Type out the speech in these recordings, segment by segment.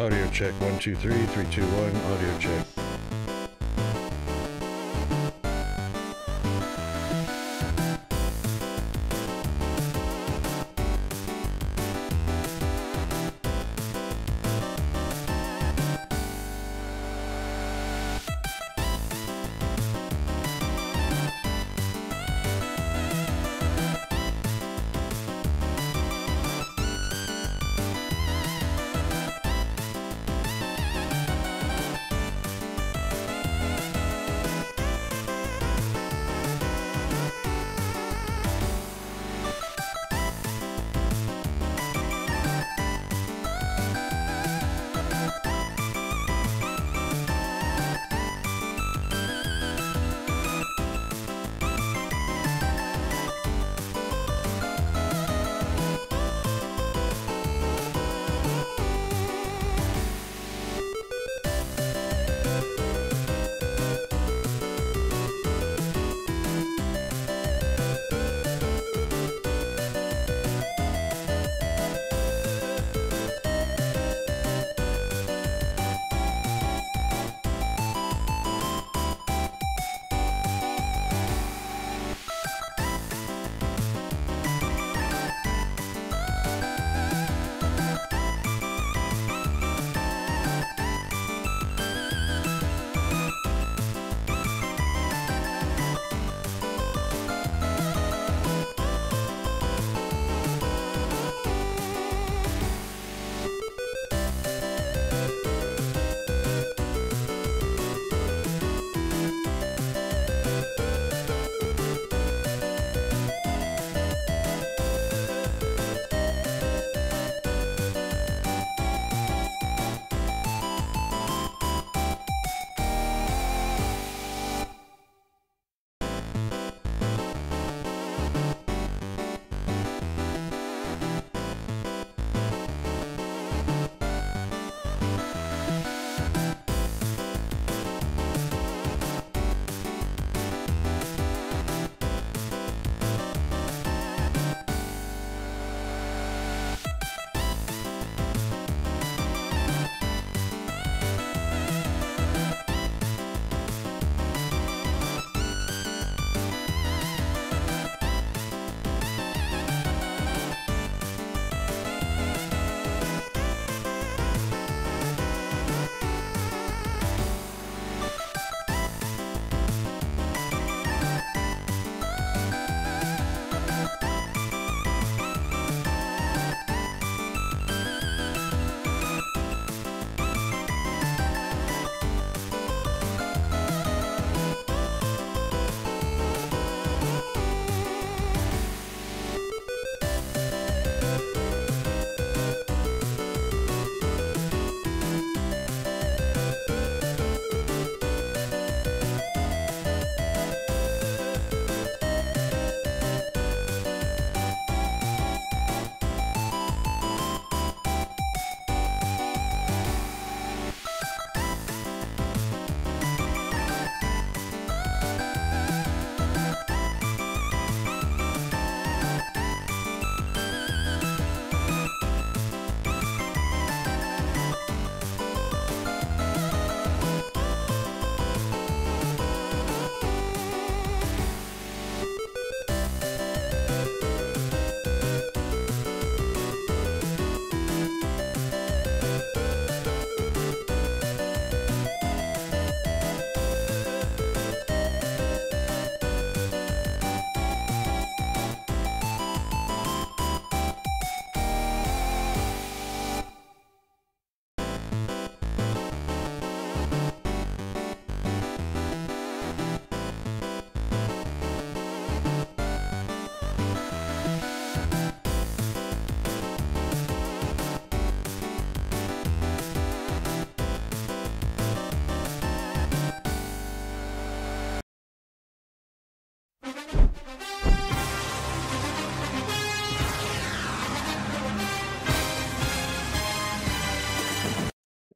Audio check 1 2 3 3 2 1. Audio check.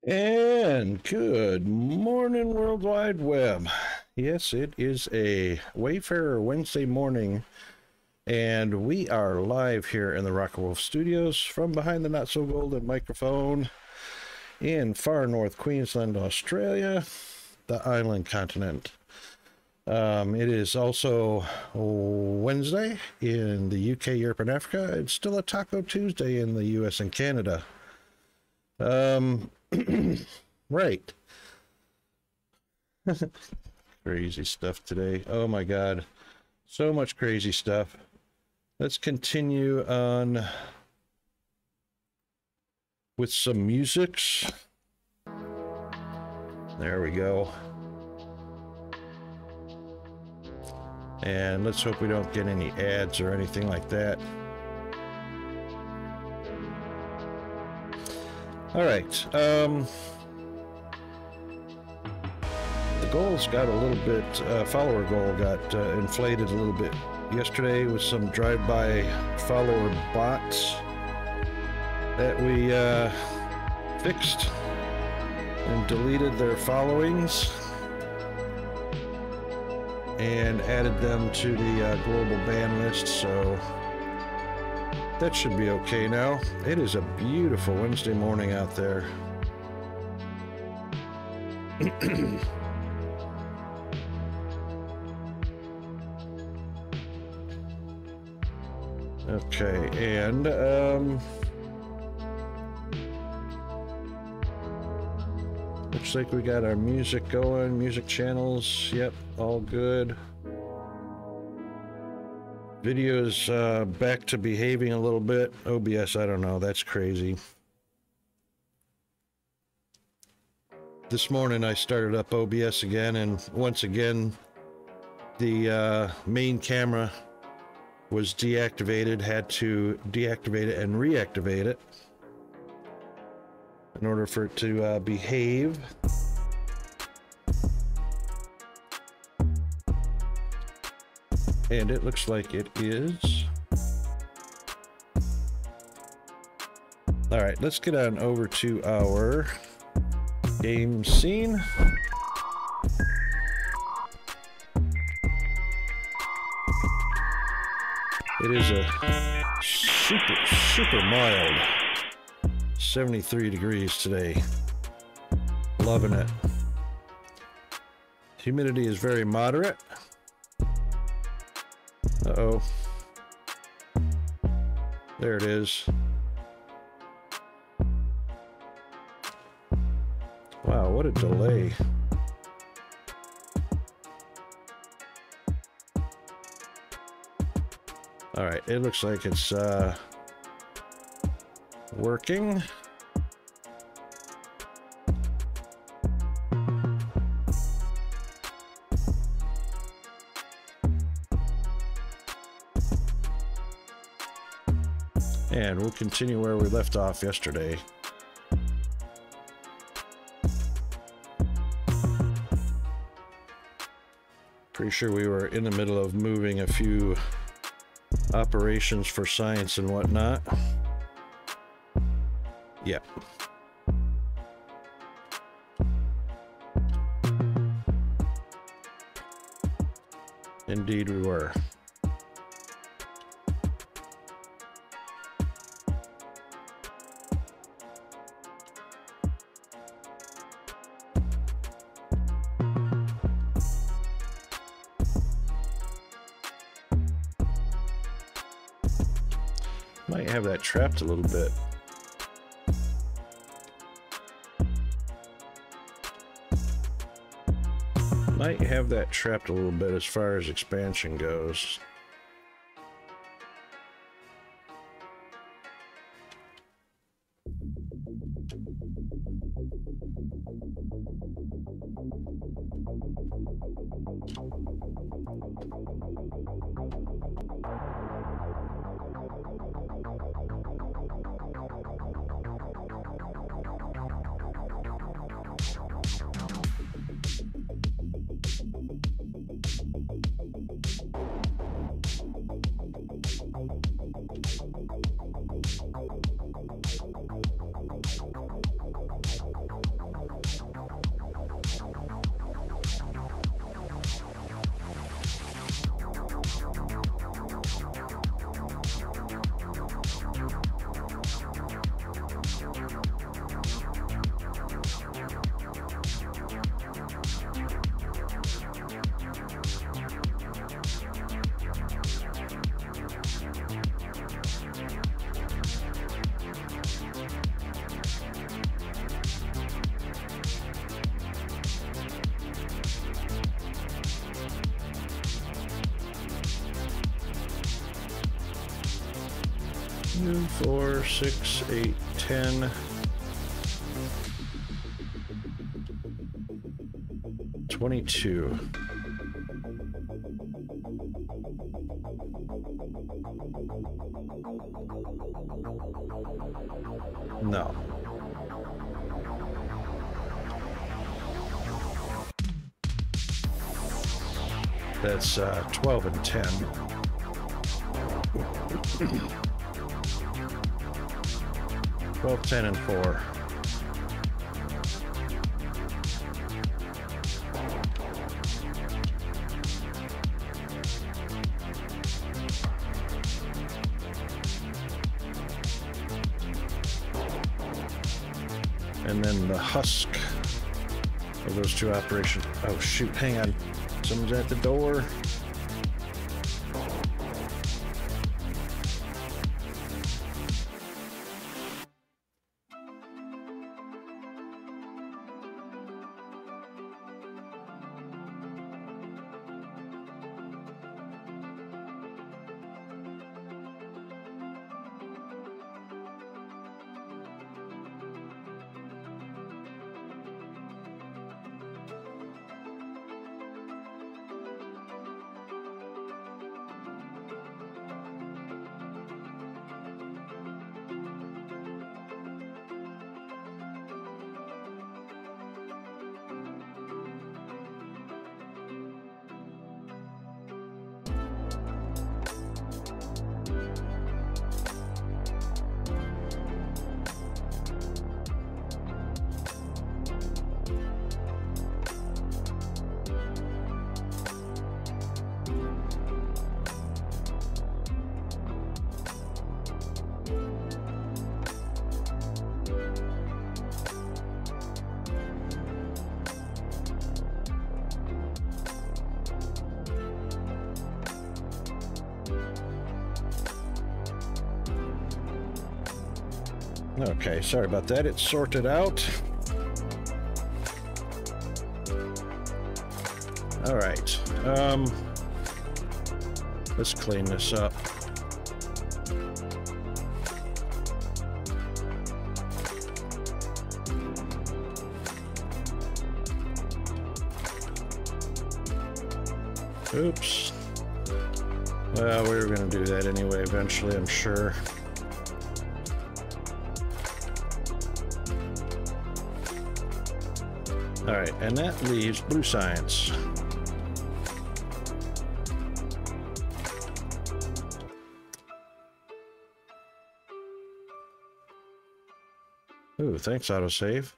And good morning, World Wide Web. Yes, it is a Wayfarer Wednesday morning, and we are live here in the Rock and Wolf Studios from behind the not-so-golden microphone. in far north Queensland, Australia, the island continent. It is also Wednesday in the UK, Europe, and Africa. It's still a Taco Tuesday in the US and Canada. Right. Crazy stuff today. Oh my God. So much crazy stuff. Let's continue on with some musics. There we go. And let's hope we don't get any ads or anything like that. All right. The goals got a little bit, follower goal got inflated a little bit yesterday with some drive-by follower bots that we fixed and deleted their followings and added them to the global ban list, so that should be okay now. It is a beautiful Wednesday morning out there. Okay, and looks like we got our music going, music channels, yep, all good. Video's back to behaving a little bit. OBS, I don't know, that's crazy. This morning I started up OBS again, and once again the main camera was deactivated, had to deactivate it and reactivate it in order for it to behave. And it looks like it is. All right, let's get on over to our game scene. It is a super mild 73 degrees today. Loving it. Humidity is very moderate. Uh-oh. There it is. Wow, what a delay. All right, it looks like it's working. And we'll continue where we left off yesterday. Pretty sure we were in the middle of moving a few operations for science and whatnot. Yep. Indeed we were. Might have that trapped a little bit. Might have that trapped a little bit as far as expansion goes. 2, 4, 6, 8, 10. 22. No. That's 12 and 10. 12, 10, and 4. And then the husk of those two operations. Oh shoot, hang on. Someone's at the door. Okay, sorry about that. It's sorted out. All right. Let's clean this up. Oops. Well, we were going to do that anyway eventually, I'm sure. All right, and that leaves blue science. Ooh, thanks, autosave.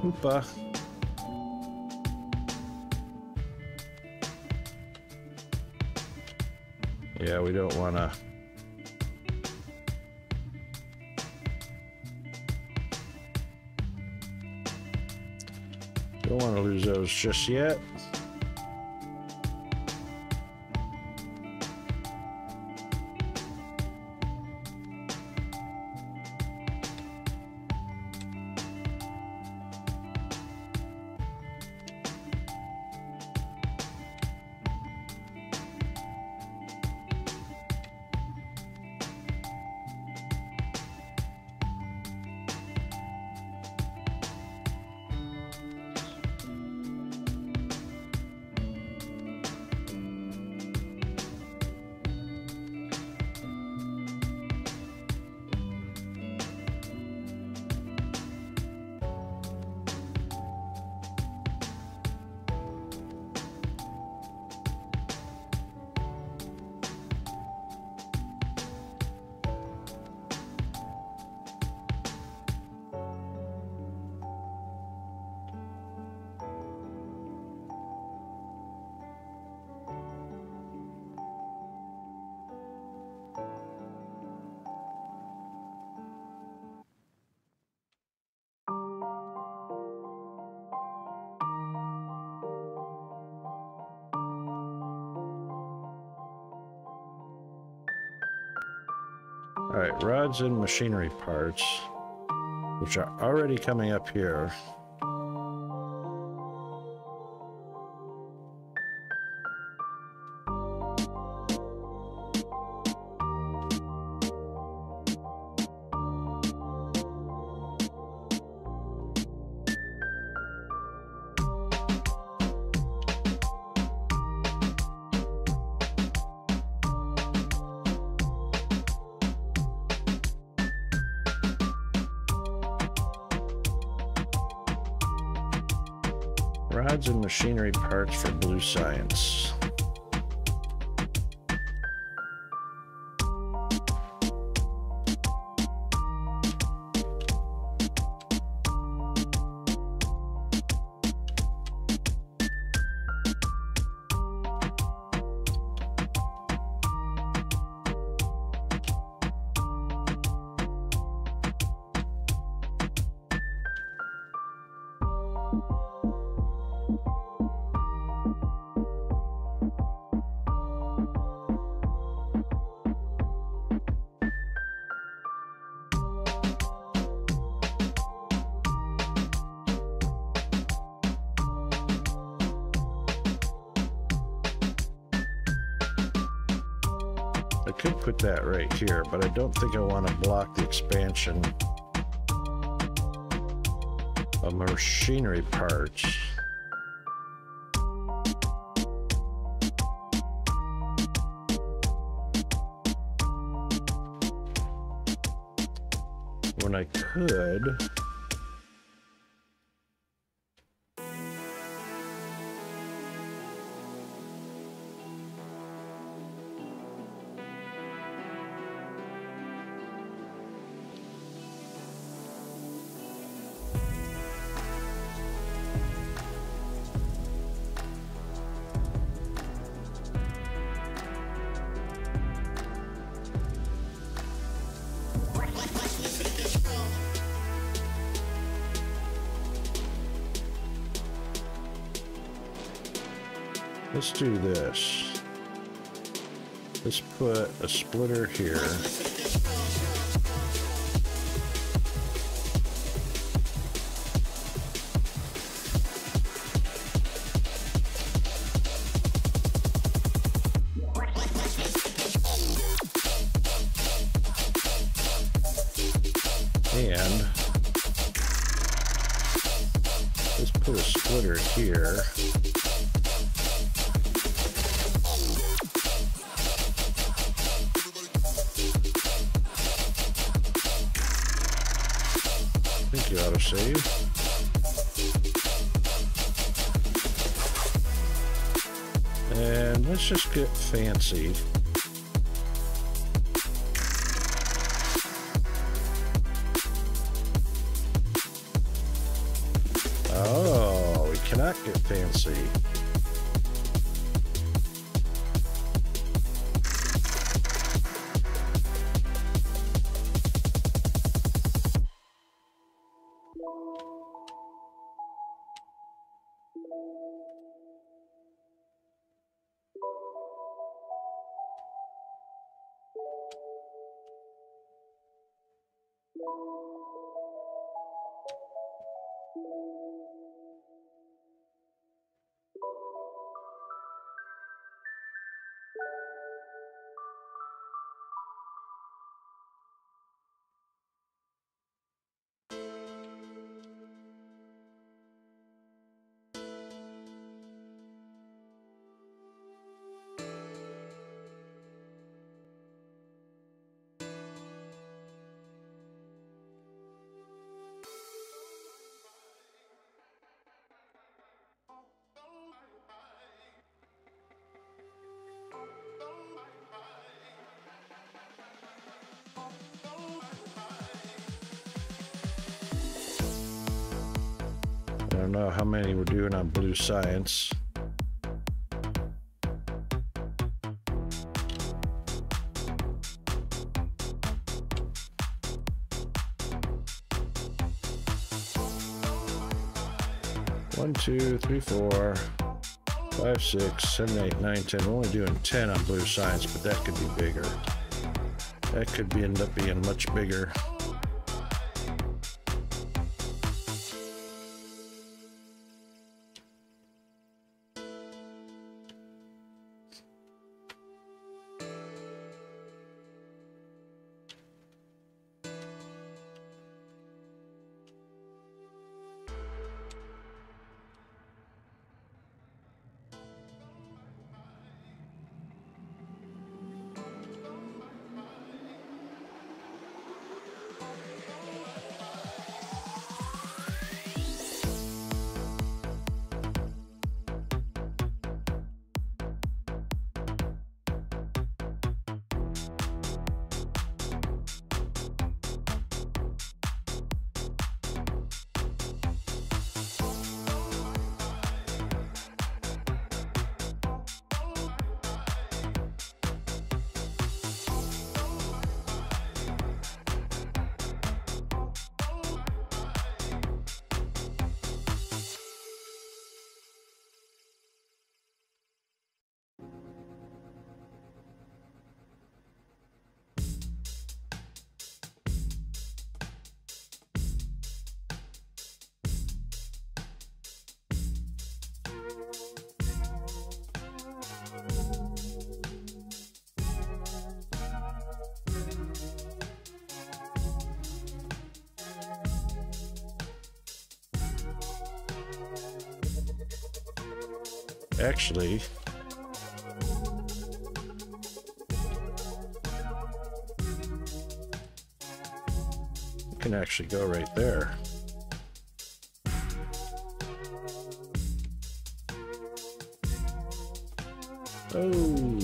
Oopa. Yeah, we don't want to. Don't want to lose those just yet. All right, rods and machinery parts, which are already coming up here. Rods and machinery parts for Blue Science. I could put that right here, but I don't think I want to block the expansion of machinery parts. When I could... Let's do this. Let's put a splitter here. And let's put a splitter here. Autosave. And let's just get fancy. Oh, we cannot get fancy. I don't know how many we're doing on Blue Science. One, two, three, 4, 5, 6, 7, 8, 9, 10. We're only doing 10 on Blue Science, but that could be bigger. That could end up being much bigger. Actually, it can actually go right there. Oh,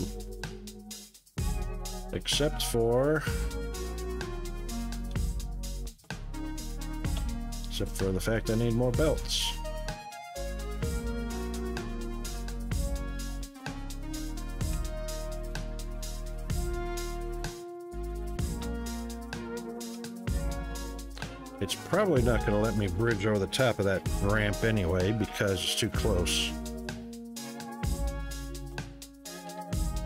except for the fact I need more belts. It's probably not going to let me bridge over the top of that ramp anyway because it's too close.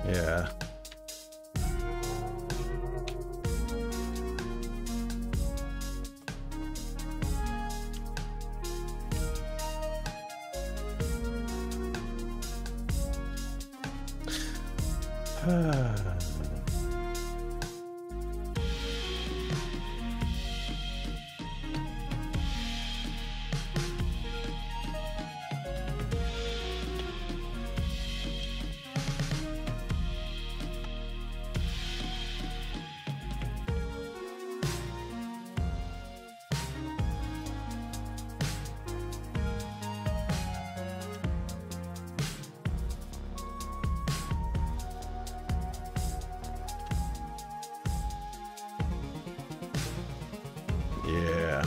Yeah. Yeah.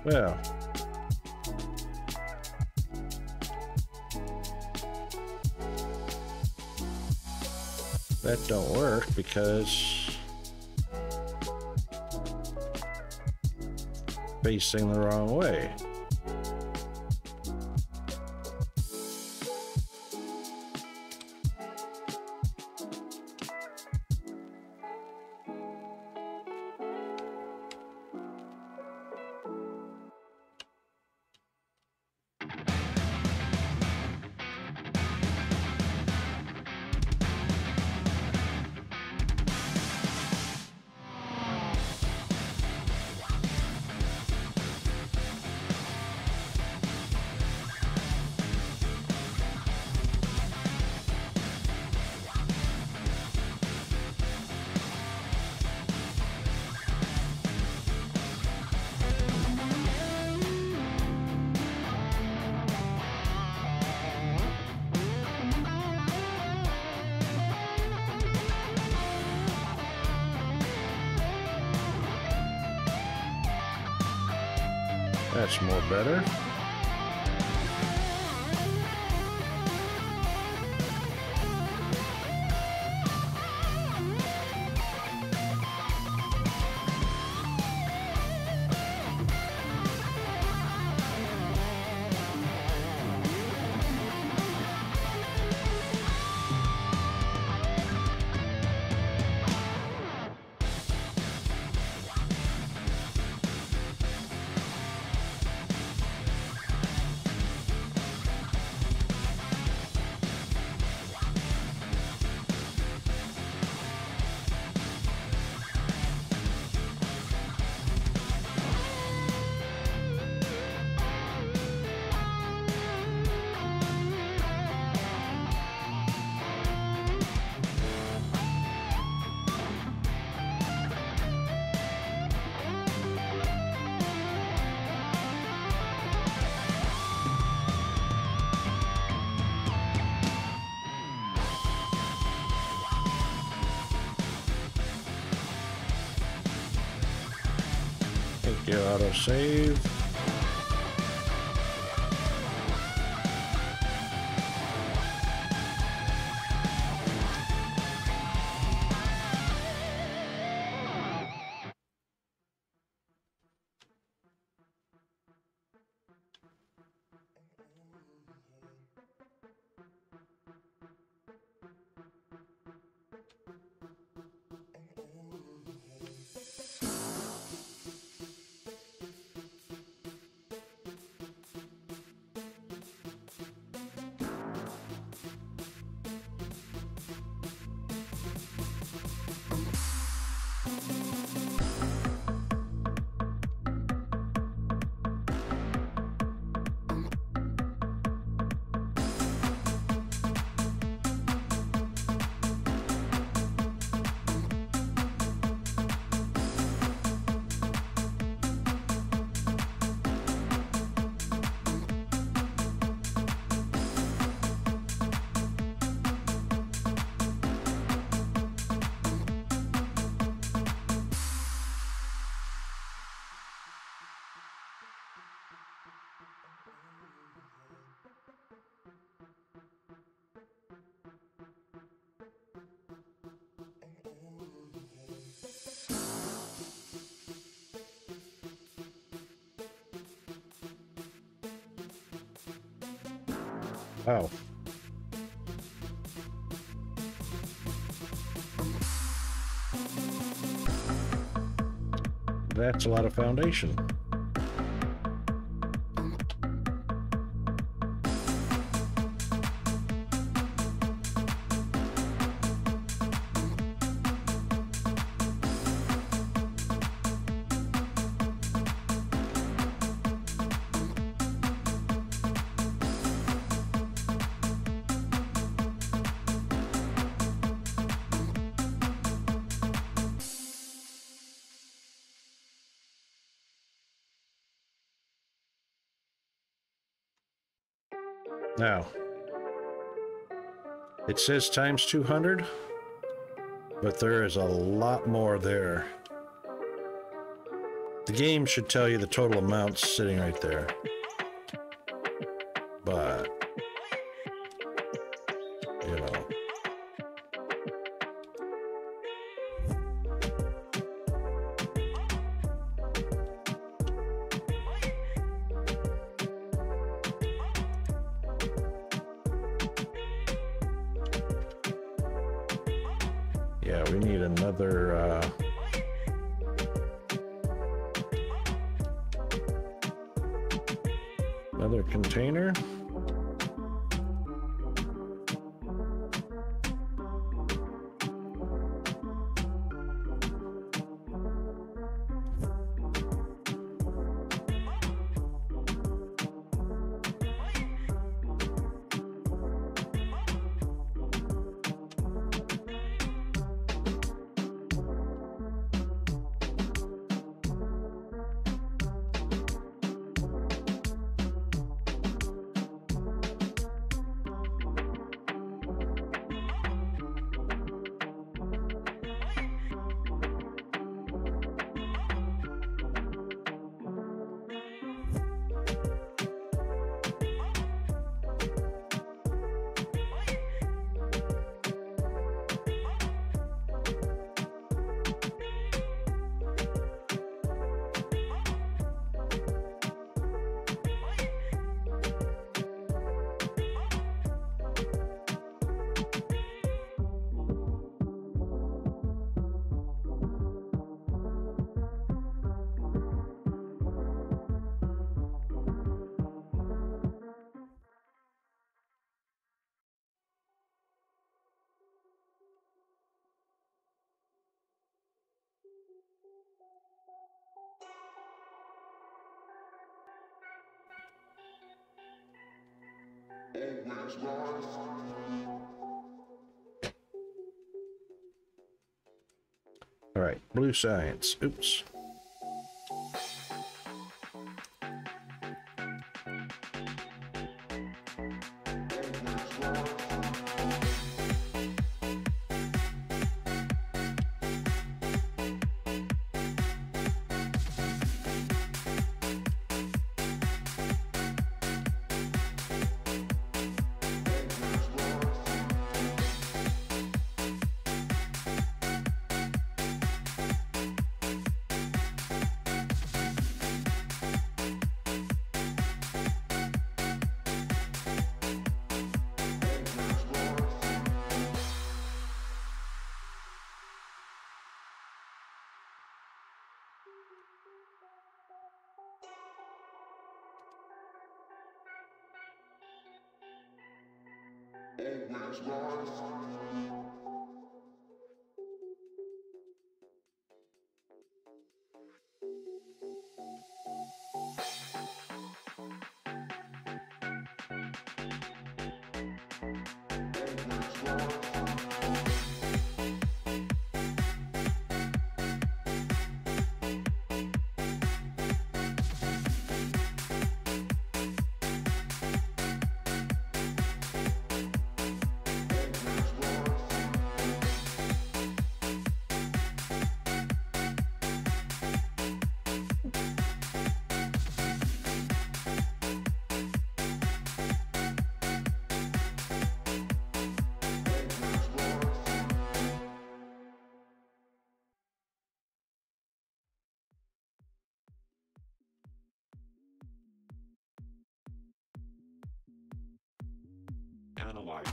Well, that don't work because facing the wrong way. That's more better. Thank you, autosave. Wow. That's a lot of foundation. Now, it says times 200, but there is a lot more there. The game should tell you the total amounts sitting right there. But, you know. Yeah, we need another container. All right, blue science. Oops. Analyze.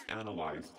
Analyze.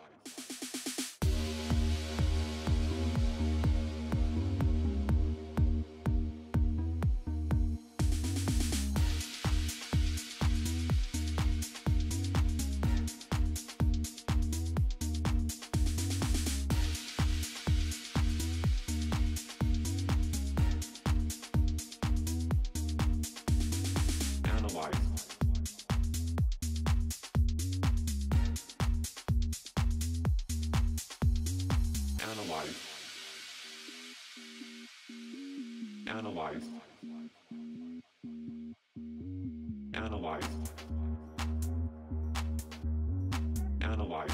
Analyze. Analyze. Analyze.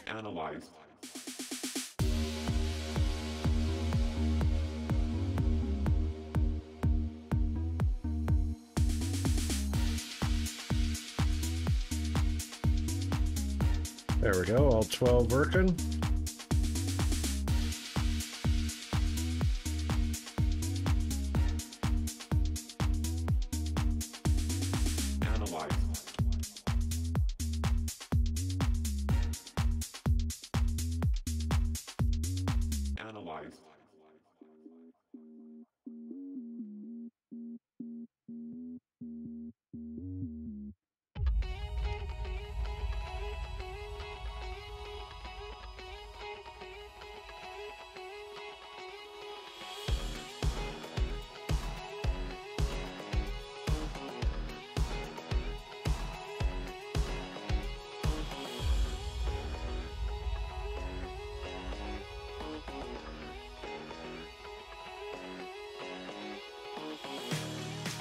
Analyze. There we go, all 12 working. Analyze. Analyze.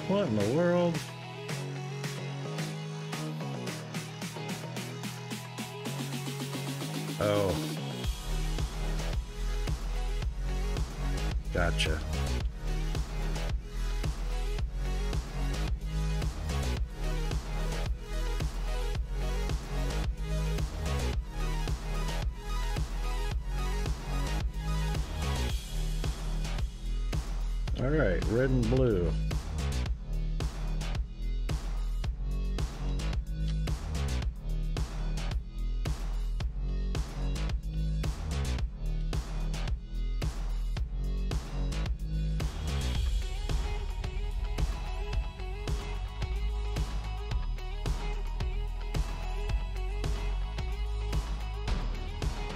What in the world? Oh. Gotcha. All right, red and blue.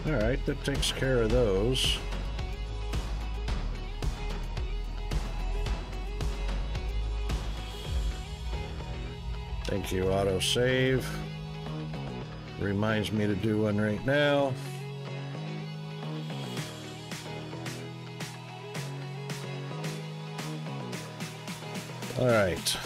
All right, that takes care of those. Thank you, autosave. Reminds me to do one right now. All right.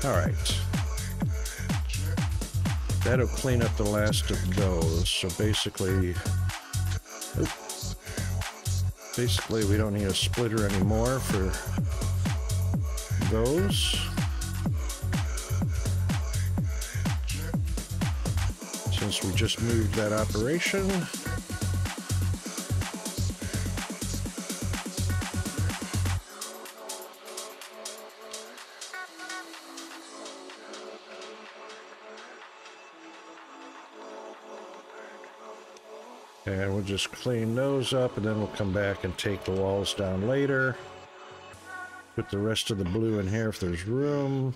All right. That'll clean up the last of those. So basically, we don't need a splitter anymore for those. Since we just moved that operation. And we'll just clean those up, and then we'll come back and take the walls down later. Put the rest of the blue in here if there's room.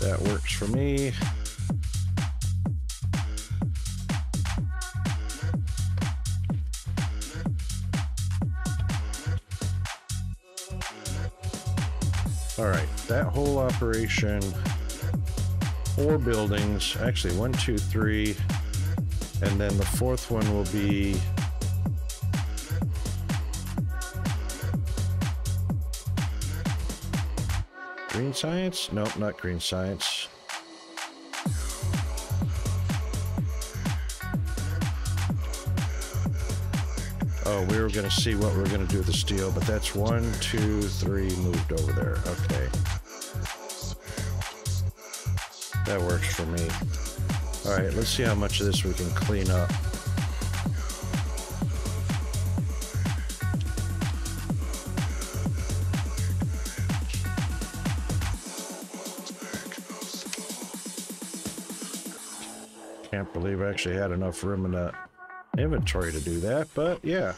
That works for me. All right, that whole operation, 4 buildings, actually 1, 2, 3, And then the fourth one will be green science? Nope, not green science. Oh, we were going to see what we were going to do with the steel, but that's 1, 2, 3 moved over there. Okay. That works for me. All right, let's see how much of this we can clean up. Can't believe I actually had enough room in the inventory to do that, but yeah.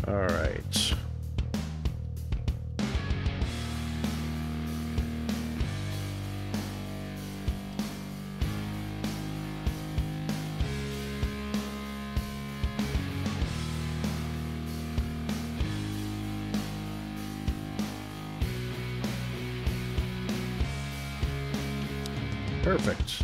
All right. Perfect.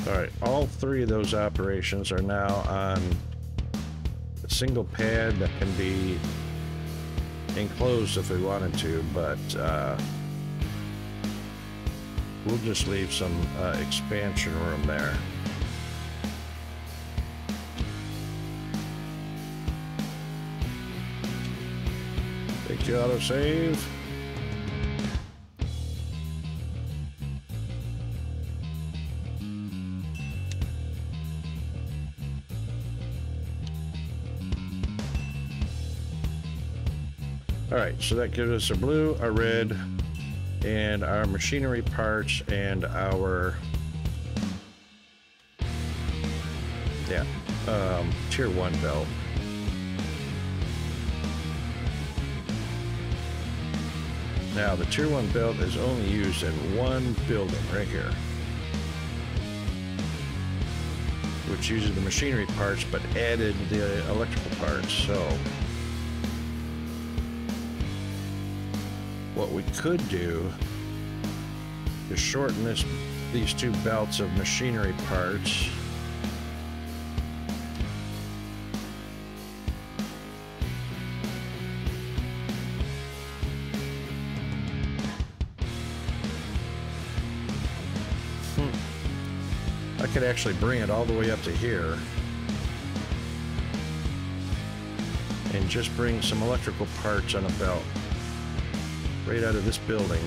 All right, all three of those operations are now on a single pad that can be enclosed if we wanted to, but we'll just leave some expansion room there. Thank you, autosave. All right, so that gives us a blue, a red, and our machinery parts and our, tier 1 belt. Now, the tier 1 belt is only used in one building right here, which uses the machinery parts but added the electrical parts. So what we could do is shorten these two belts of machinery parts. I could actually bring it all the way up to here and just bring some electrical parts on a belt right out of this building.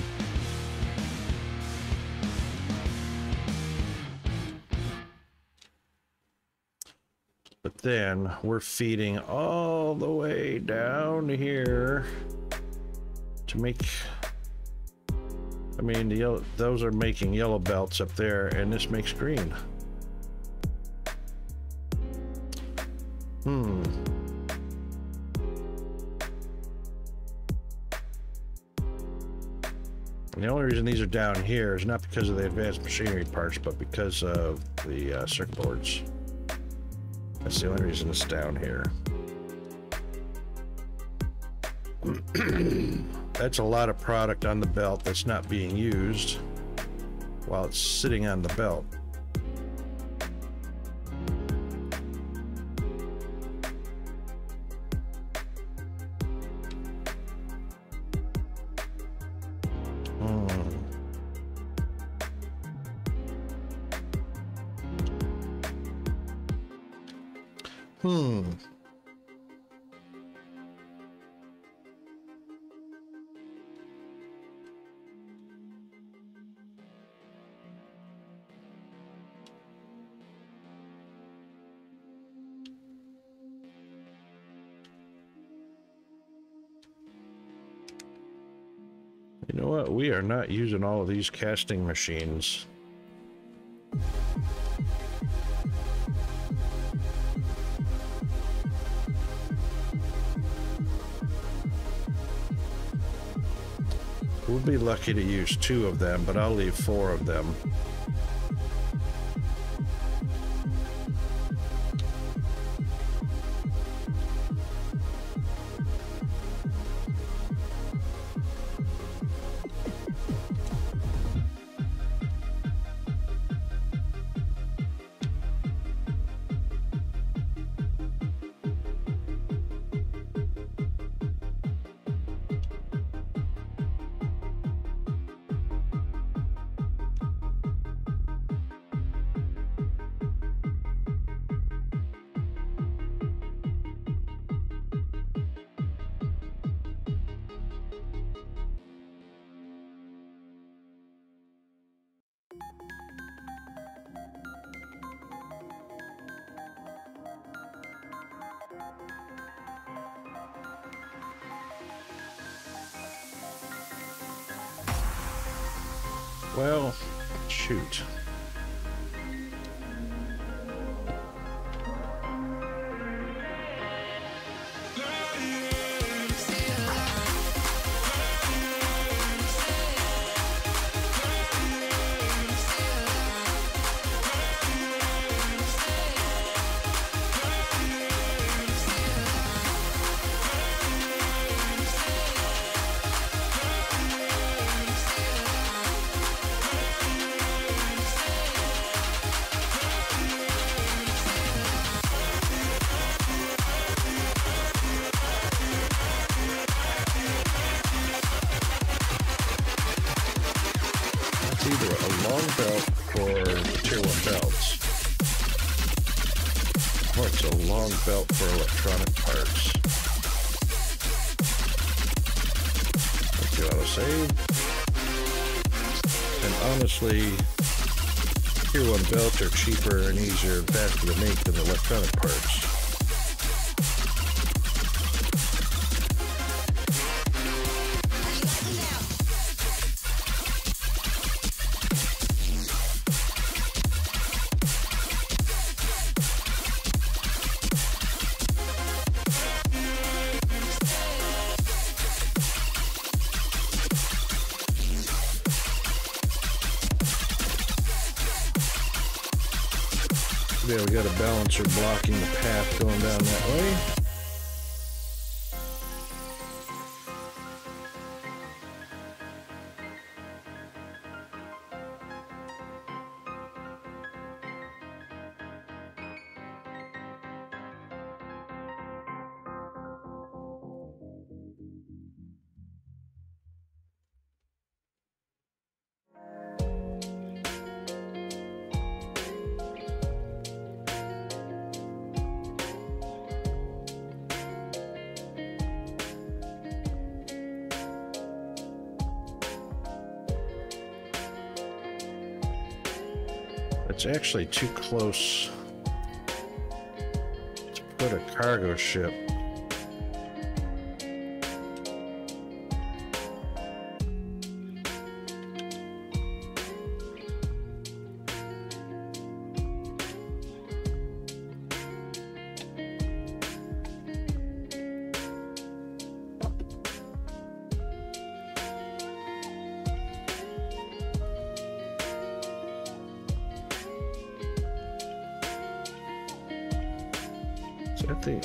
But then we're feeding all the way down here to make, I mean, the yellow, those are making yellow belts up there, and this makes green. And the only reason these are down here is not because of the advanced machinery parts, but because of the circuit boards. That's the only reason it's down here. That's a lot of product on the belt that's not being used while it's sitting on the belt. what? We are not using all of these casting machines. We'll be lucky to use 2 of them, but I'll leave 4 of them. Well, shoot. Either a long belt for the tier 1 belts, or it's a long belt for electronic parts. Let's do autosave. And honestly, tier 1 belts are cheaper and easier and faster to make than electronic parts. Yeah, we got a balancer blocking the path going down that way. It's actually too close to put a cargo ship.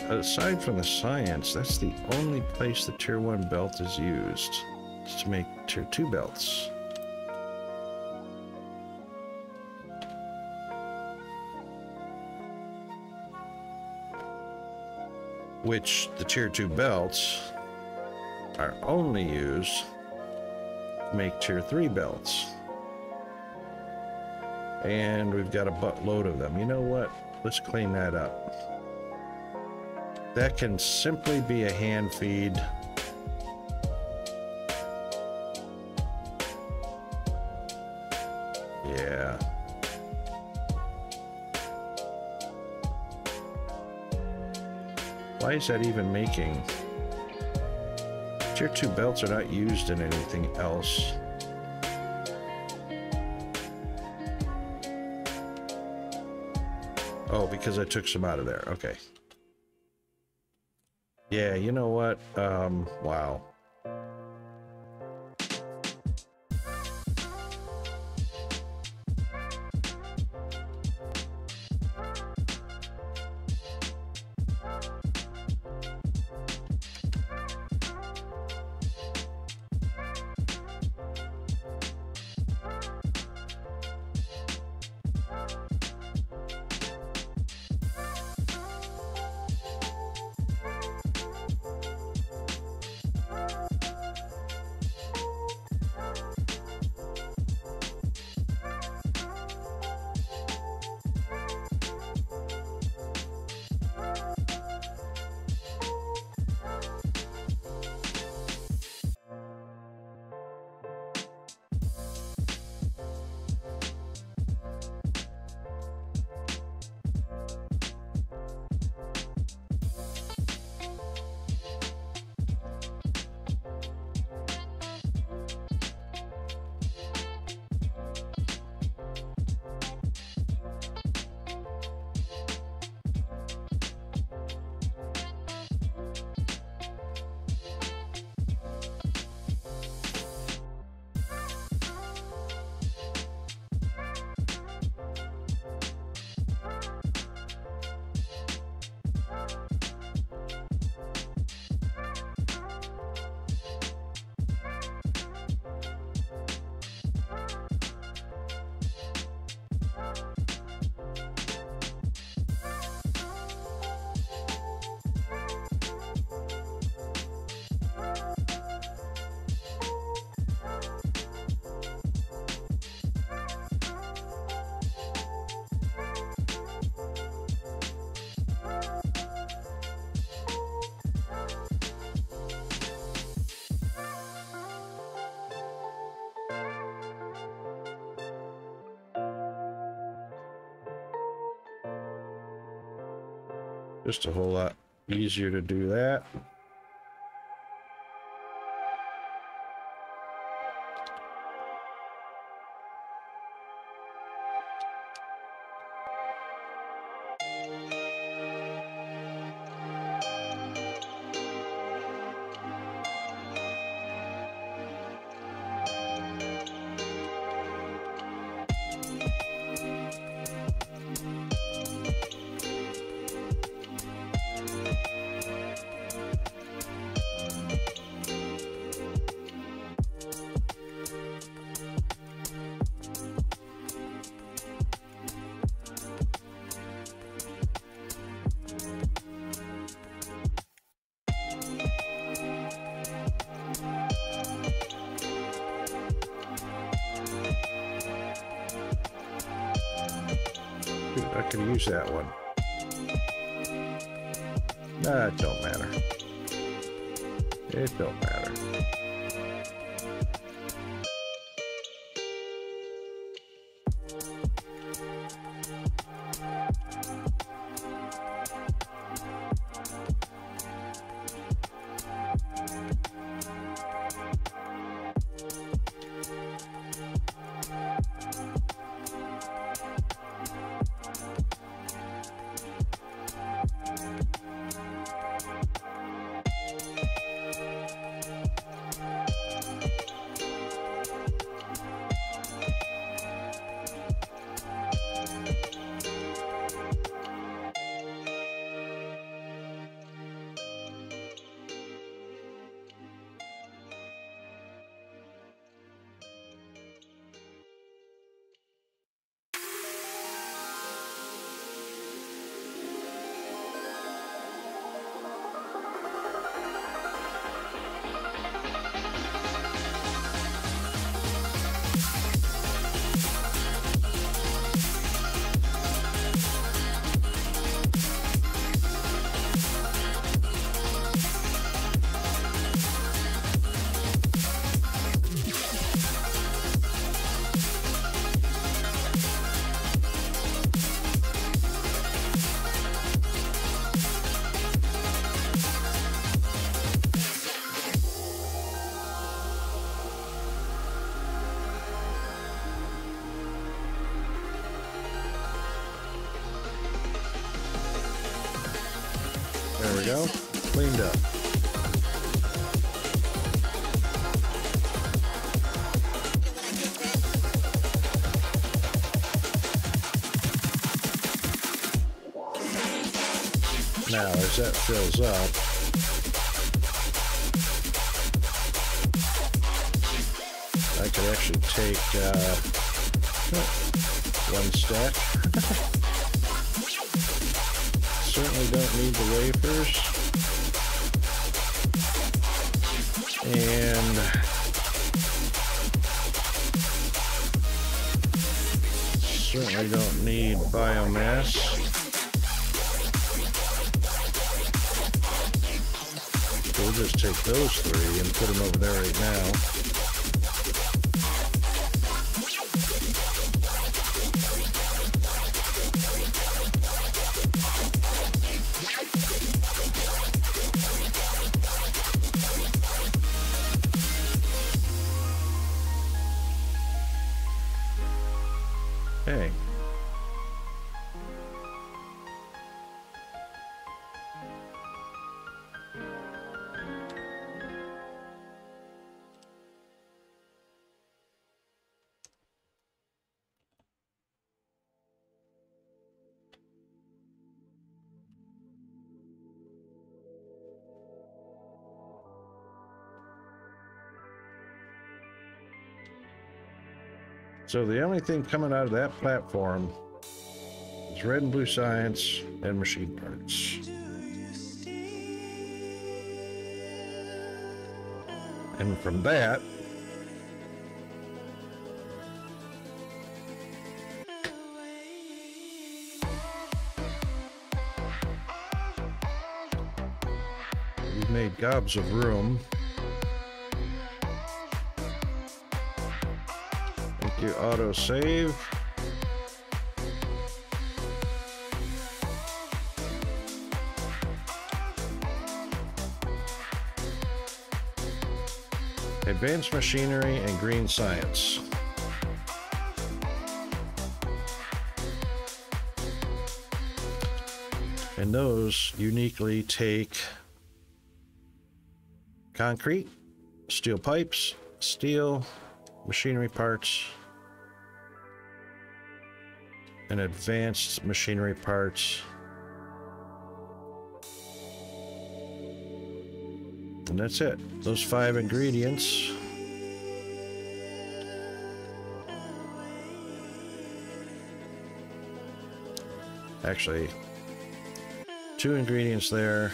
Aside from the science, that's the only place the tier 1 belt is used, is to make tier 2 belts. Which the tier 2 belts are only used to make tier 3 belts. And we've got a buttload of them. You know what? Let's clean that up. That can simply be a hand feed. Yeah. Why is that even making? Tier 2 belts are not used in anything else. Oh, because I took some out of there. Okay. Yeah, you know what? Wow. Just a whole lot easier to do that. I can use that one. Nah, it don't matter. It don't matter. we go. Cleaned up. Now, as that fills up, I could actually take one stack. Certainly don't need the wafers. And certainly don't need biomass. We'll just take those three and put them over there right now. Okay. So the only thing coming out of that platform is red and blue science and machine parts. And from that, we've made gobs of room. You auto save. Advanced machinery and green science. And those uniquely take concrete, steel pipes, steel, machinery parts, and advanced machinery parts. And that's it. Those 5 ingredients. Actually, 2 ingredients there,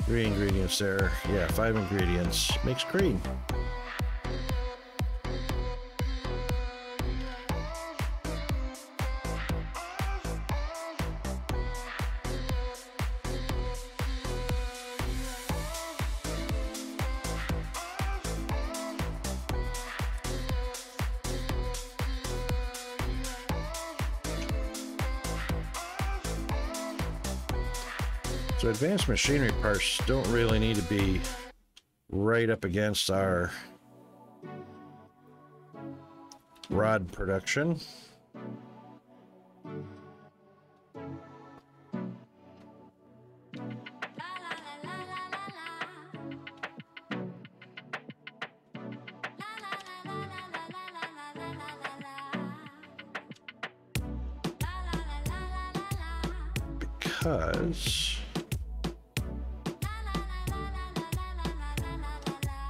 3 ingredients there. Yeah, 5 ingredients makes green. So advanced machinery parts don't really need to be right up against our rod production. Because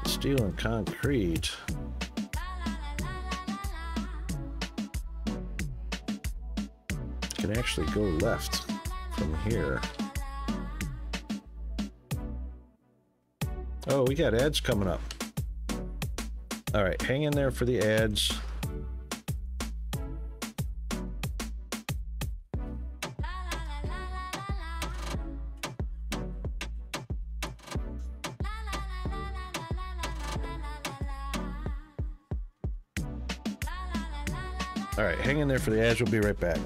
steel and concrete can actually go left from here. Oh, we got ads coming up. All right, hang in there for the ads. All right, hang in there for the ads. We'll be right back.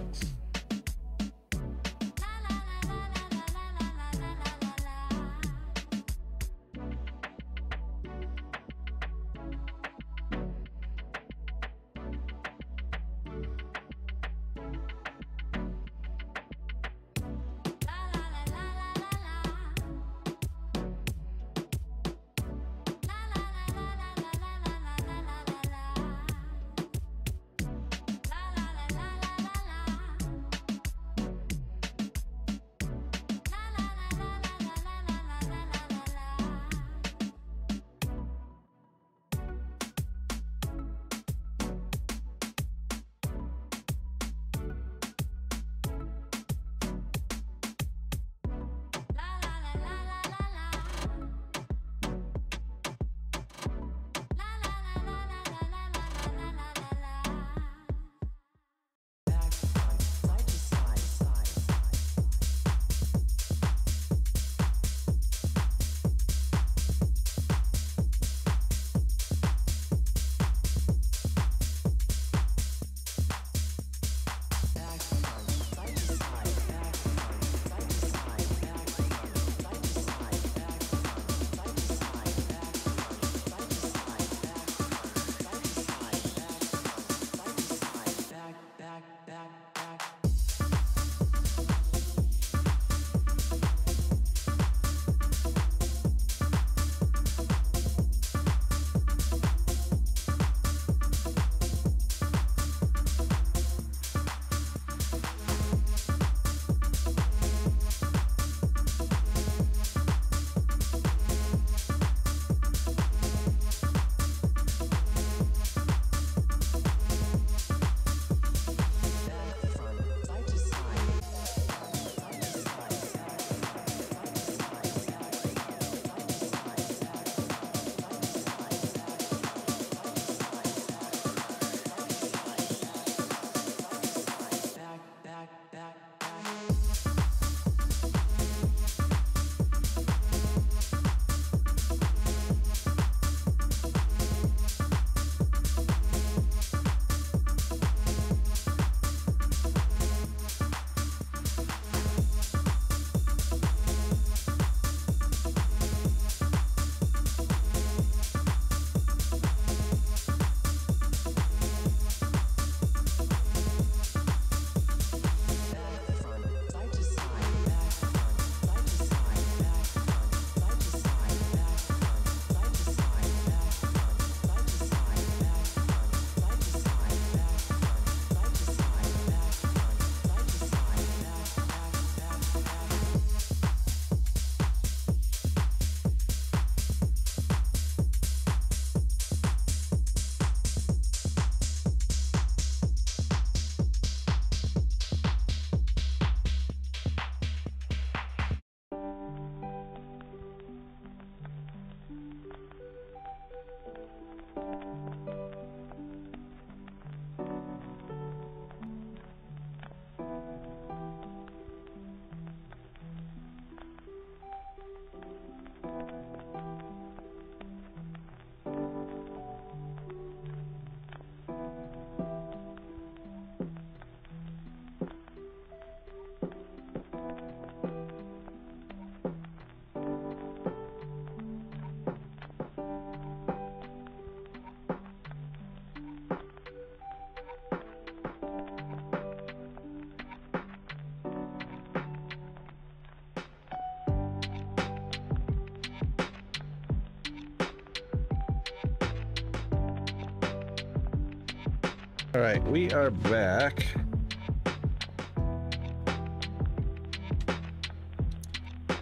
All right, we are back.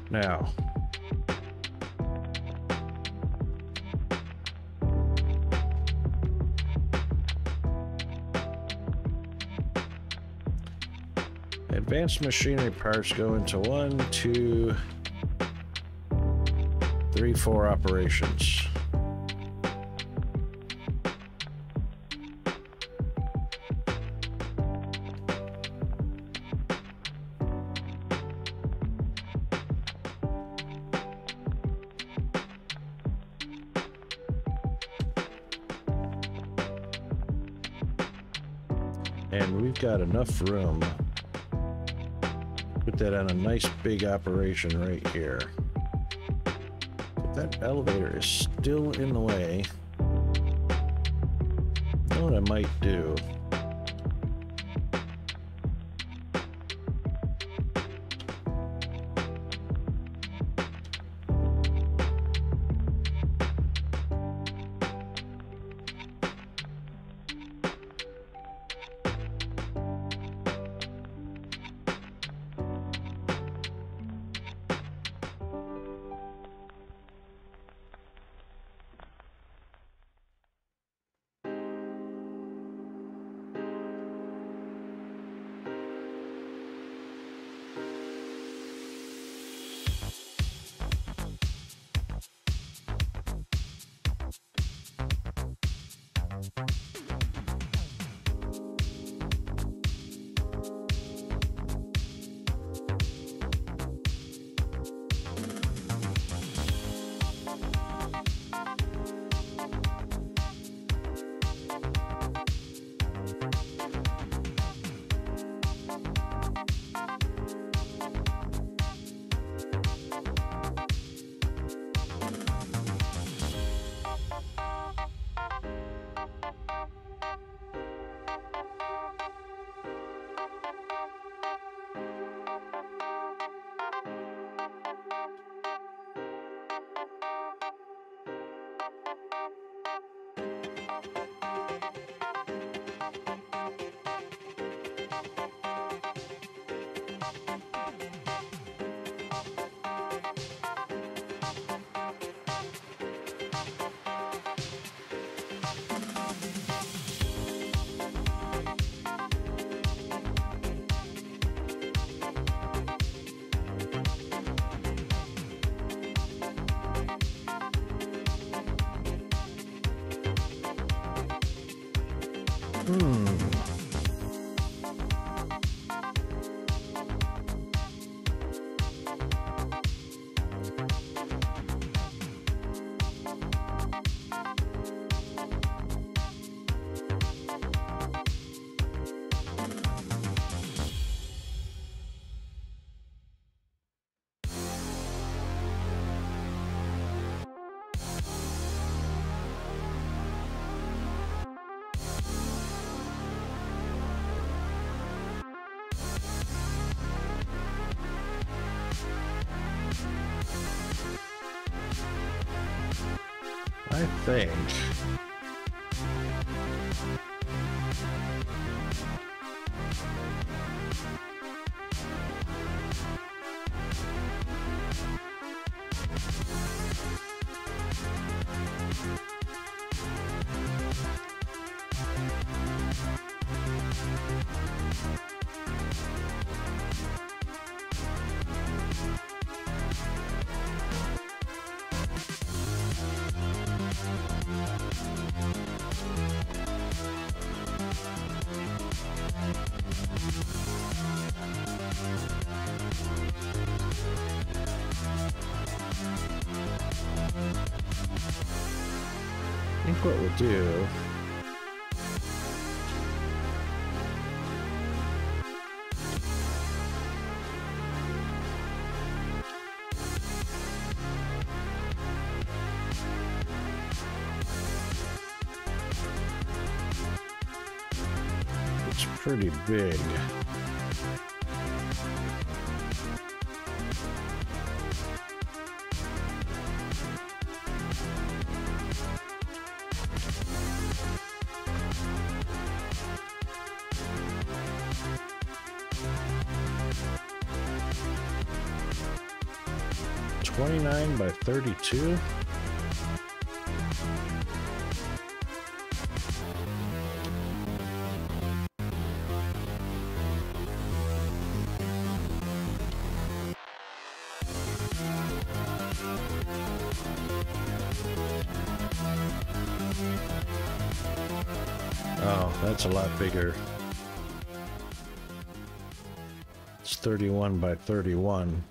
Now, advanced machinery parts go into 1, 2, 3, 4 operations. And we've got enough room. Put that on a nice big operation right here. If that elevator is still in the way, you know what I might do? I think what we'll do it's pretty big. 29 by 32. Oh, that's a lot bigger. It's 31 by 31.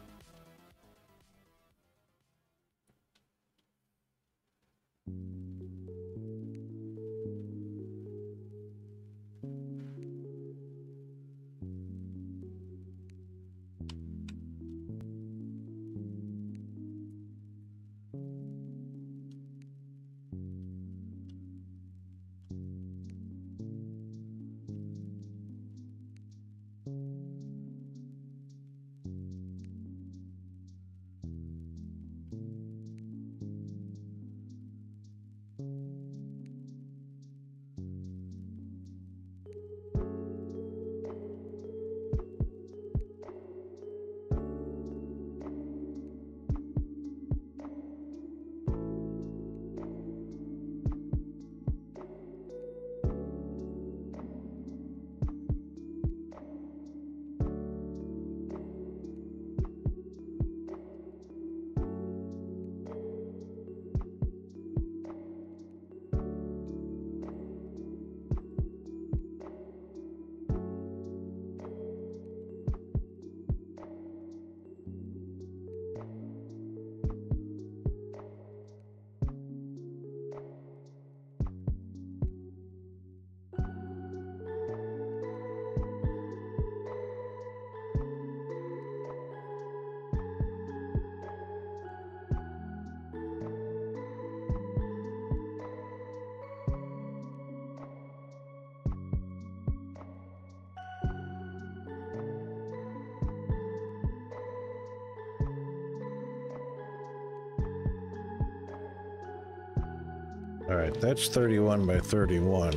All right, that's 31 by 31.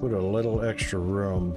Put a little extra room.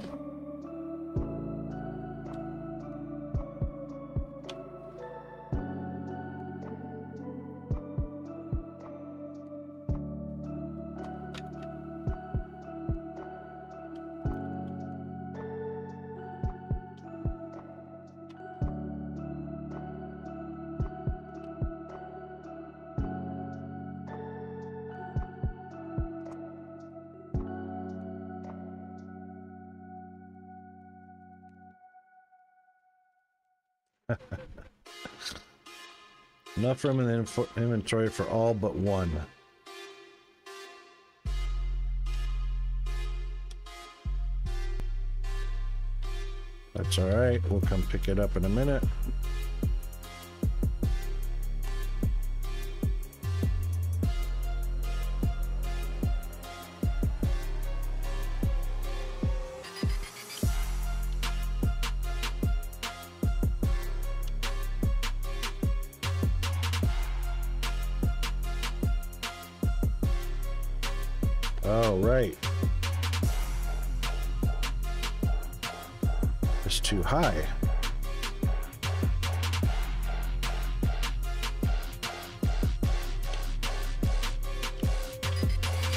Enough room in the inventory for all but one. That's all right. We'll come pick it up in a minute. Oh, right. It's too high.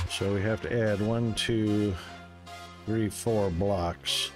So we have to add 1, 2, 3, 4 blocks.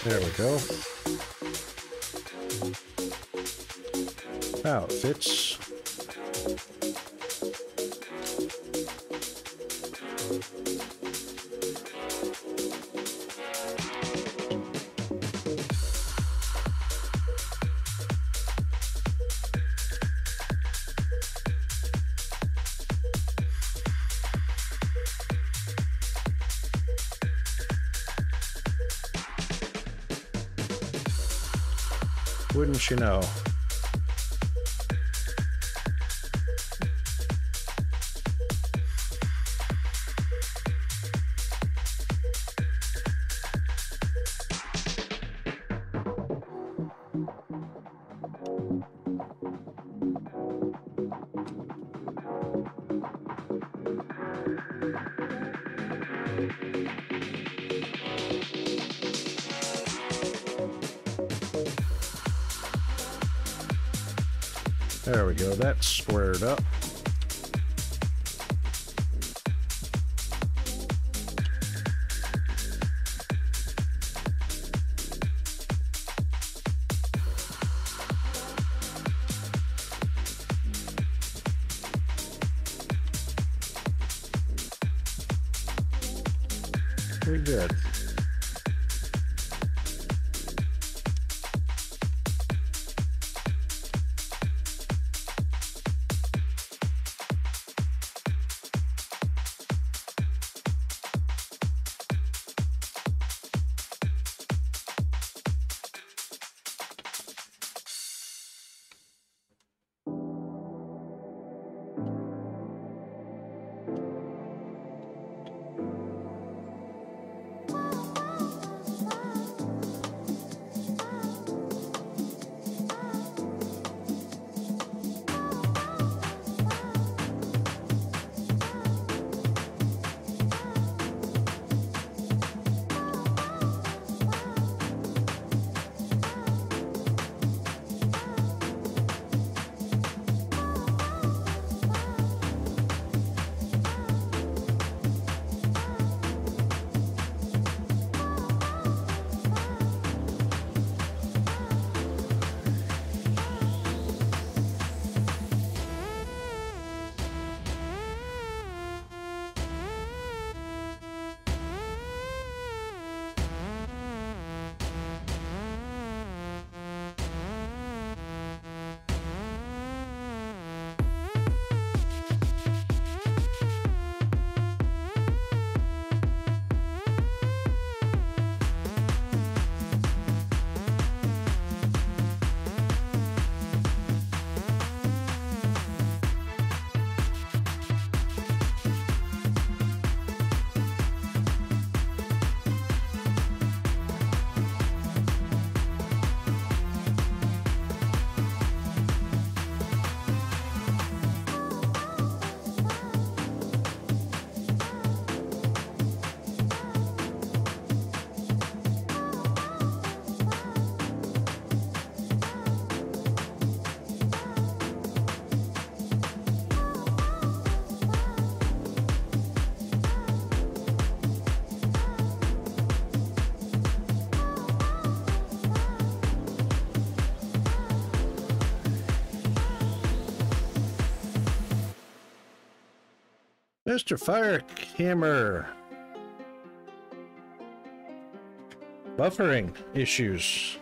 There we go. Now it fits. Wouldn't you know? There we go, that's squared up. Pretty good. Mr. Firehammer. Buffering issues.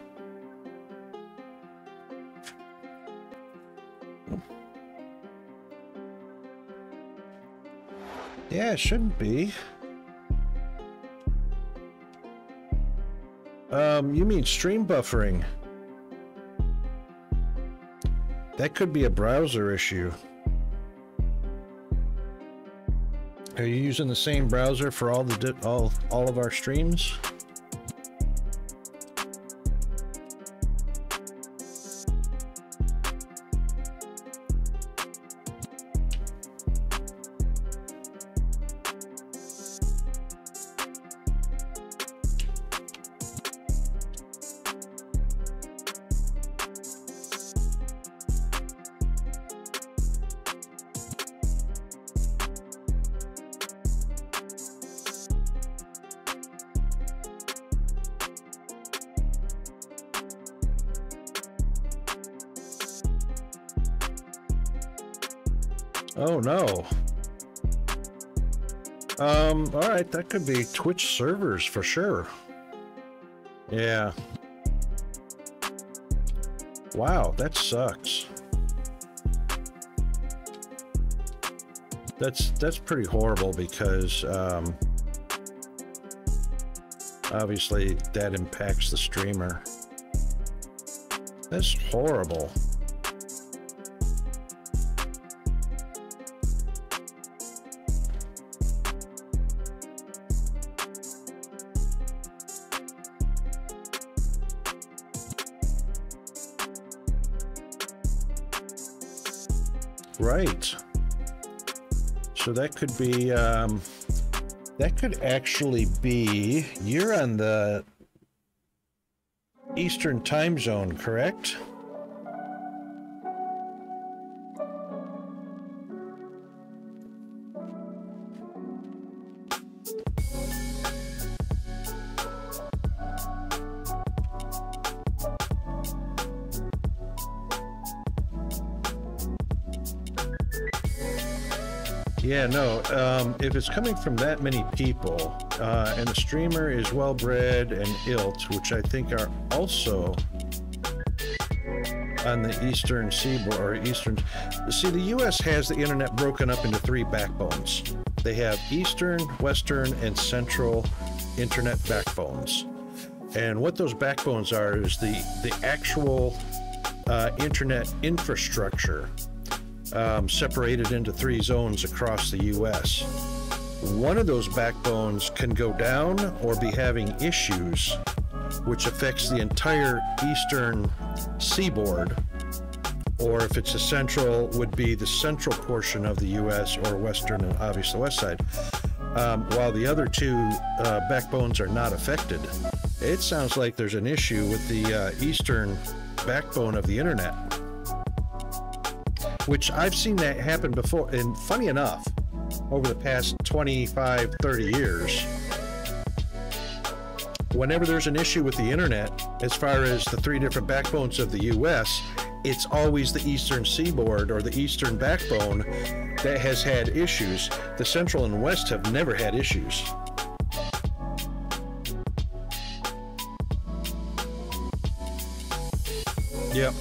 Yeah, it shouldn't be. You mean stream buffering? That could be a browser issue. Are you using the same browser for all of our streams? Oh no. All right, that could be Twitch servers for sure. Yeah. Wow, that sucks. That's pretty horrible because obviously that impacts the streamer. That's horrible. Right. So that could be, that could actually be, you're on the Eastern time zone, correct? Yeah, no, if it's coming from that many people, and the streamer is well-bred and ilt, which I think are also on the Eastern Seaboard, or Eastern... See, the U.S. has the internet broken up into 3 backbones. They have Eastern, Western, and Central internet backbones. And what those backbones are is the actual internet infrastructure separated into 3 zones across the U.S. One of those backbones can go down or be having issues, which affects the entire eastern seaboard, or if it's a central, would be the central portion of the U.S., or western and obviously the west side, while the other 2 backbones are not affected. It sounds like there's an issue with the eastern backbone of the internet, which I've seen that happen before. And funny enough, over the past 25, 30 years, whenever there's an issue with the internet, as far as the 3 different backbones of the US, it's always the eastern seaboard or the eastern backbone that has had issues. The central and west have never had issues. Yep.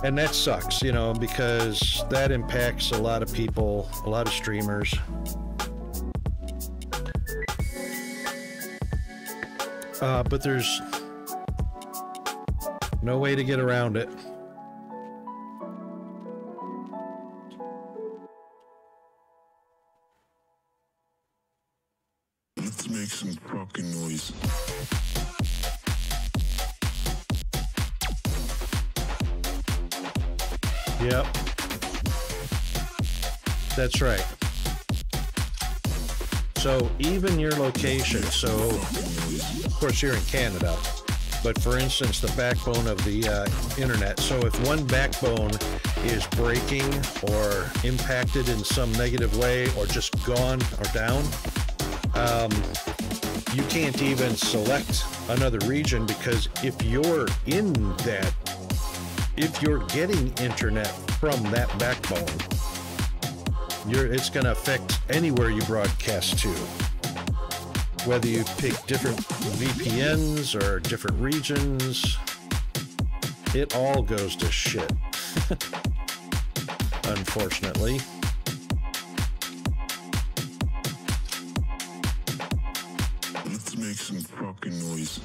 And that sucks, you know, because that impacts a lot of people, a lot of streamers. But there's no way to get around it. Let's make some fucking noise. Yep. That's right. So even your location, so of course you're in Canada, but for instance, the backbone of the internet. So if one backbone is breaking or impacted in some negative way or just gone or down, you can't even select another region, because if you're in that, if you're getting internet from that backbone, it's going to affect anywhere you broadcast to. Whether you pick different VPNs or different regions, it all goes to shit. Unfortunately. Let's make some fucking noise.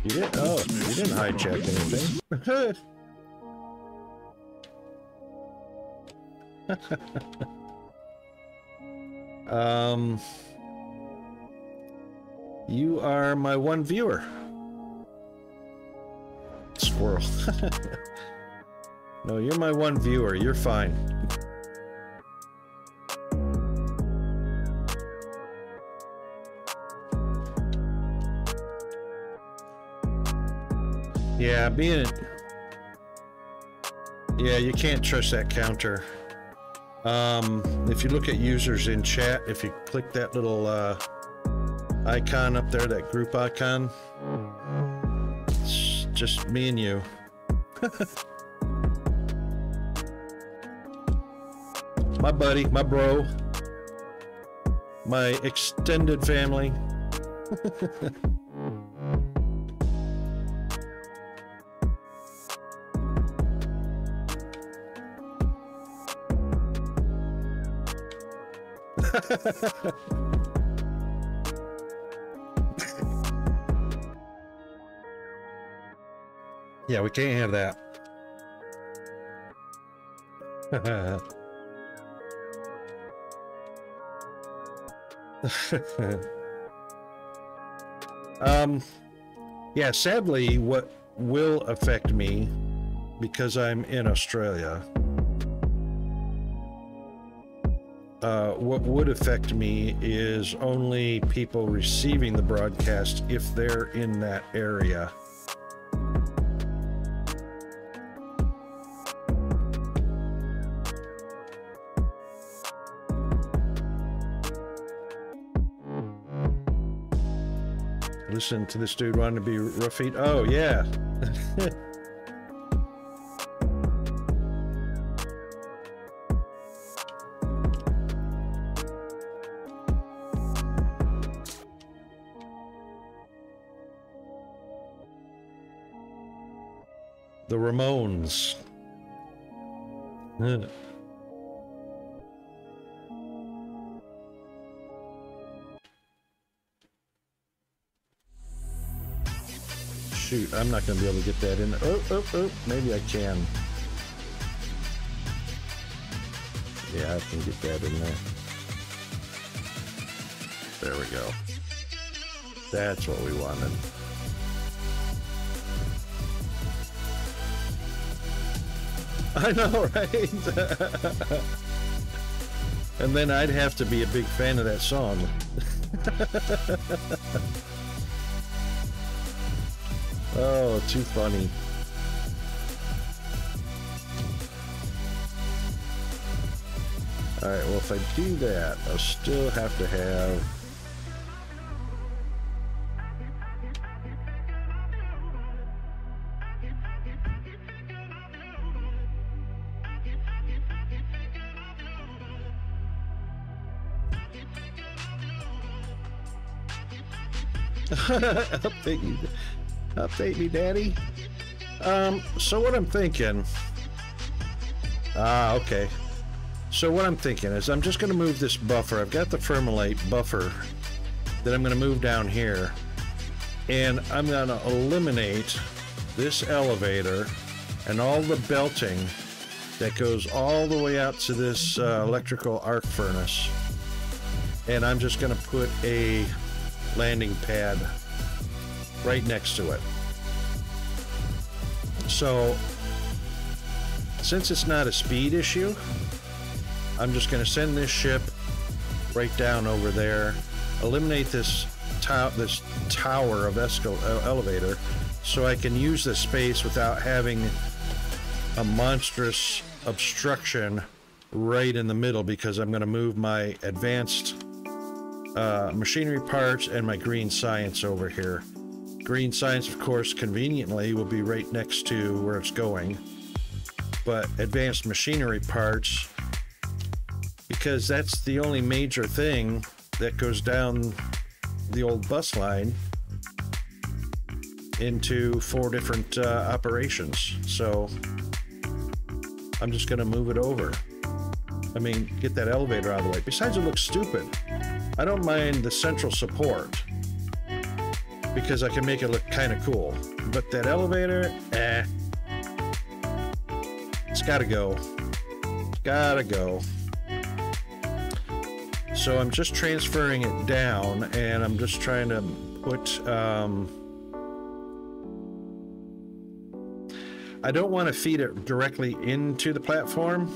You didn't? Oh, you didn't hijack anything. You are my one viewer. Squirrel. No, you're my one viewer. You're fine. Yeah, yeah, you can't trust that counter. If you look at users in chat, if you click that little icon up there, that group icon, it's just me and you. My buddy, my bro, my extended family. Yeah, we can't have that. Yeah, sadly, what will affect me, because I'm in Australia, what would affect me is only people receiving the broadcast if they're in that area. Listen to this dude wanting to be roofied. Oh, yeah. The Ramones. Shoot, I'm not going to be able to get that in. Oh, maybe I can. Yeah, I can get that in there. There we go. That's what we wanted. I know, right? And then I'd have to be a big fan of that song. Oh, too funny. Alright, well, if I do that, I'll still have to have... Update me, Daddy. So what I'm thinking... okay. So what I'm thinking is I'm just going to move this buffer. I've got the Firmolite buffer that I'm going to move down here. And I'm going to eliminate this elevator and all the belting that goes all the way out to this electrical arc furnace. And I'm just going to put a landing pad right next to it. So, since it's not a speed issue, I'm just going to send this ship right down over there, eliminate this tower of elevator, so I can use this space without having a monstrous obstruction right in the middle, because I'm going to move my advanced machinery parts and my green science over here. Green science, of course, conveniently will be right next to where it's going, but advanced machinery parts, because that's the only major thing that goes down the old bus line into 4 different operations. So I'm just going to move it over. I mean, get that elevator out of the way. Besides, it looks stupid. I don't mind the central support, because I can make it look kind of cool. But that elevator, it's gotta go. Gotta go. So I'm just transferring it down, and I'm just trying to put, I don't want to feed it directly into the platform.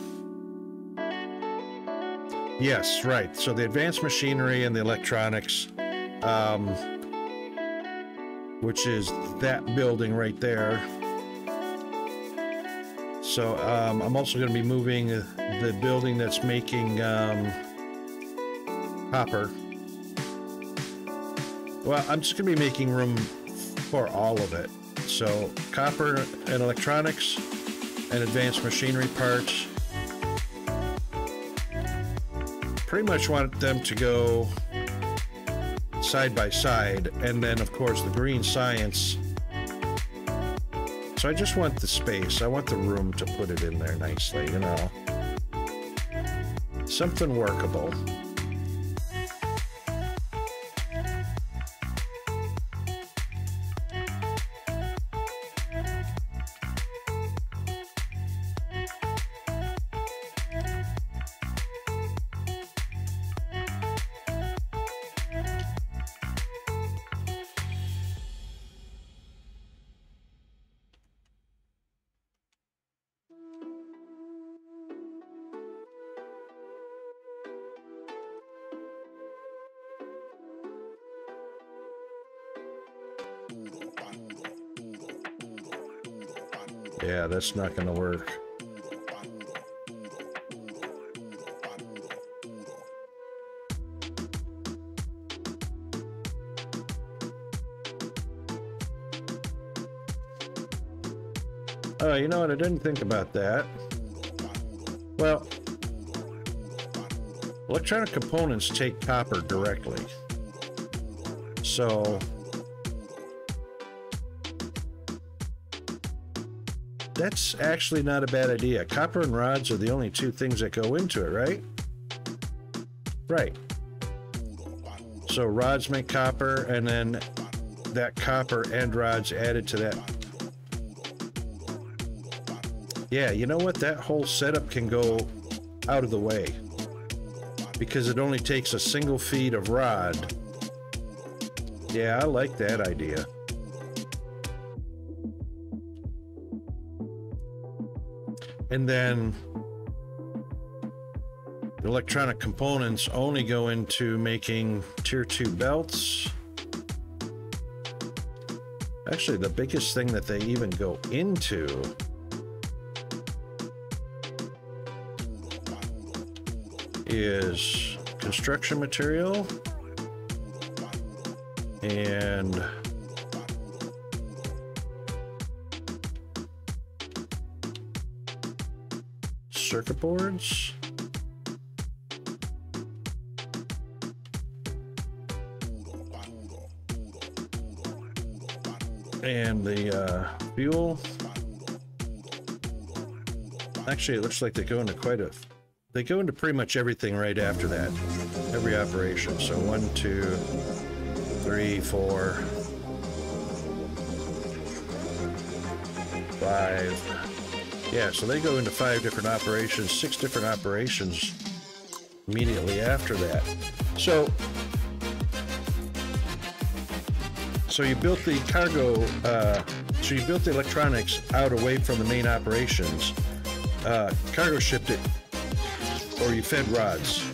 Yes, right. So the advanced machinery and the electronics, which is that building right there. So I'm also going to be moving the building that's making copper. Well, I'm just going to be making room for all of it. So copper and electronics and advanced machinery parts. Pretty much want them to go side by side, and then of course the green science. So I just want the space. I want the room to put it in there nicely, you know. Something workable. Yeah, that's not going to work. Oh, you know what? I didn't think about that. Well, electronic components take copper directly. So that's actually not a bad idea. Copper and rods are the only two things that go into it, right? Right. So rods make copper, and then that copper and rods added to that. Yeah, you know what? That whole setup can go out of the way because it only takes a single feed of rod. Yeah, I like that idea. And then the electronic components only go into making tier 2 belts. Actually, the biggest thing that they even go into is construction material and circuit boards. And the fuel. Actually, it looks like they go into they go into pretty much everything right after that. Every operation. So 1, 2, 3, 4, 5. Yeah, so they go into 5 different operations, 6 different operations immediately after that. So you built the cargo, so you built the electronics out away from the main operations, cargo shipped it, or you fed rods.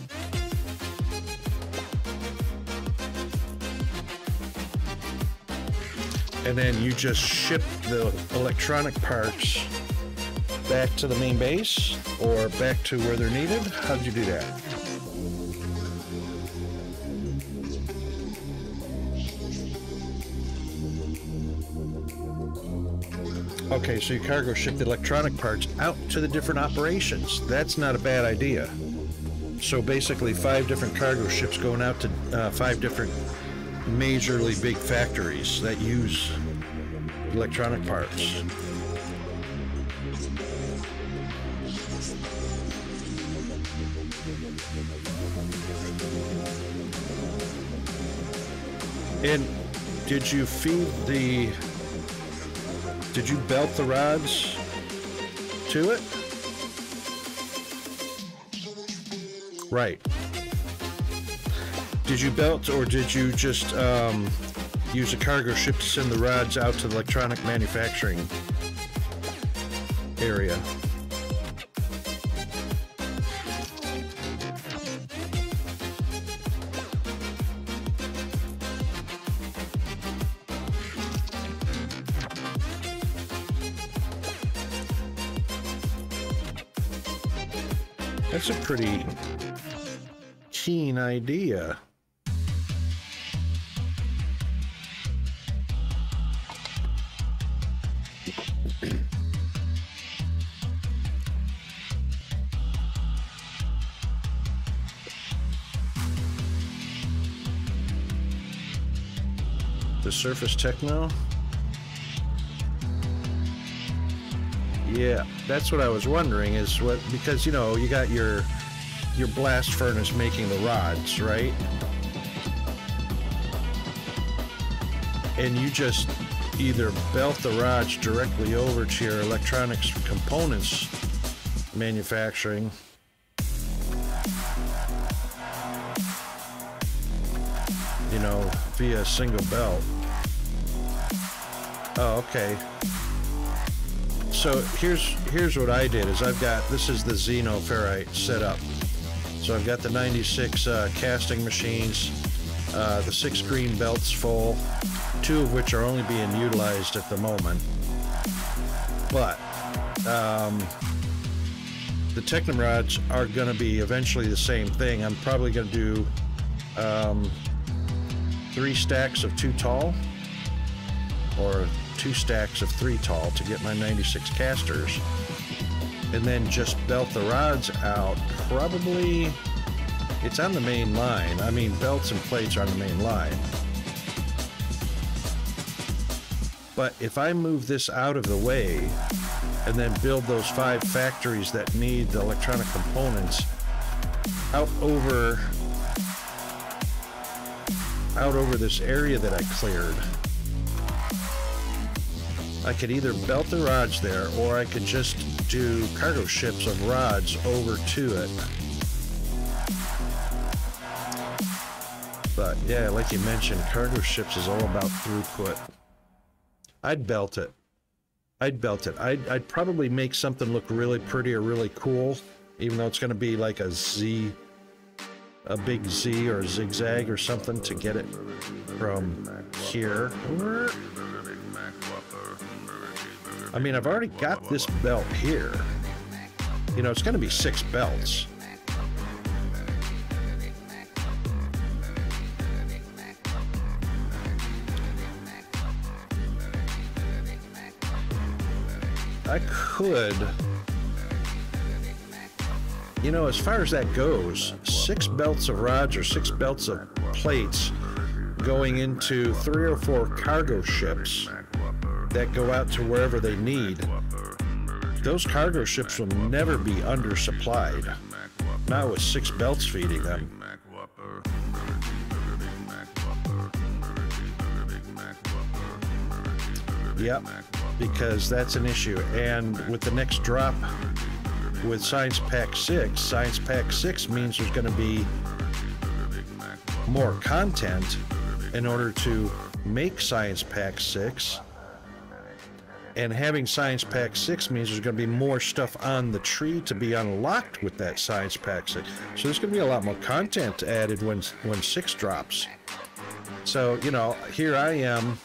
And then you just ship the electronic parts back to the main base or back to where they're needed. How'd you do that? Okay, so you cargo ship the electronic parts out to the different operations. That's not a bad idea. So basically 5 different cargo ships going out to 5 different majorly big factories that use electronic parts. And did you feed the... Did you belt the rods to it? Right. Did you belt, or did you just use a cargo ship to send the rods out to the electronic manufacturing area? That's a pretty keen idea. The Surface Techno? Yeah, that's what I was wondering, is what, because, you know, you got your blast furnace making the rods, right? And you just either belt the rods directly over to your electronics components manufacturing, you know, via a single belt. Oh, okay. So here's what I did, is I've got, this is the xenoferrite setup. So I've got the 96 casting machines, the 6 green belts full, 2 of which are only being utilized at the moment. But the Technum rods are going to be eventually the same thing. I'm probably going to do 3 stacks of 2 tall, or 2 stacks of 3 tall to get my 96 casters, and then just belt the rods out. Probably it's on the main line. I mean, belts and plates are on the main line. But if I move this out of the way and then build those 5 factories that need the electronic components out over this area that I cleared, I could either belt the rods there, or I could just do cargo ships of rods over to it. But yeah, like you mentioned, cargo ships is all about throughput. I'd belt it. I'd belt it. I'd probably make something look really pretty or really cool, even though it's going to be like a Z, a big Z or a zigzag or something to get it from here. I mean, I've already got this belt here. You know, it's going to be 6 belts. I could, you know, as far as that goes, 6 belts of rods or 6 belts of plates going into 3 or 4 cargo ships that go out to wherever they need. Those cargo ships will never be undersupplied, not with 6 belts feeding them. Yep, because that's an issue. And with the next drop with Science Pack 6, Science Pack 6 means there's going to be more content in order to make Science Pack 6. And having Science Pack 6 means there's going to be more stuff on the tree to be unlocked with that Science Pack 6. So there's going to be a lot more content added when 6 drops. So, you know, here I am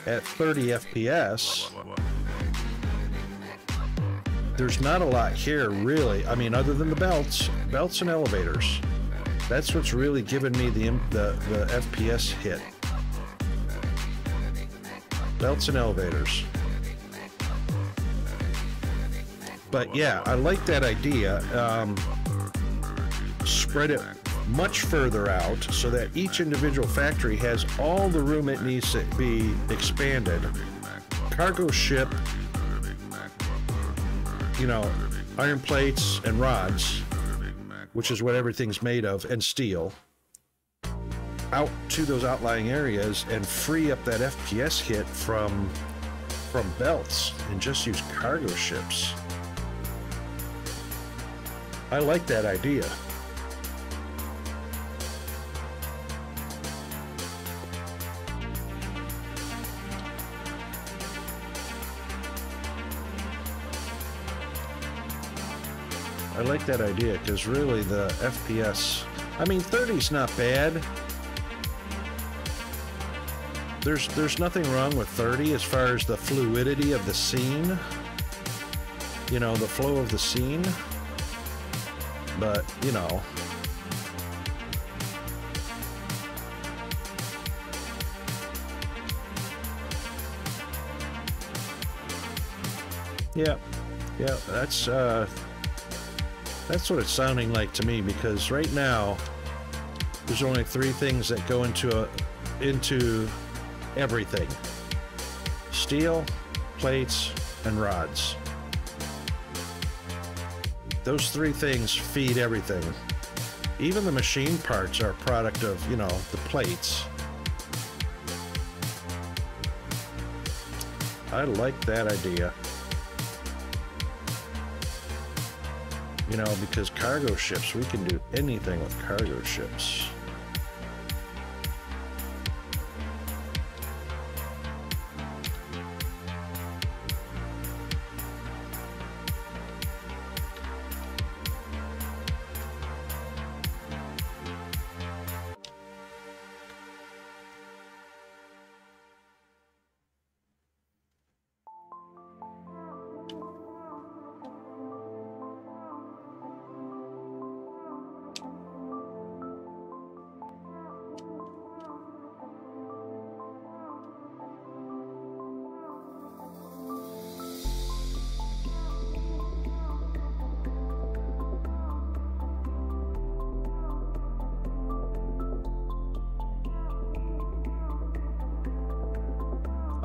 at 30 FPS. There's not a lot here, really. I mean, other than the belts and elevators. That's what's really given me the FPS hit. Belts and elevators. But yeah, I like that idea. Spread it much further out so that each individual factory has all the room it needs to be expanded. Cargo ship, you know, iron plates and rods, which is what everything's made of, and steel. out to those outlying areas and free up that FPS hit from belts and just use cargo ships. I like that idea. I like that idea because really the FPS, I mean, 30's not bad. There's nothing wrong with 30 as far as the fluidity of the scene. You know, the flow of the scene. But, you know. Yeah. Yeah, that's what it's sounding like to me, because right now there's only 3 things that go into everything: steel, plates, and rods. Those 3 things feed everything. Even the machine parts are a product of, you know, the plates. I like that idea. You know, because cargo ships, we can do anything with cargo ships.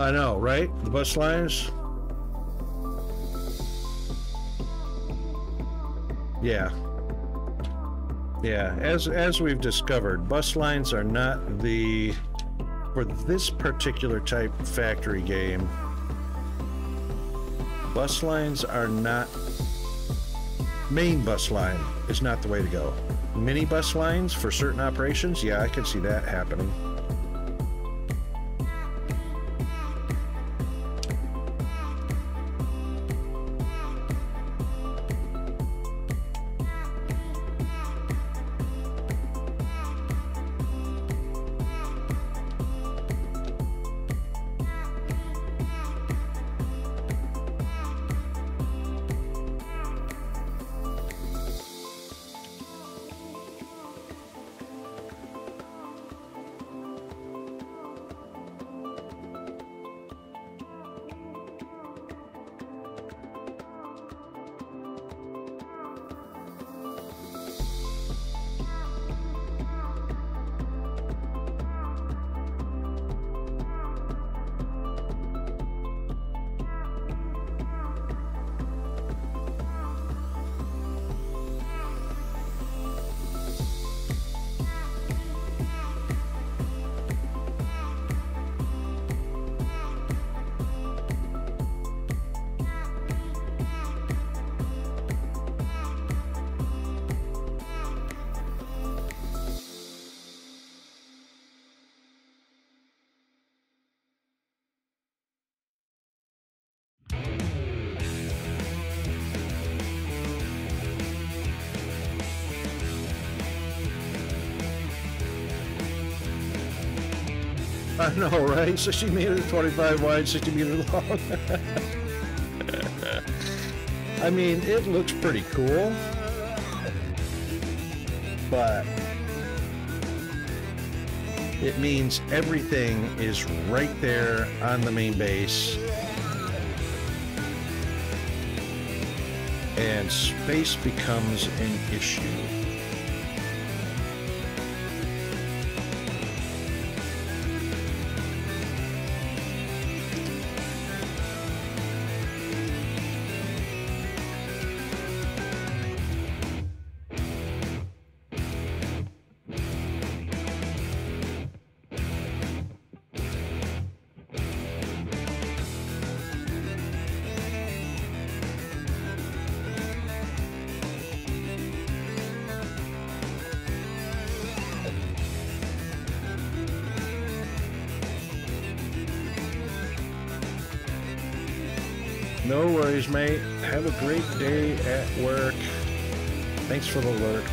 I know, right? The bus lines? Yeah. Yeah, as we've discovered, bus lines are not for this particular type of factory game, bus lines are not, main bus line is not the way to go. Mini bus lines for certain operations, yeah, I can see that happening. I know, right? 60 meters, 25 wide, 60 meters long. I mean, it looks pretty cool, but it means everything is right there on the main base, and space becomes an issue. No worries, mate. Have a great day at work. Thanks for the alert.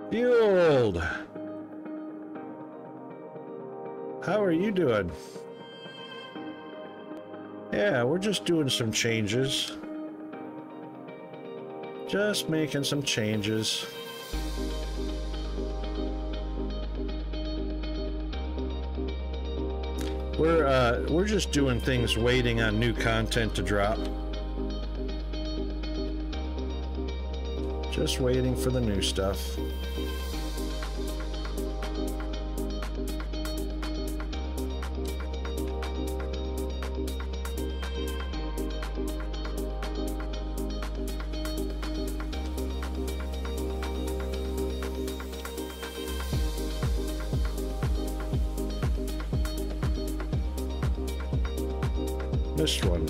Fueled. How are you doing? Yeah, we're just doing some changes. Just making some changes. We're just doing things, waiting on new content to drop. Just waiting for the new stuff. Missed one.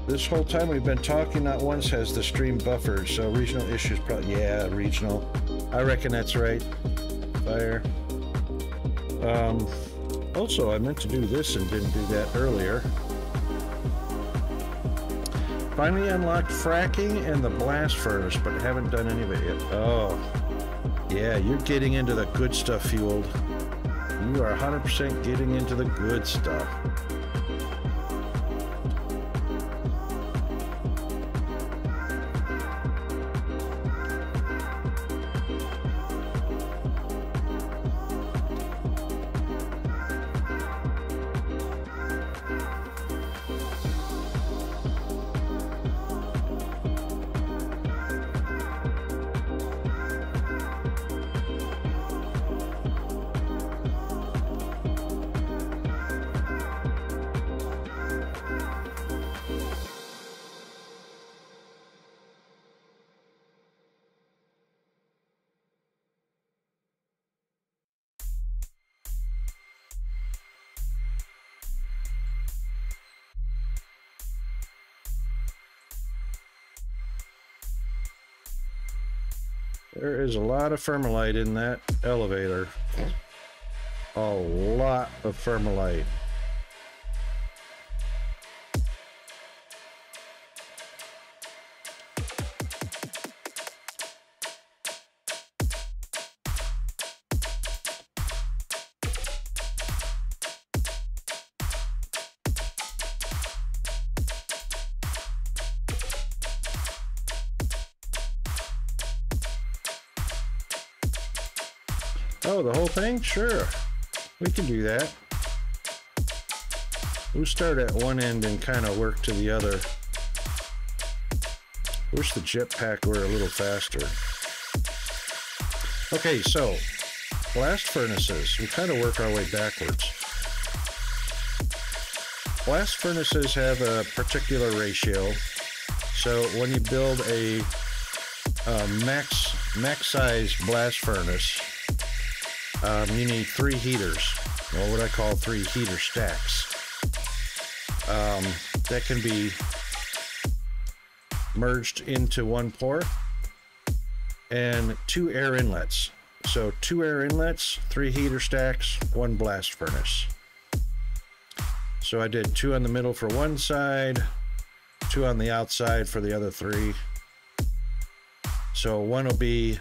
This whole time we've been talking, not once has the stream buffered, so regional issues probably, yeah, regional. I reckon that's right. Fire. Also, I meant to do this and didn't do that earlier. Finally unlocked fracking and the blast furnace, but haven't done any of it yet. Oh, yeah, you're getting into the good stuff, Fueled. You are 100% getting into the good stuff. There is a lot of thermalite in that elevator. A lot of thermalite. Oh, the whole thing? Sure. We can do that. We'll start at one end and kind of work to the other. Wish the jetpack were a little faster. Okay, so blast furnaces. We kind of work our way backwards. Blast furnaces have a particular ratio. So when you build a max size blast furnace, you need 3 heaters, or what I call 3 heater stacks. That can be merged into one port, and 2 air inlets. So 2 air inlets, 3 heater stacks, 1 blast furnace. So I did 2 on the middle for one side, 2 on the outside for the other 3. So one will be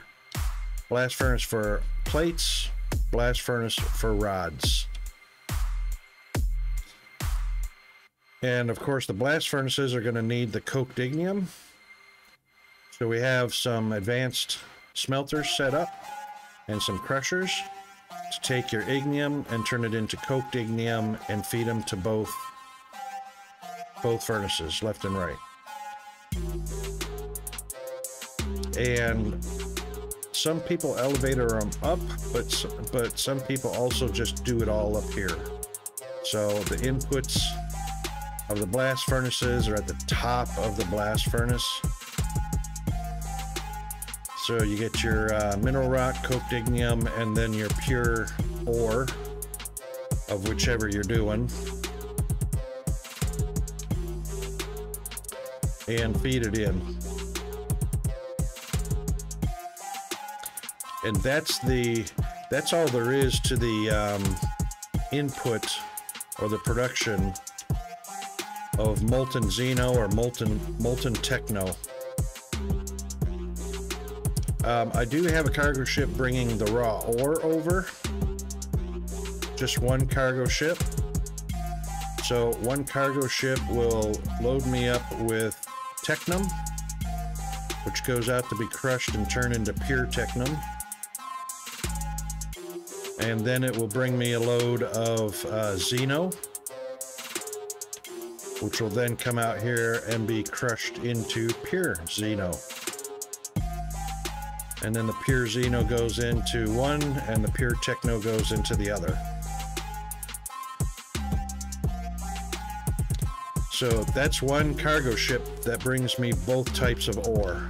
blast furnace for plates, blast furnace for rods. And of course the blast furnaces are going to need the coked ignium. So we have some advanced smelters set up and some crushers to take your ignium and turn it into coked ignium and feed them to both furnaces, left and right. And some people elevator them up, but some people also just do it all up here. So the inputs of the blast furnaces are at the top of the blast furnace. So you get your mineral rock, coked ignium, and then your pure ore of whichever you're doing. And feed it in. And that's all there is to the input or the production of molten Xeno or molten Techno. I do have a cargo ship bringing the raw ore over. Just one cargo ship. So one cargo ship will load me up with Technum, which goes out to be crushed and turned into pure Technum. And then it will bring me a load of Xeno, which will then come out here and be crushed into pure Xeno. And then the pure Xeno goes into one, and the pure Techno goes into the other. So that's one cargo ship that brings me both types of ore.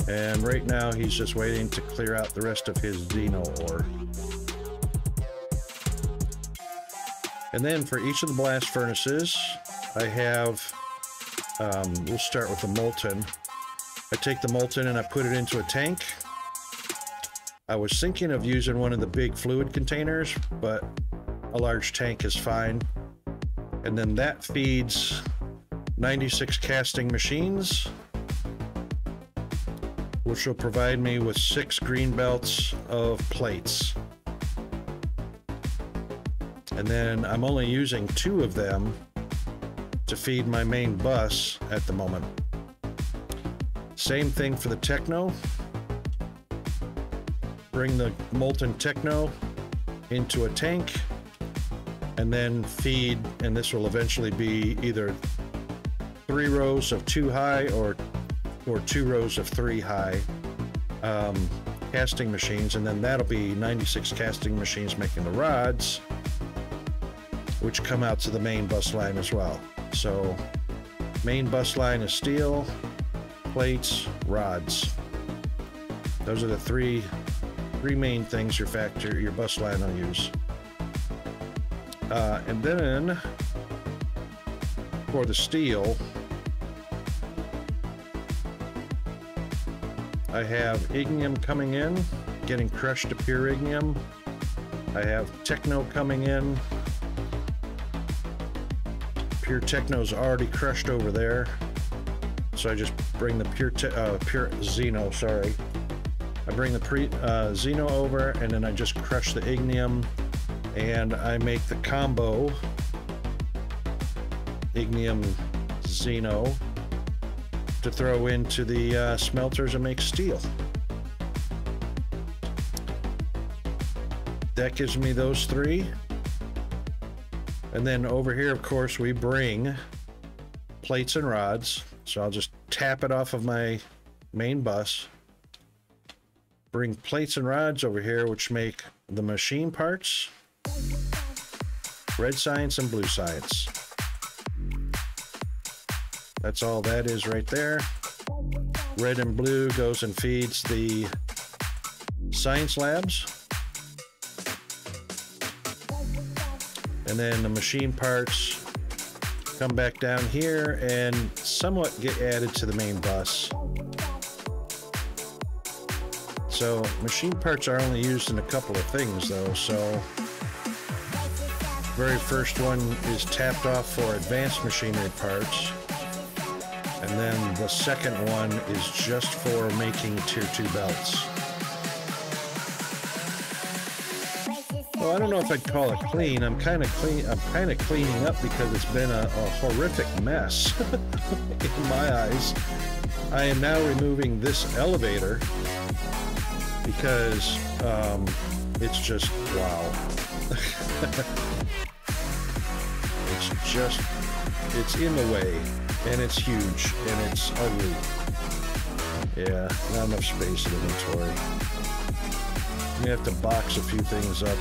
And right now he's just waiting to clear out the rest of his Xeno ore. And then for each of the blast furnaces, I have, we'll start with the molten. I take the molten and I put it into a tank. I was thinking of using one of the big fluid containers, but a large tank is fine. And then that feeds 96 casting machines, which will provide me with 6 green belts of plates. And then I'm only using 2 of them to feed my main bus at the moment. Same thing for the Techno. Bring the molten Techno into a tank and then feed, and this will eventually be either 3 rows of 2 high or 2 rows of 3 high casting machines, and then that'll be 96 casting machines making the rods, which come out to the main bus line as well. So main bus line is steel, plates, rods. Those are the three main things your bus line will use. And then for the steel, I have ignium coming in, getting crushed to pure ignium. I have Techno coming in. Pure Techno's already crushed over there. So I just bring the pure Xeno, sorry. I bring the Xeno over, and then I just crush the ignium, and I make the combo ignium Xeno to throw into the smelters and make steel. That gives me those 3. And then over here, of course, we bring plates and rods. So I'll just tap it off of my main bus. Bring plates and rods over here, which make the machine parts. Red science and blue science. That's all that is right there. Red and blue goes and feeds the science labs. And then the machine parts come back down here and somewhat get added to the main bus. So machine parts are only used in a couple of things though. So very first one is tapped off for advanced machinery parts. And then the second one is just for making tier 2 belts. Well, I don't know if I'd call it clean. I'm kind of cleaning up because it's been a horrific mess in my eyes. I am now removing this elevator because it's just wow. It's in the way, and it's huge, and it's ugly. Yeah, not enough space in inventory. I'm gonna have to box a few things up.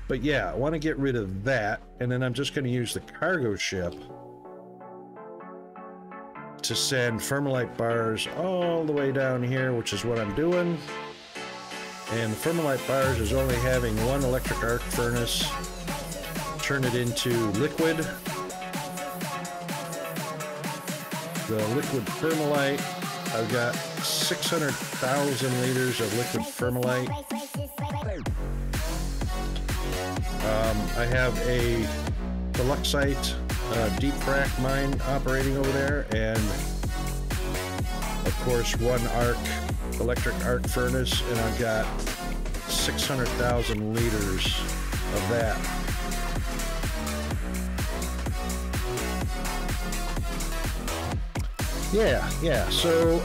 But yeah, I want to get rid of that, and then I'm just going to use the cargo ship to send Thermalite bars all the way down here, which is what I'm doing. And the Thermalite bars is only having one electric arc furnace. Turn it into liquid. The liquid Thermalite, I've got 600,000 liters of liquid Thermalite. I have a Deluxite deep frac mine operating over there, and of course one electric arc furnace, and I've got 600,000 liters of that. Yeah. So,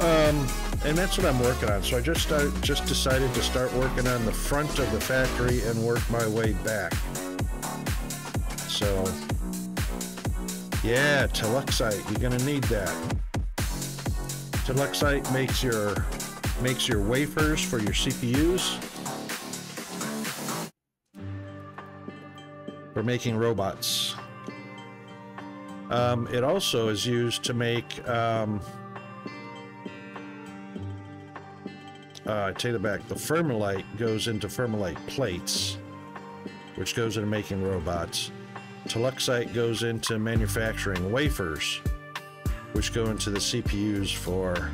and that's what I'm working on. So I just decided to start working on the front of the factory and work my way back. So, yeah, Deluxite, you're gonna need that. Deluxite makes your wafers for your CPUs for making robots. It also is used to make, I take it back, the Thermalite goes into Thermalite plates, which goes into making robots. Deluxite goes into manufacturing wafers, which go into the CPUs for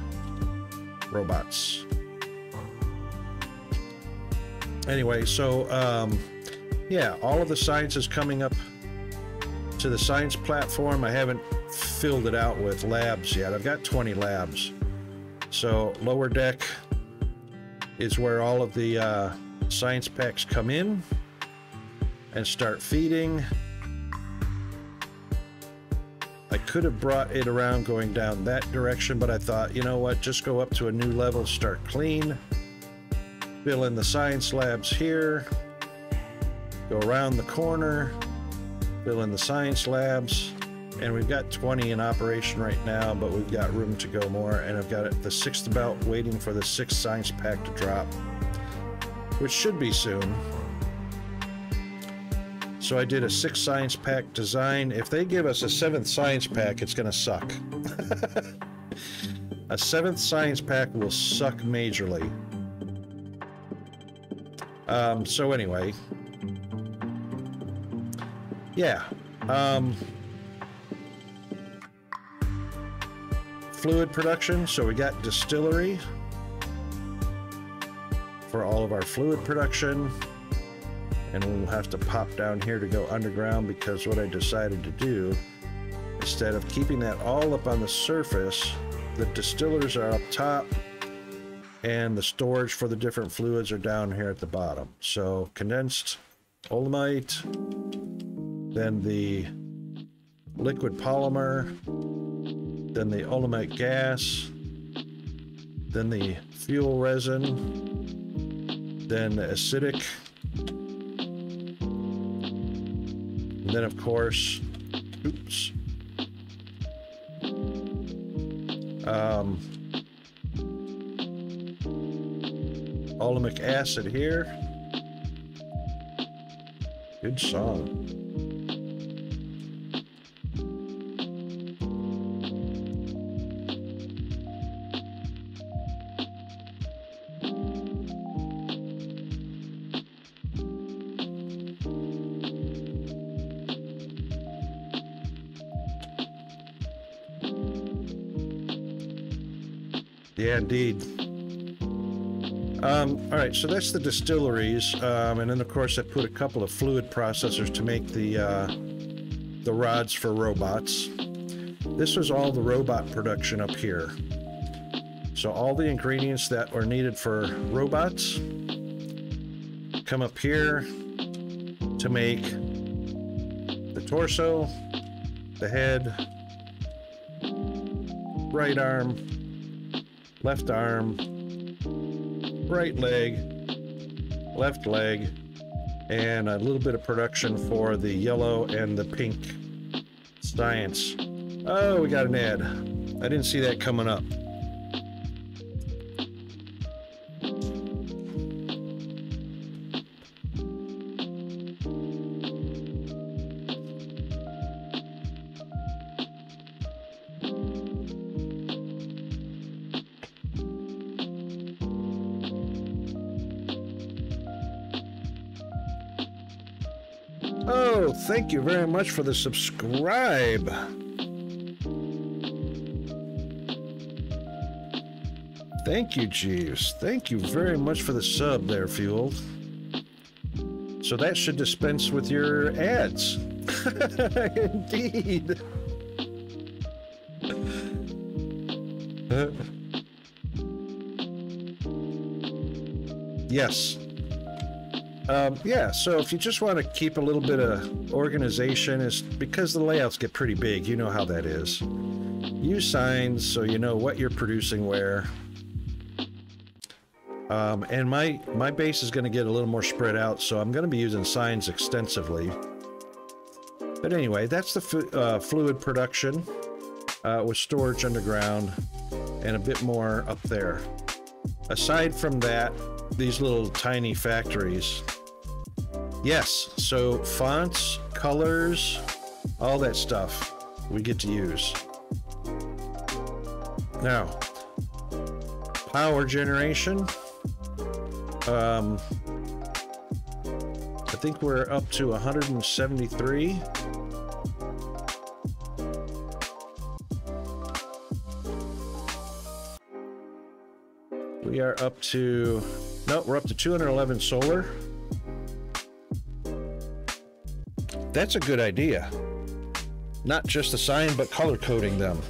robots. Anyway, so, yeah, all of the science is coming up to the science platform. I haven't filled it out with labs yet. I've got 20 labs. So lower deck is where all of the science packs come in and start feeding. I could have brought it around going down that direction, but I thought, you know what, just go up to a new level, start clean, fill in the science labs here, go around the corner, fill in the science labs, and we've got 20 in operation right now, but we've got room to go more, and I've got the 6th belt waiting for the 6th science pack to drop, which should be soon. So I did a 6th science pack design. If they give us a 7th science pack, it's gonna suck. A 7th science pack will suck majorly. So anyway, yeah, fluid production. So we got distillery for all of our fluid production, and we'll have to pop down here to go underground, because what I decided to do, instead of keeping that all up on the surface, the distillers are up top and the storage for the different fluids are down here at the bottom. So condensed olemite, then the liquid polymer, then the olemite gas, then the fuel resin, then the acidic, and then of course, oops, olemic acid here. Good song. Yeah, indeed. All right, so that's the distilleries, and then of course I put a couple of fluid processors to make the rods for robots. This was all the robot production up here. So all the ingredients that are needed for robots come up here to make the torso, the head, right arm, left arm, right leg, left leg, and a little bit of production for the yellow and the pink science Oh, we got an ad. I didn't see that coming up. Oh, thank you very much for the subscribe. Thank you, Jeeves. Thank you very much for the sub there, Fuel. So that should dispense with your ads. Indeed. Yes. Yeah, so if you just want to keep a little bit of organization, is because the layouts get pretty big, you know how that is. Use signs so you know what you're producing where. And my base is going to get a little more spread out, so I'm going to be using signs extensively. But anyway, that's the fluid production with storage underground and a bit more up there. Aside from that, these little tiny factories. Yes, so fonts, colors, all that stuff we get to use. Now, power generation. I think we're up to 173. We are up to, no, we're up to 211 solar. That's a good idea. Not just the sign, but color coding them.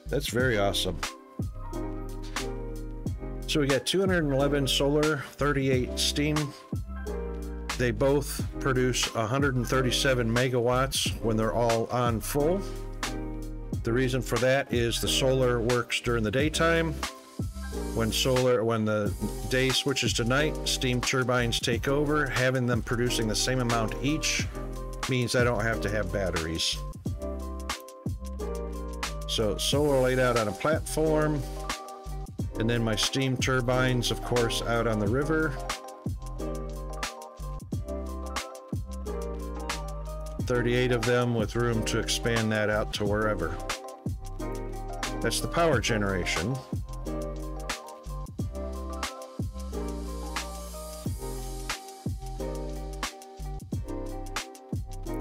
That's very awesome. So we got 211 solar, 38 steam. They both produce 137 megawatts when they're all on full. The reason for that is the solar works during the daytime. When the day switches to night, steam turbines take over. Having them producing the same amount each means I don't have to have batteries. So solar laid out on a platform. And then my steam turbines, of course, out on the river. 38 of them with room to expand that out to wherever. That's the power generation.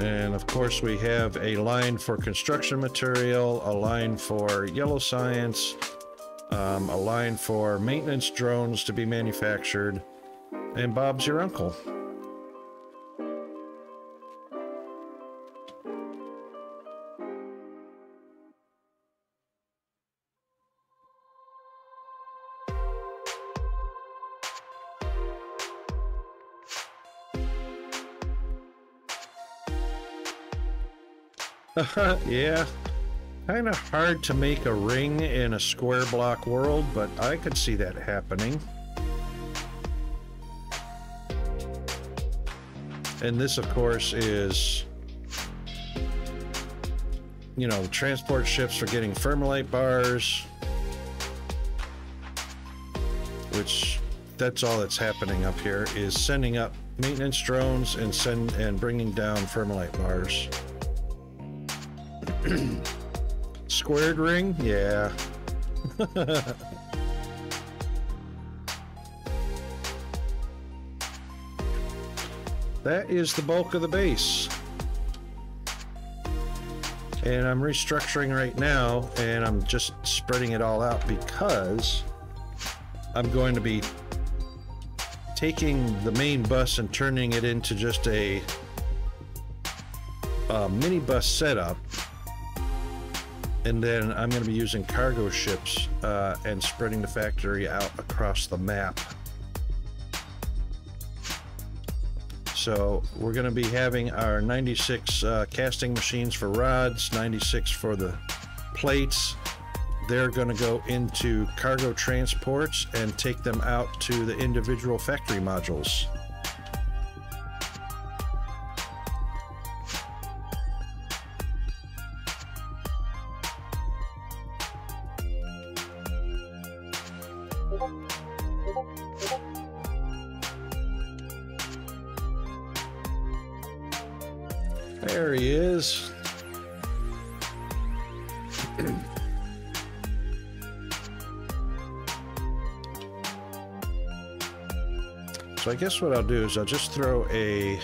And of course we have a line for construction material, a line for yellow science, a line for maintenance drones to be manufactured, and Bob's your uncle. Yeah, kind of hard to make a ring in a square block world, but I could see that happening. And this, of course, is, you know, transport ships for getting Fermilite bars, which that's all that's happening up here, is sending up maintenance drones and bringing down Fermilite bars. Squared ring? Yeah. That is the bulk of the base. And I'm restructuring right now, and I'm just spreading it all out because I'm going to be taking the main bus and turning it into just a mini bus setup. And then I'm going to be using cargo ships and spreading the factory out across the map. So we're going to be having our 96 casting machines for rods, 96 for the plates. They're going to go into cargo transports and take them out to the individual factory modules. There he is. So I guess what I'll do is I'll just throw a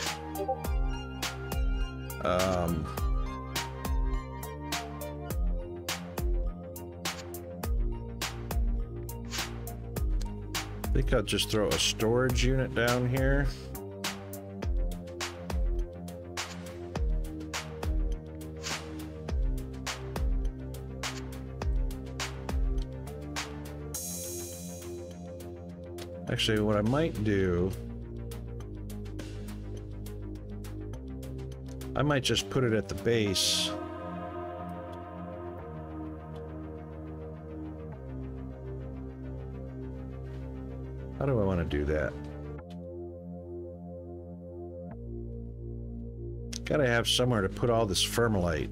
I think I'll just throw a storage unit down here. Actually, what I might do, I might just put it at the base. How do I want to do that? Gotta have somewhere to put all this Fermalite.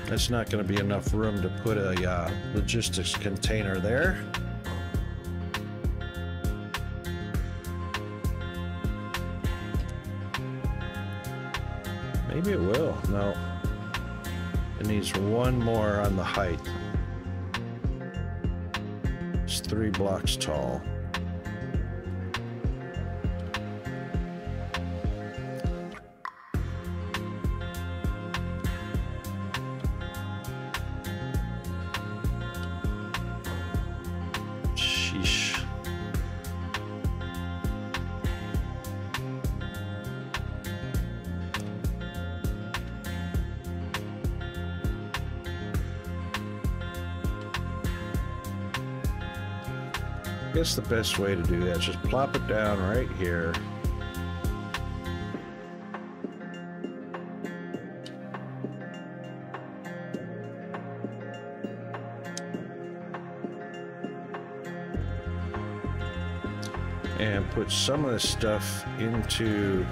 That's not going to be enough room to put a logistics container there. Maybe it will. No. It needs one more on the height. It's 3 blocks tall. I guess the best way to do that is just plop it down right here. And put some of this stuff into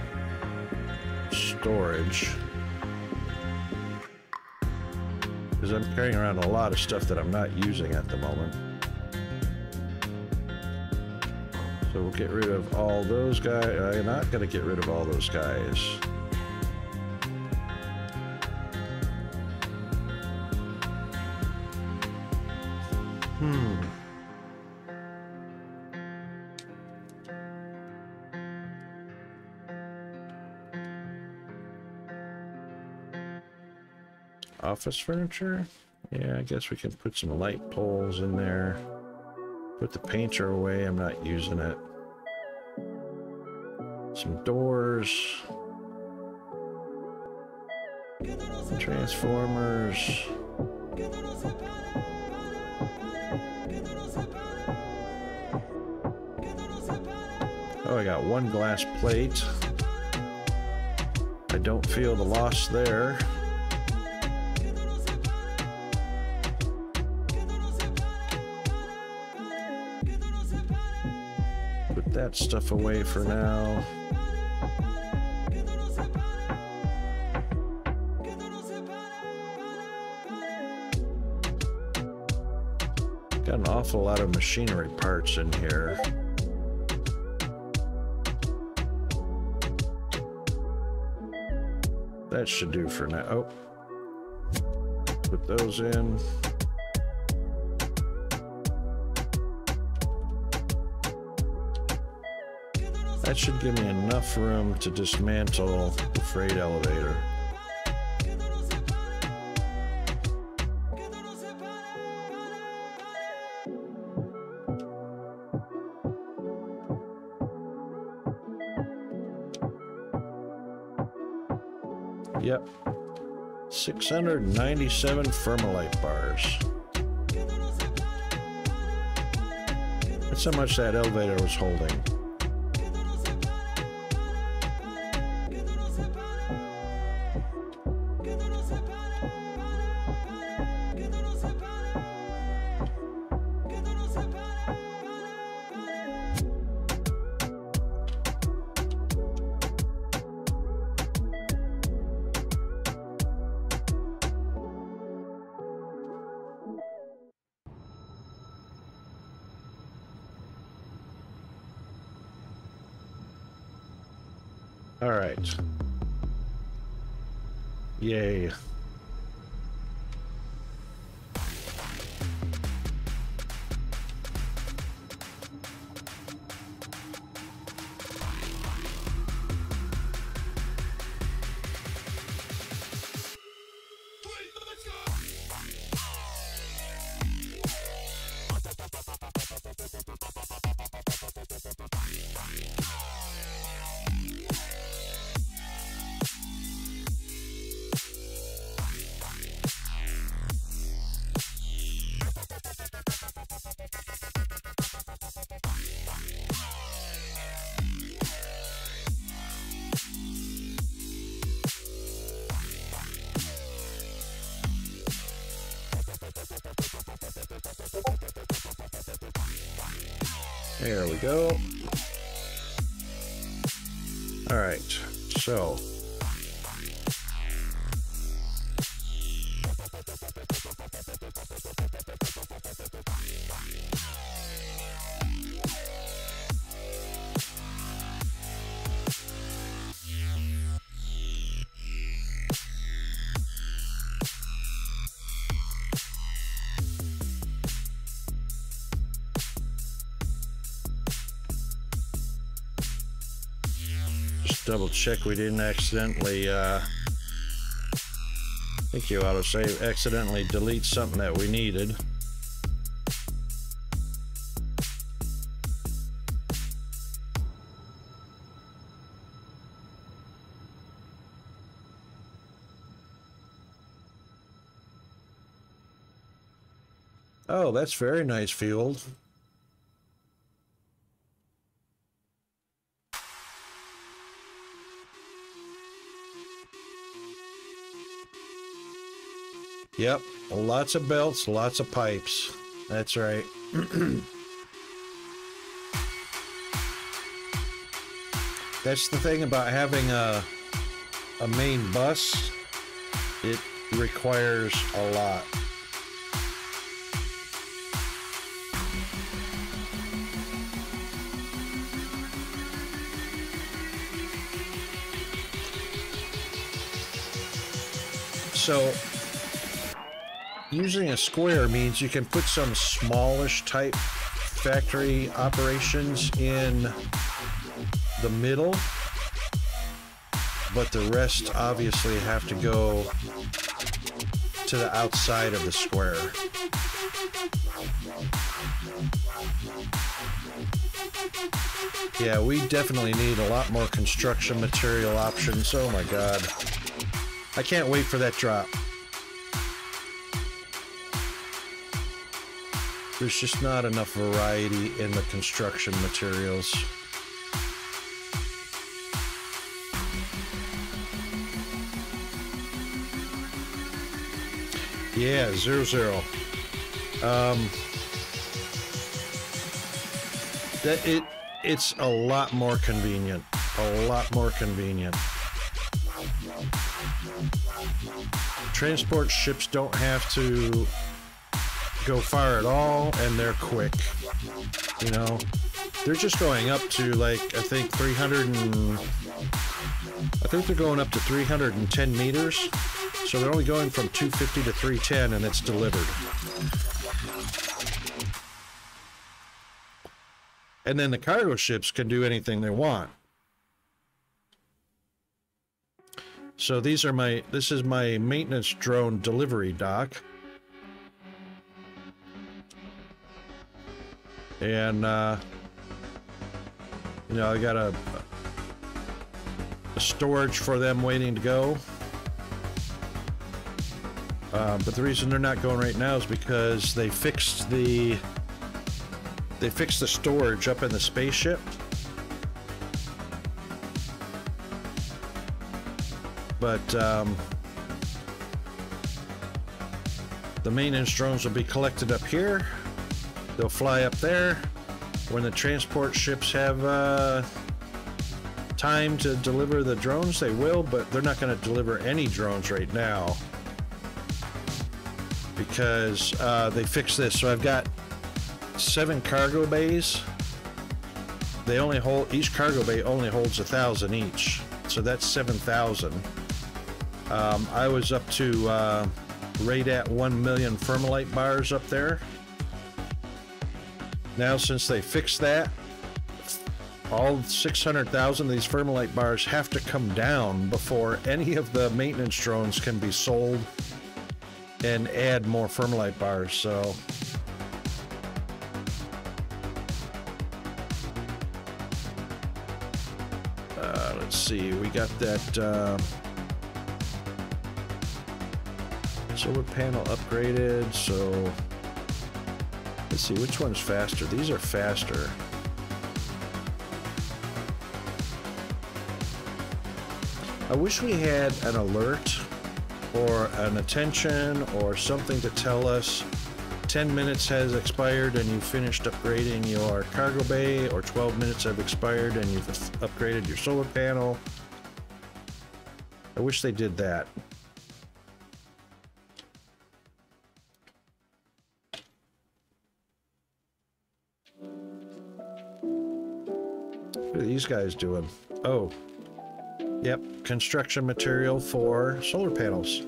storage. Because I'm carrying around a lot of stuff that I'm not using at the moment. So we'll get rid of all those guys. I'm not going to get rid of all those guys. Office furniture? Yeah, I guess we can put some light poles in there. Put the painter away, I'm not using it. Some doors. Transformers. Oh, I got one glass plate. I don't feel the loss there. That stuff away for now. Got an awful lot of machinery parts in here. That should do for now. Oh, put those in. That should give me enough room to dismantle the freight elevator. Yep. 697 Fermalite bars. That's how much that elevator was holding. All right. Yay. There we go. All right, so just double check we didn't accidentally, I think you ought to say accidentally delete something that we needed. Oh, that's very nice fueled. Yep, lots of belts, lots of pipes. That's right. That's the thing about having a main bus. It requires a lot. So using a square means you can put some smallish type factory operations in the middle, but the rest obviously have to go to the outside of the square. Yeah, we definitely need a lot more construction material options. Oh my God. I can't wait for that drop. There's just not enough variety in the construction materials. Yeah, 00. It's a lot more convenient. A lot more convenient. Transport ships don't have to go far at all, and they're quick. You know, they're just going up to like I think they're going up to 310 meters. So they're only going from 250 to 310, and it's delivered. And then the cargo ships can do anything they want. So this is my maintenance drone delivery dock. And, you know, I got a storage for them waiting to go. But the reason they're not going right now is because they fixed the storage up in the spaceship. But the maintenance drones will be collected up here. They'll fly up there. When the transport ships have time to deliver the drones, they will, but they're not going to deliver any drones right now because they fixed this. So I've got 7 cargo bays. They only hold, each cargo bay only holds 1,000 each. so that's 7,000. I was up to right at 1 million Firmalite bars up there. Now, since they fixed that, all 600,000 of these Firmalite bars have to come down before any of the maintenance drones can be sold and add more Firmalite bars. So let's see, we got that solar panel upgraded, so let's see which one's faster. These are faster. I wish we had an alert or an attention or something to tell us 10 minutes has expired and you've finished upgrading your cargo bay, or 12 minutes have expired and you've upgraded your solar panel. I wish they did that. What are these guys doing? Oh. Yep, construction material for solar panels.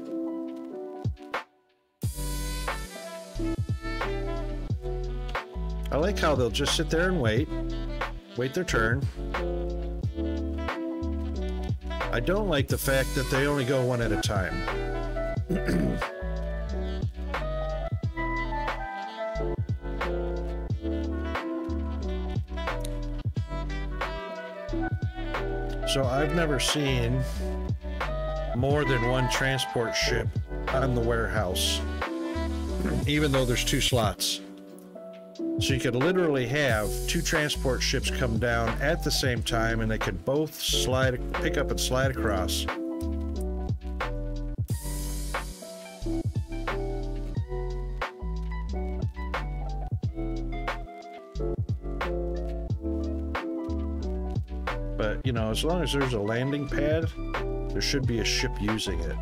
I like how they'll just sit there and wait their turn. I don't like the fact that they only go one at a time. So I've never seen more than one transport ship on the warehouse, even though there's 2 slots. So you could literally have 2 transport ships come down at the same time, and they could both pick up and slide across. But, you know, as long as there's a landing pad, there should be a ship using it.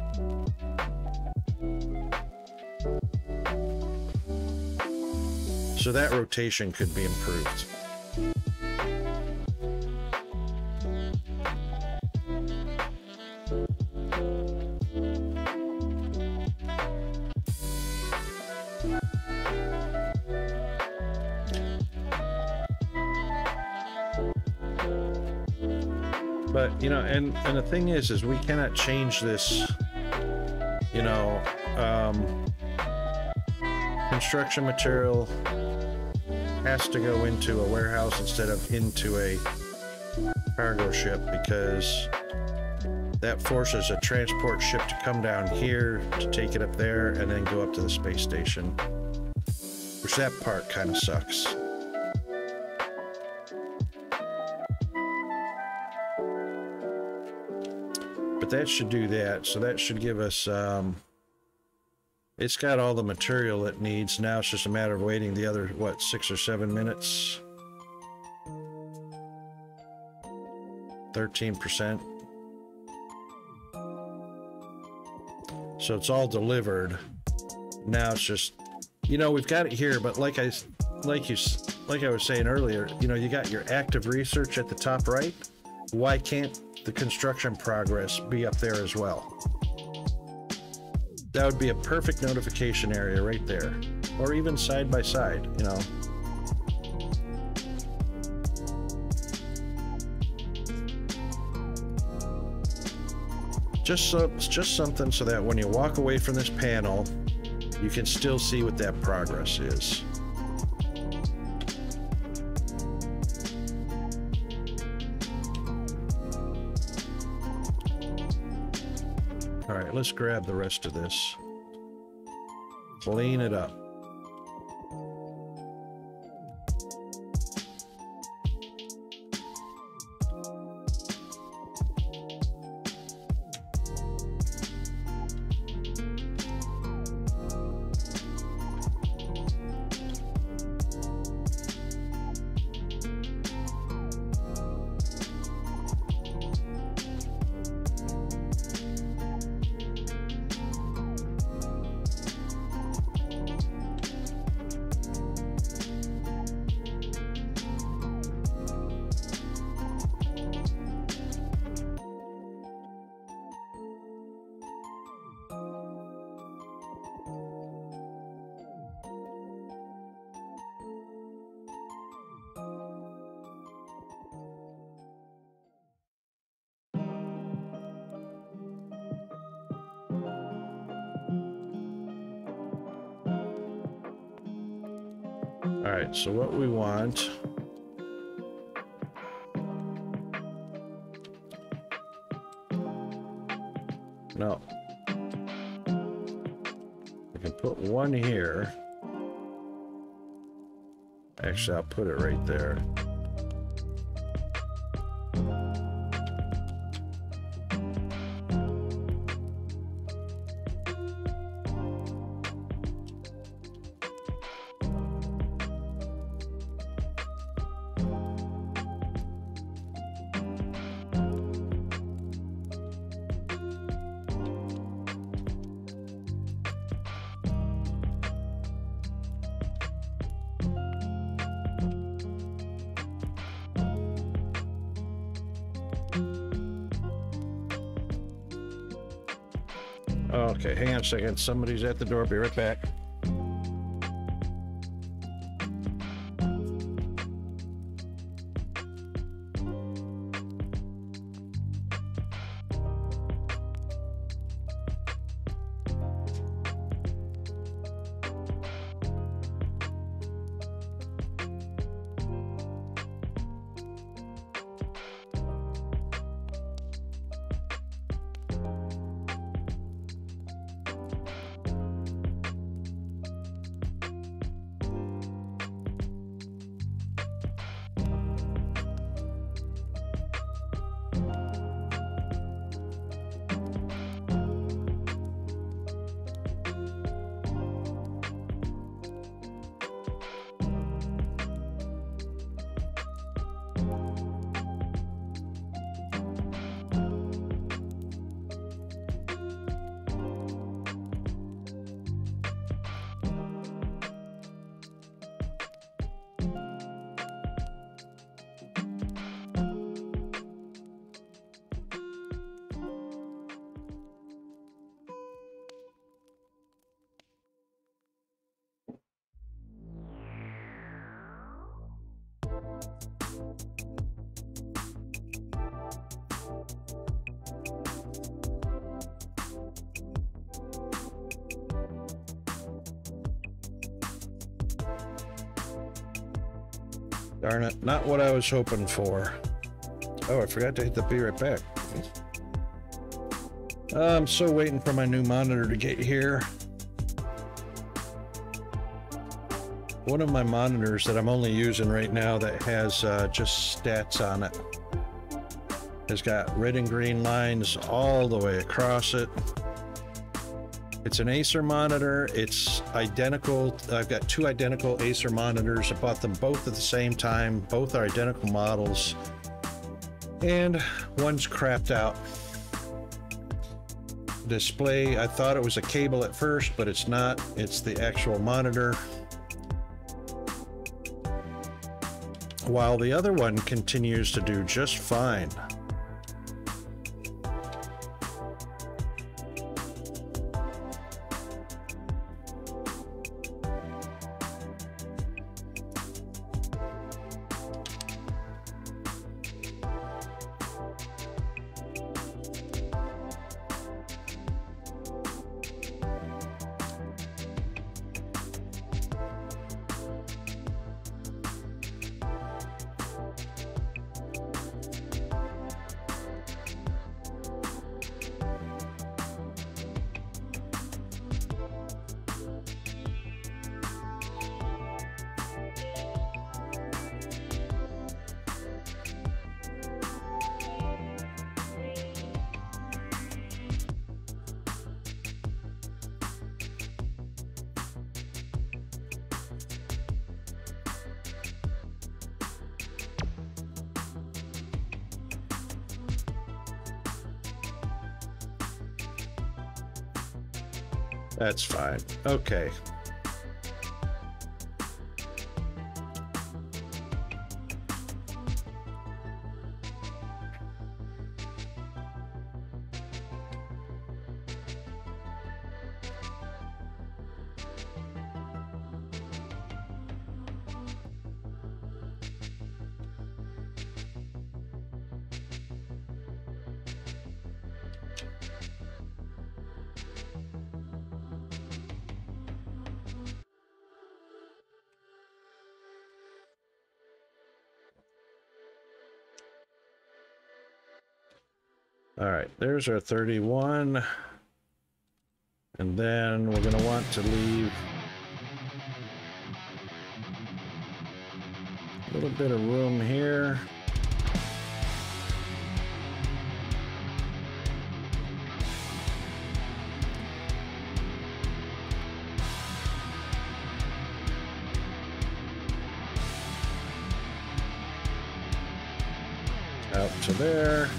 So that rotation could be improved. But, you know, and the thing is we cannot change this, you know, construction material has to go into a warehouse instead of into a cargo ship, because that forces a transport ship to come down here to take it up there and then go up to the space station, which that part kind of sucks. But that should do that, so that should give us it's got all the material it needs. Now it's just a matter of waiting the other, what, 6 or 7 minutes? 13%. So it's all delivered. Now it's just, you know, we've got it here, but like I was saying earlier, you know, you got your active research at the top right. Why can't the construction progress be up there as well? That would be a perfect notification area right there, or even side by side, you know. Just something so that when you walk away from this panel, you can still see what that progress is. All right, let's grab the rest of this. Clean it up. All right, so what we want. No. I can put one here. Actually, I'll put it right there. Okay, hang on a second. Somebody's at the door. Be right back. Darn it, not what I was hoping for. Oh, I forgot to hit the be right back. I'm still waiting for my new monitor to get here. One of my monitors that I'm only using right now that has just stats on it has got red and green lines all the way across it. It's an Acer monitor. It's identical. I've got two identical Acer monitors. I bought them both at the same time. Both are identical models. And one's crapped out. Display, I thought it was a cable at first, but it's not. It's the actual monitor. While the other one continues to do just fine. That's fine. Okay. All right, there's our 31. And then we're going to want to leave a little bit of room here. Out to there.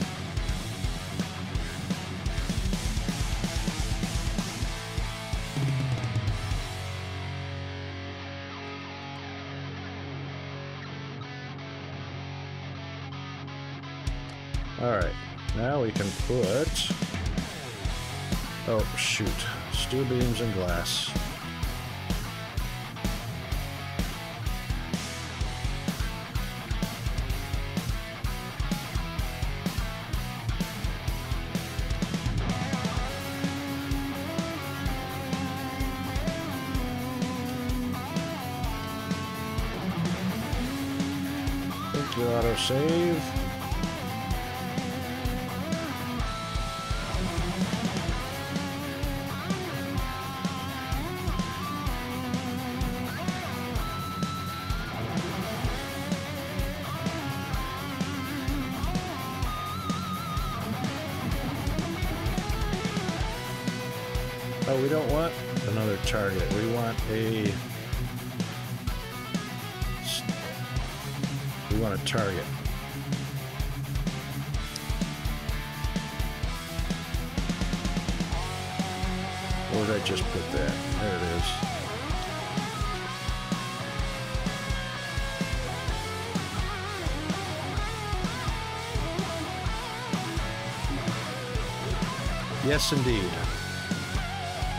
All right, now we can put, oh shoot, steel beams and glass. Thank you, autosave. Oh, we don't want another target. We want a target. Where did I just put that? There it is. Yes, indeed.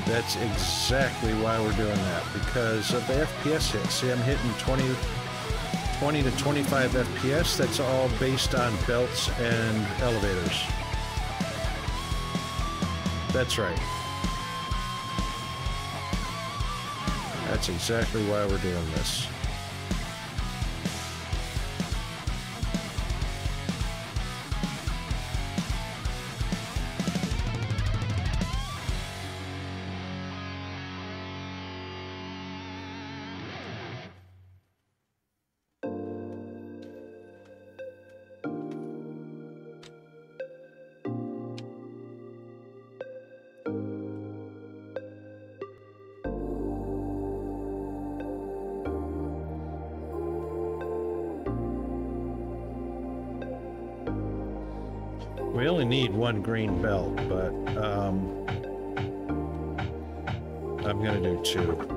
That's exactly why we're doing that, because of the FPS hit. See, I'm hitting 20 to 25 FPS. That's all based on belts and elevators. That's right. That's exactly why we're doing this. We only need one green belt, but I'm gonna do 2.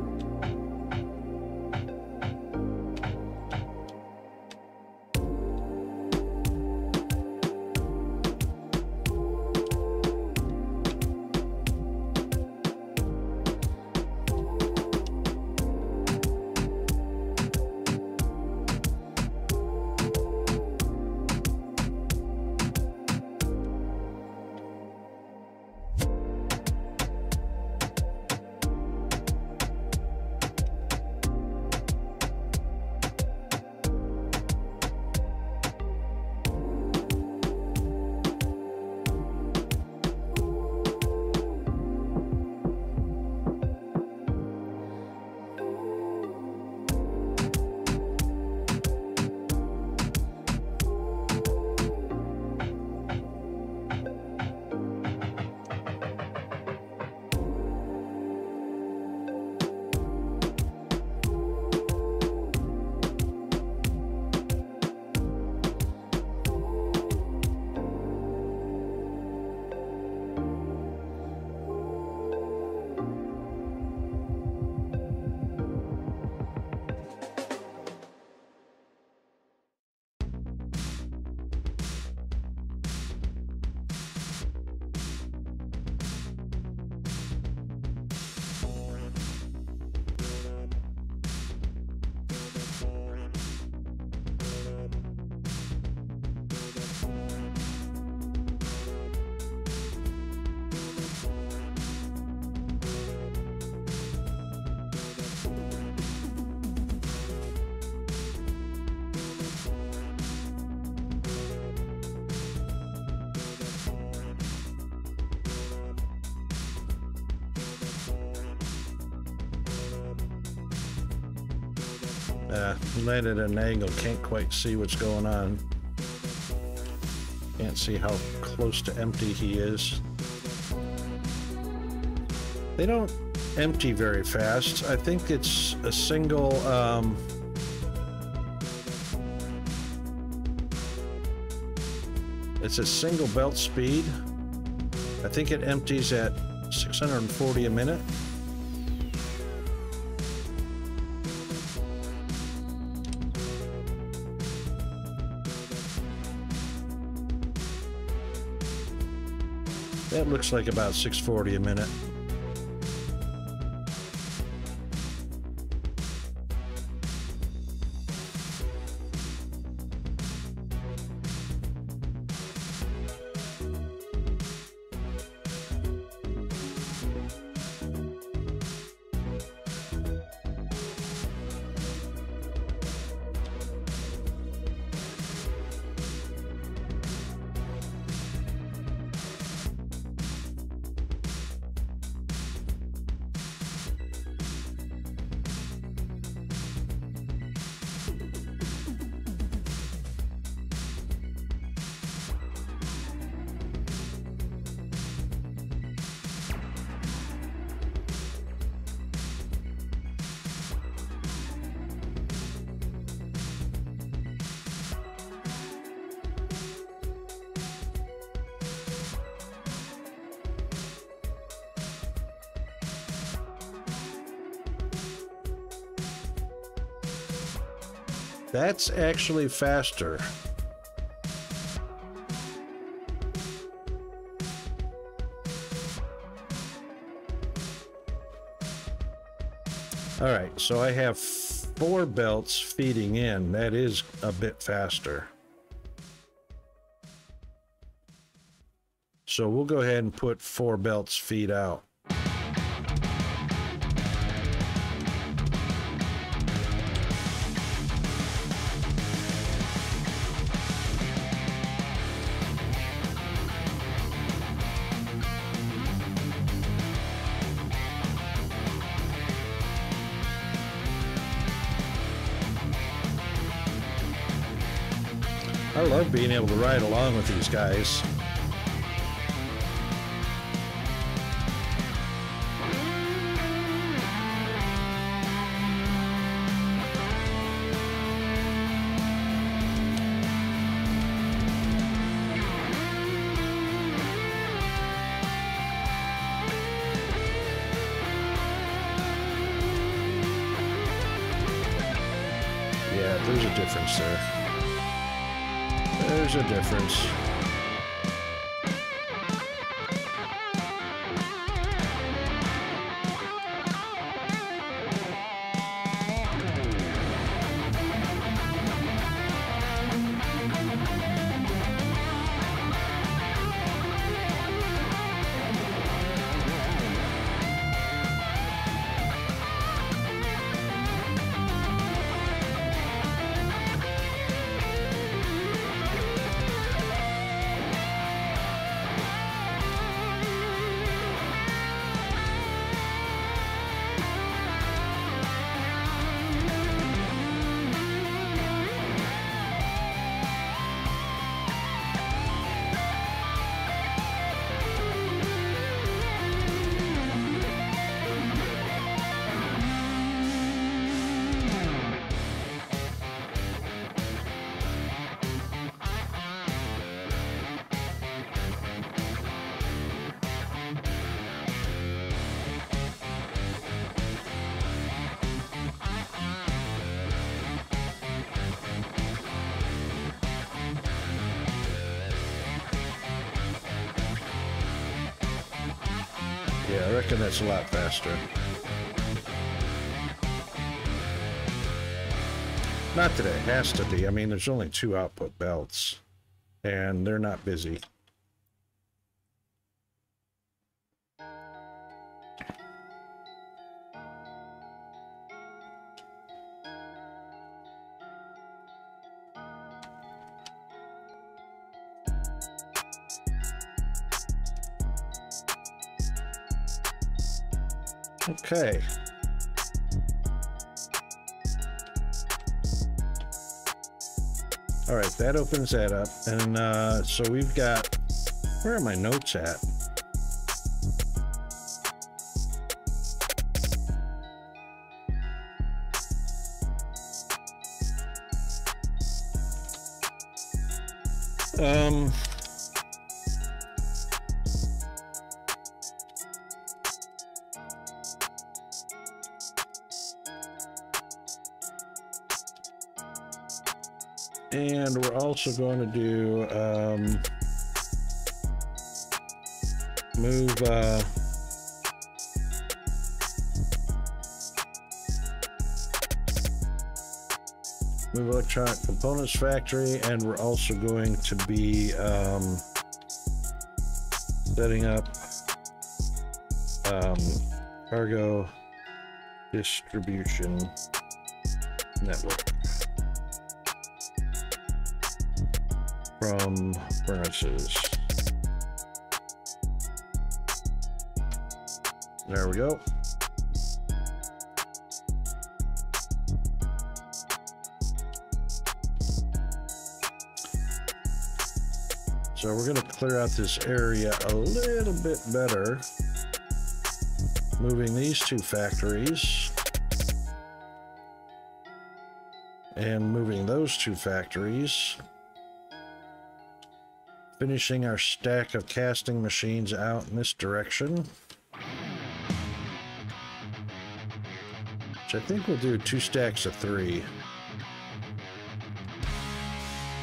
Landed at an angle, can't quite see what's going on. Can't see how close to empty he is. They don't empty very fast. I think it's a single it's a single belt speed. I think it empties at 640 a minute. That looks like about 640 a minute. That's actually faster. All right, so I have 4 belts feeding in. That is a bit faster. So we'll go ahead and put 4 belts feed out. I love being able to ride along with these guys. Yeah, there's a difference there. There's a difference. Yeah, I reckon that's a lot faster. Not that it has to be. I mean, there's only 2 output belts, and they're not busy. Okay. All right, that opens that up. And so we've got, where are my notes at? And we're also going to do move electronic components factory, and we're also going to be setting up cargo distribution network from furnaces. There we go. So we're going to clear out this area a little bit better, moving these two factories and moving those two factories, finishing our stack of casting machines out in this direction, which I think we'll do 2 stacks of 3.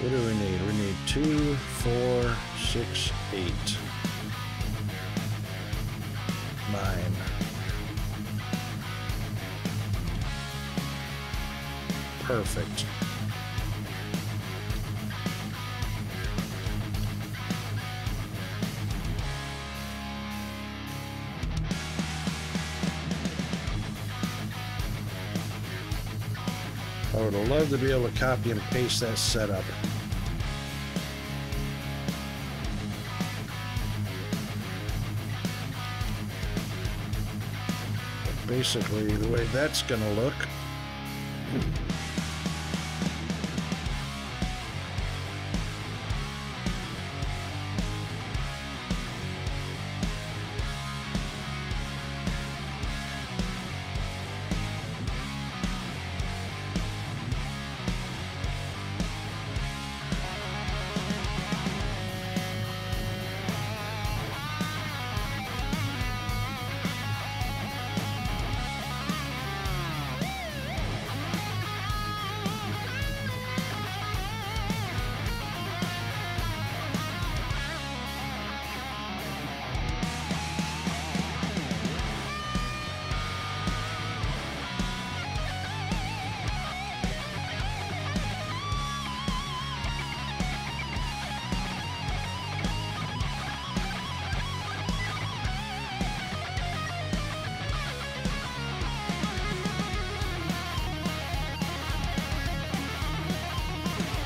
What do we need? We need 2, 4, 6, 8, 9. Perfect. I would love to be able to copy and paste that setup. But basically, the way that's going to look.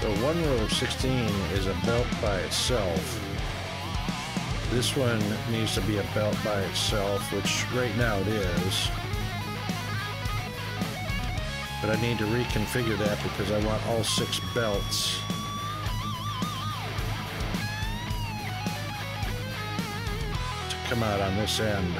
So one row of 16 is a belt by itself. This one needs to be a belt by itself, which right now it is. But I need to reconfigure that because I want all 6 belts to come out on this end.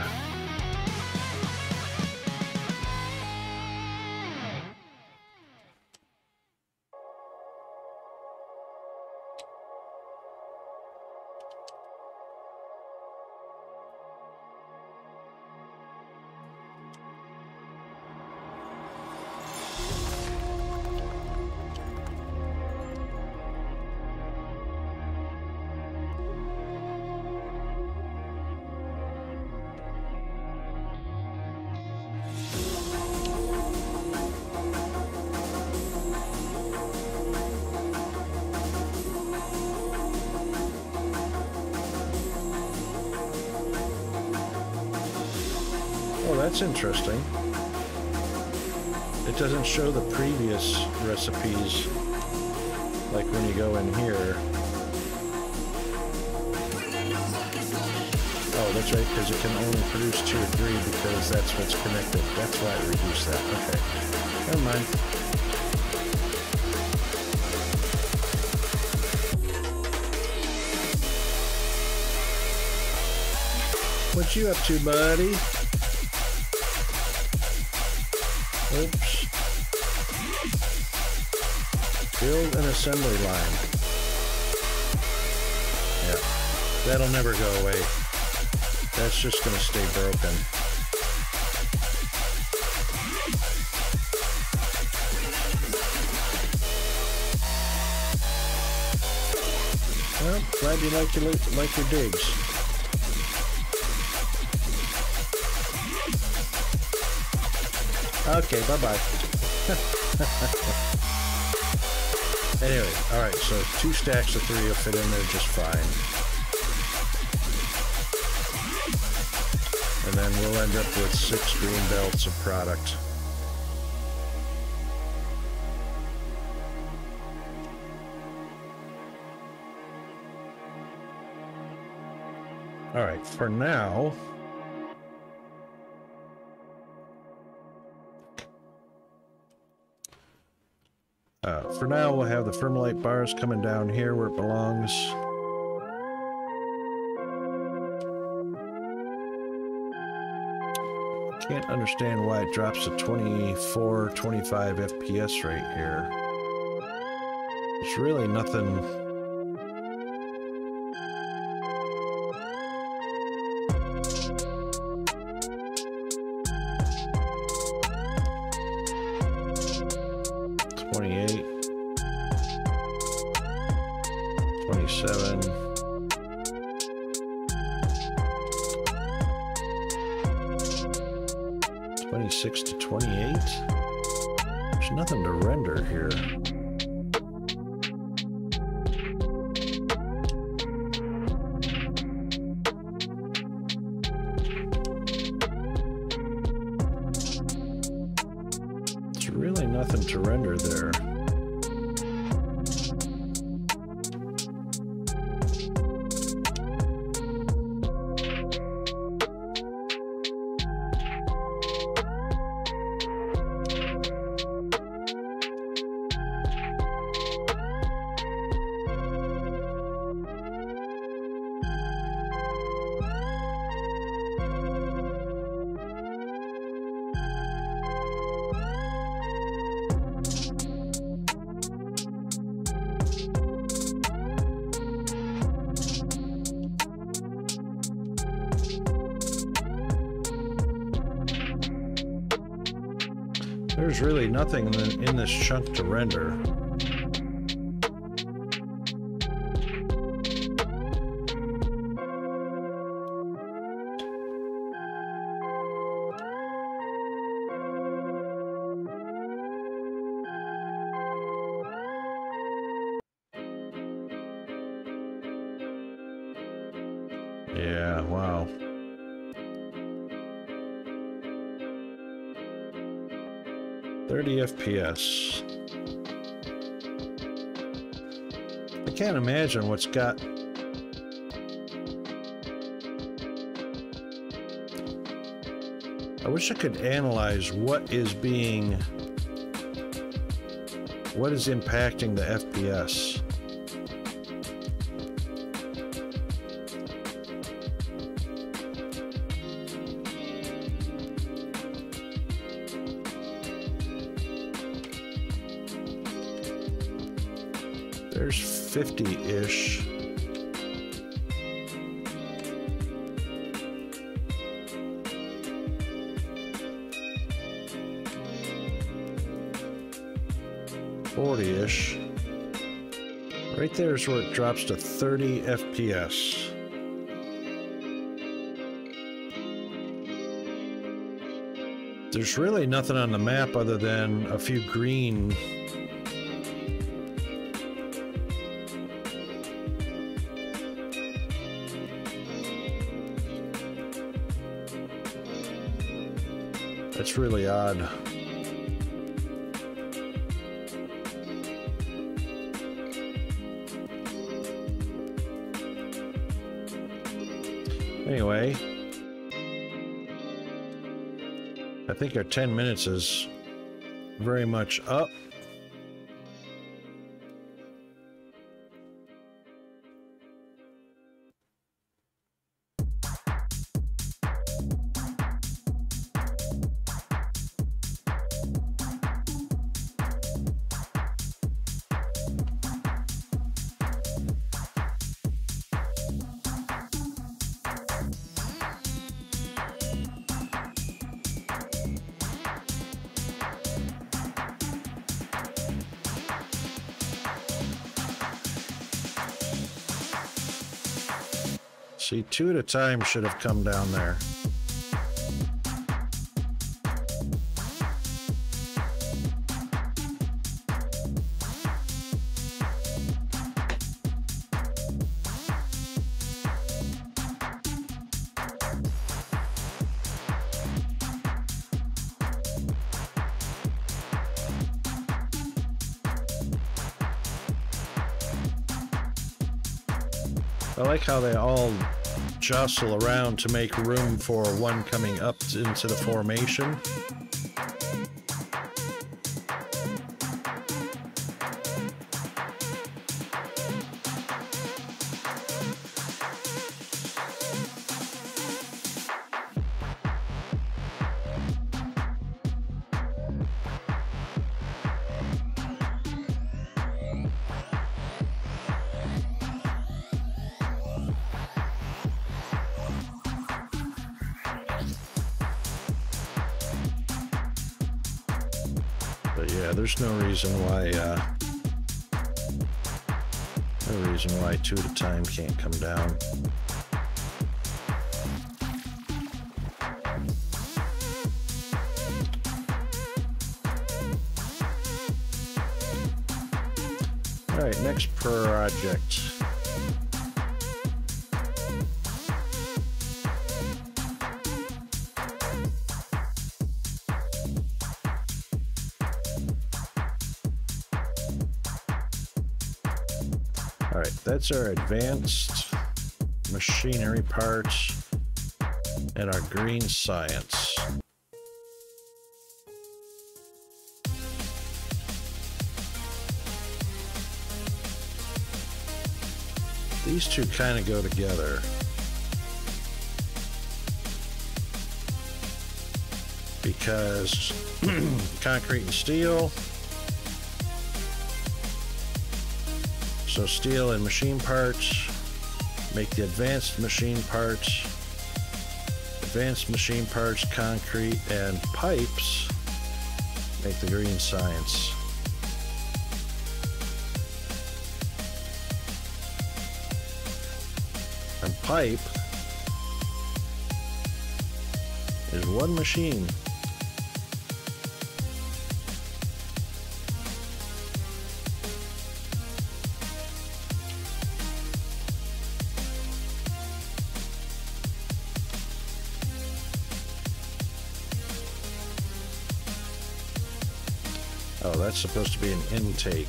Oh, that's interesting. It doesn't show the previous recipes, like when you go in here. Oh, that's right, because it can only produce 2 or 3 because that's what's connected. That's why it reduced that. Okay. Never mind. What you up to, buddy? Oops. Build an assembly line. Yeah, that'll never go away. That's just gonna stay broken. Well, glad you like your digs. Okay, bye-bye. Anyway, alright, so 2 stacks of 3 will fit in there just fine. And then we'll end up with 6 green belts of product. Alright, for now... we'll have the Thermalite bars coming down here where it belongs. Can't understand why it drops to 24, 25 FPS right here. It's really nothing... 28, 27, 26 to 28. There's nothing to render here. There's really nothing to render there. There's really nothing in this chunk to render. Yeah, wow. FPS. I can't imagine what's got... I wish I could analyze what is impacting the FPS. There's 50-ish. .40-ish. Right there is where it drops to 30 FPS. There's really nothing on the map other than a few green. That's really odd. Anyway, I think our 10 minutes is very much up. See, 2 at a time should have come down there. I like how they all jostle around to make room for one coming up into the formation. But yeah, there's no reason why 2 at a time can't come down. All right, next project. All right, that's our advanced machinery parts and our green science. These two kind of go together because concrete and steel. So steel and machine parts make the advanced machine parts. Advanced machine parts, concrete, and pipes make the green science. And pipe is one machine. Oh, that's supposed to be an intake.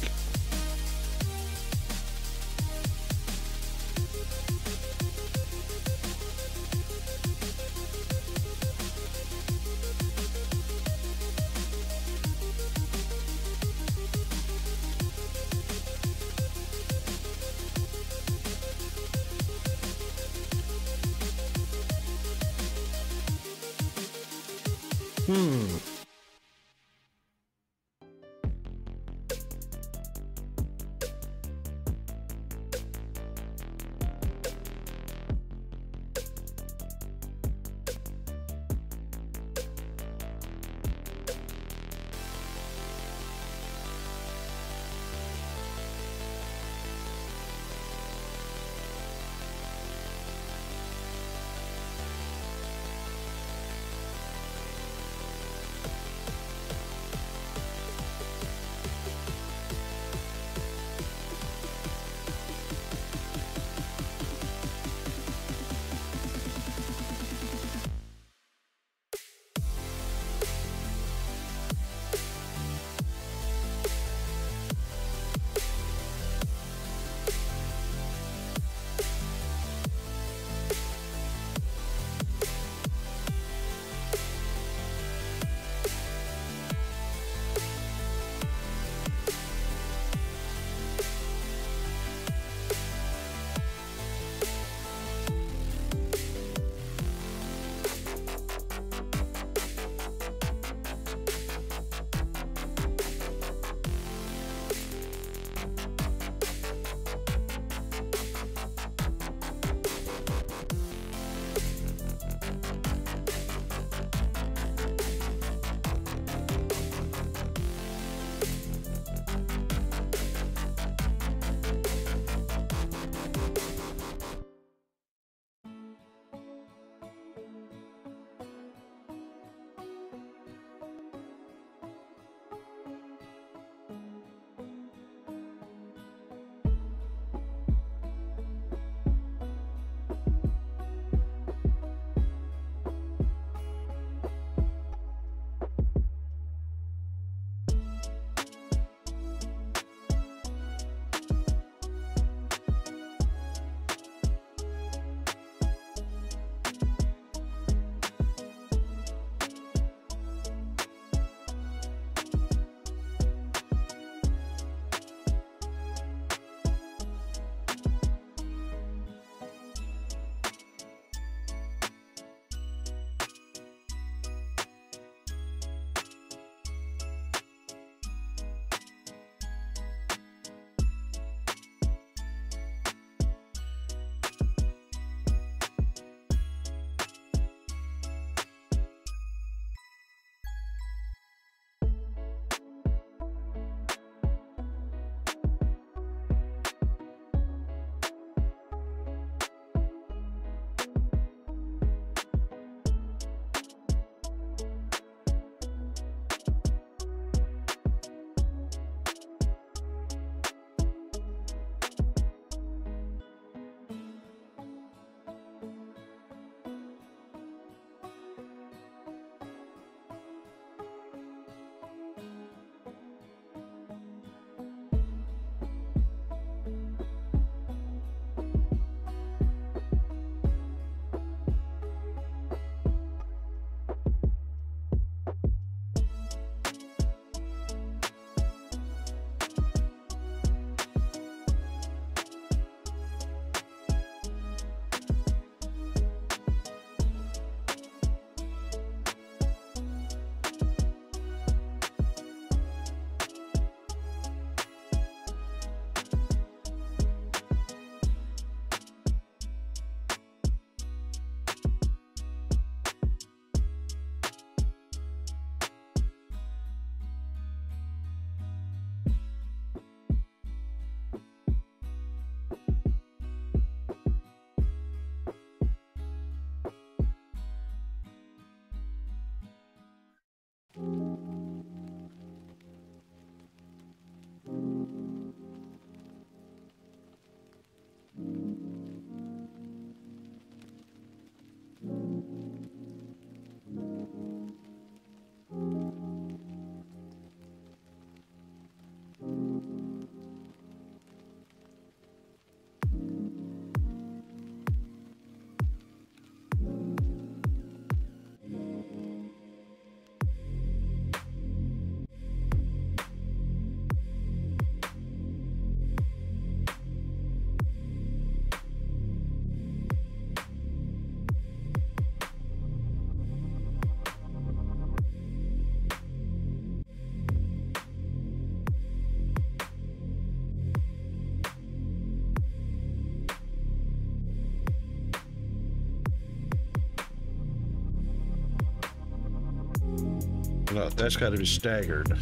Oh, that's got to be staggered.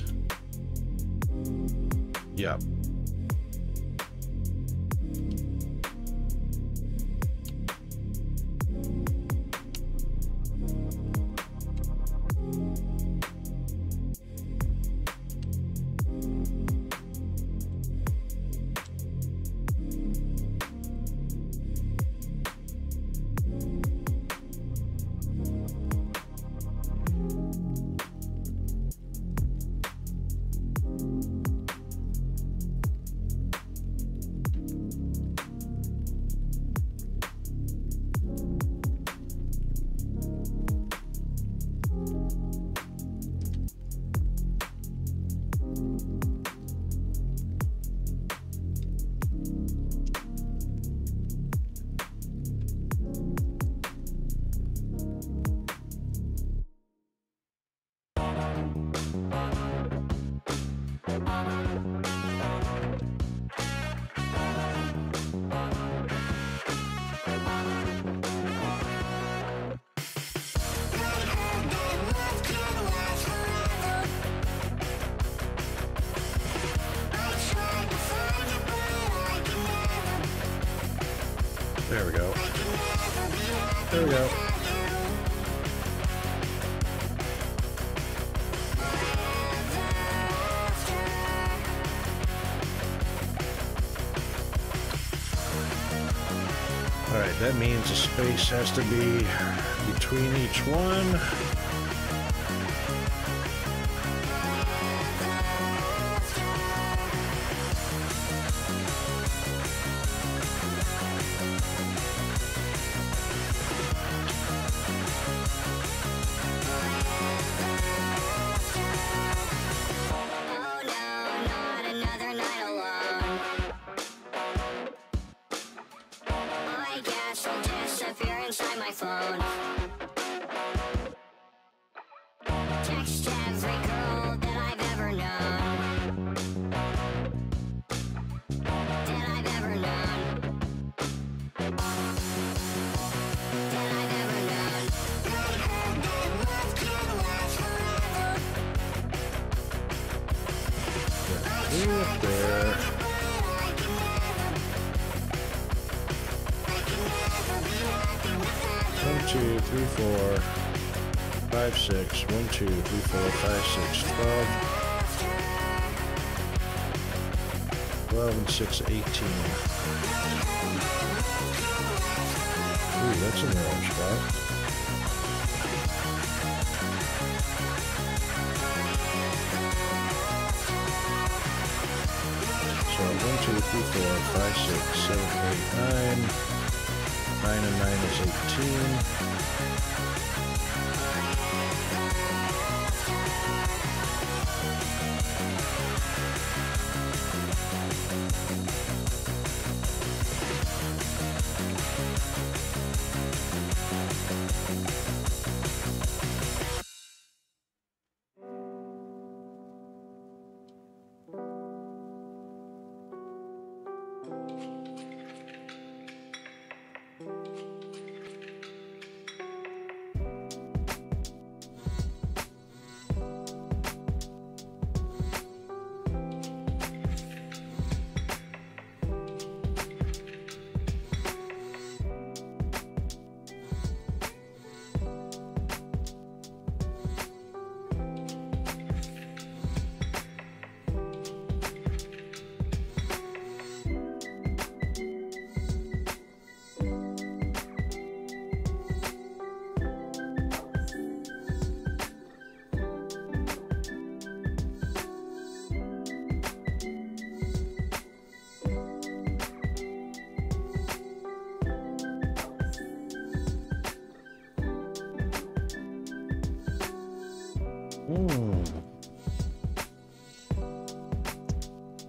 Yep. There we go. There we go. All right, that means the space has to be between each one. Up there. One, two, three, four, 5, 6. 1, 2, 3, 4, 5, 6, 12. 12 and 6, 18. Ooh, that's a narrow spot. So 1, 2, 3, 4, 5, 6, 7, 8, 9. 9 and 9 is 18.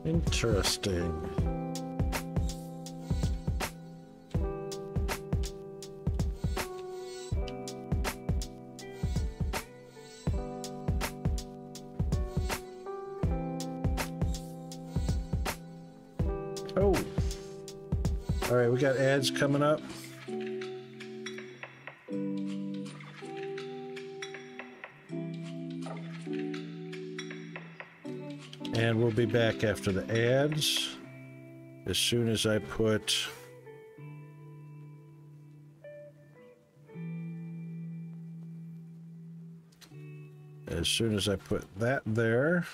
Interesting. Oh. All right, we got ads coming up. And we'll be back after the ads. As soon as I put that there.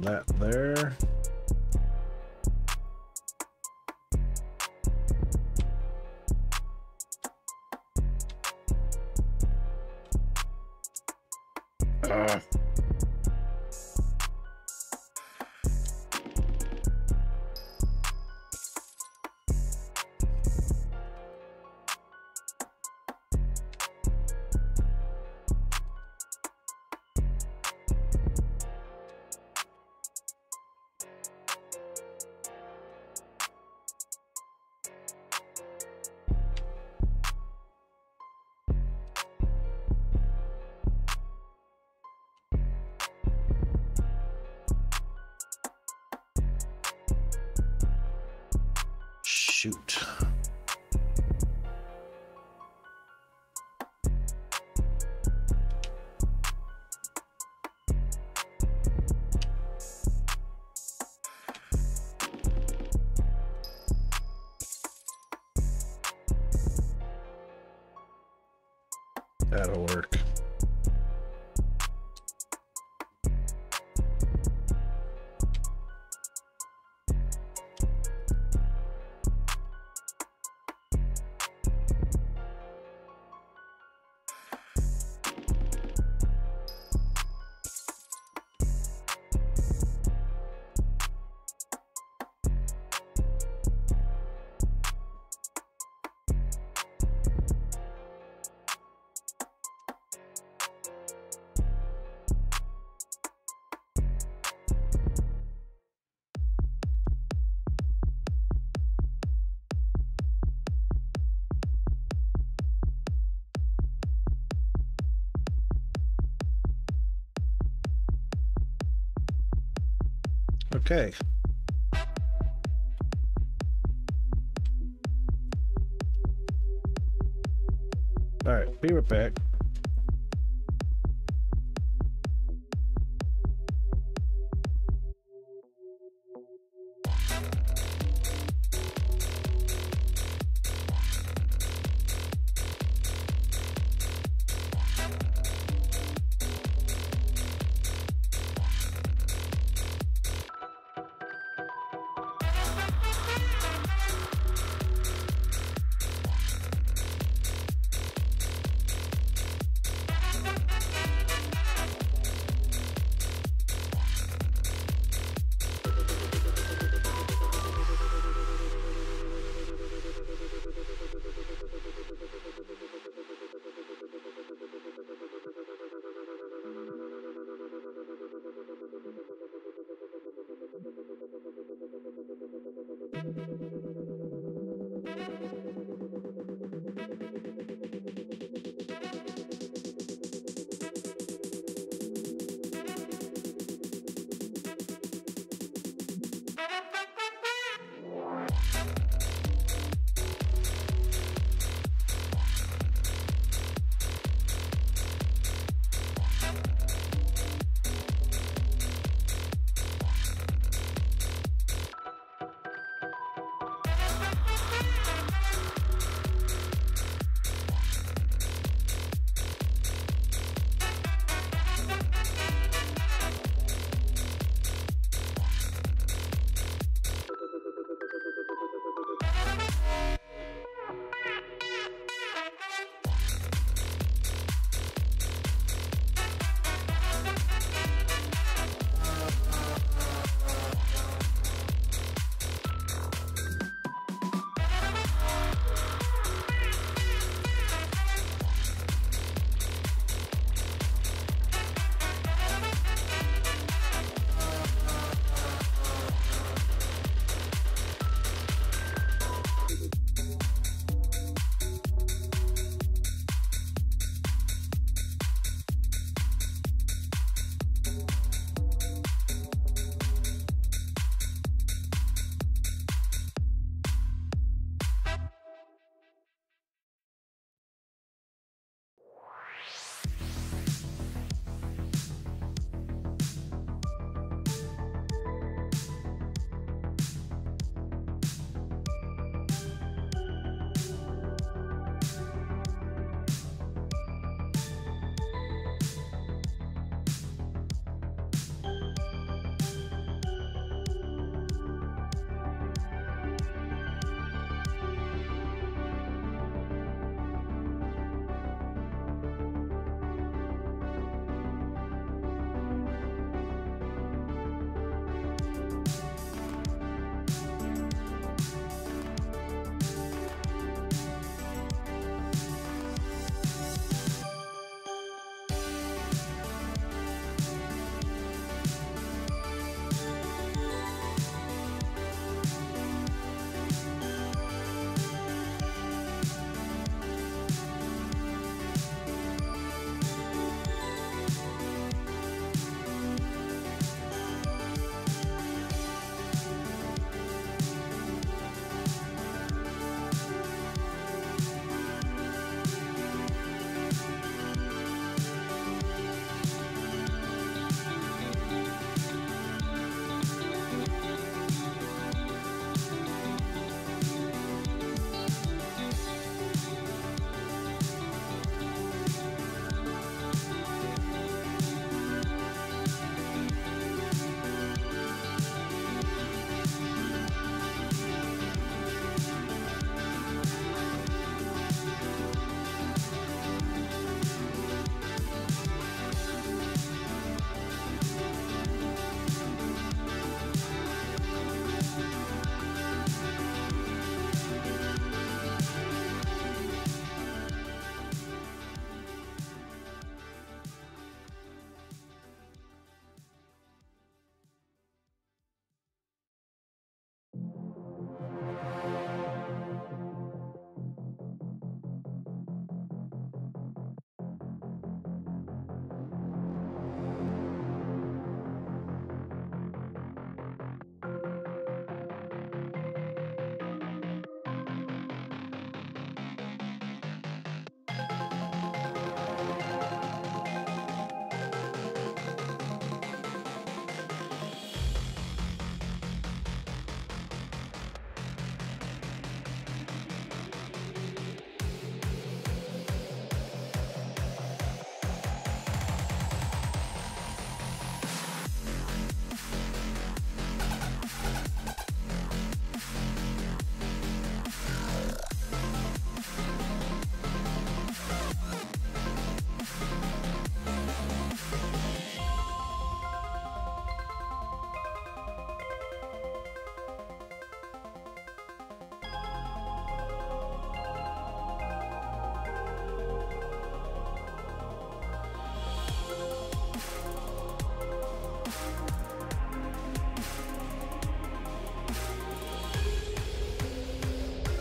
That there. Shoot. That'll work. Okay. All right, be right back.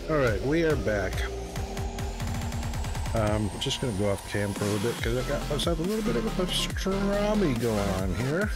All right, we are back. Just gonna go off cam for a little bit because I got myself a little bit of a pastrami going on here.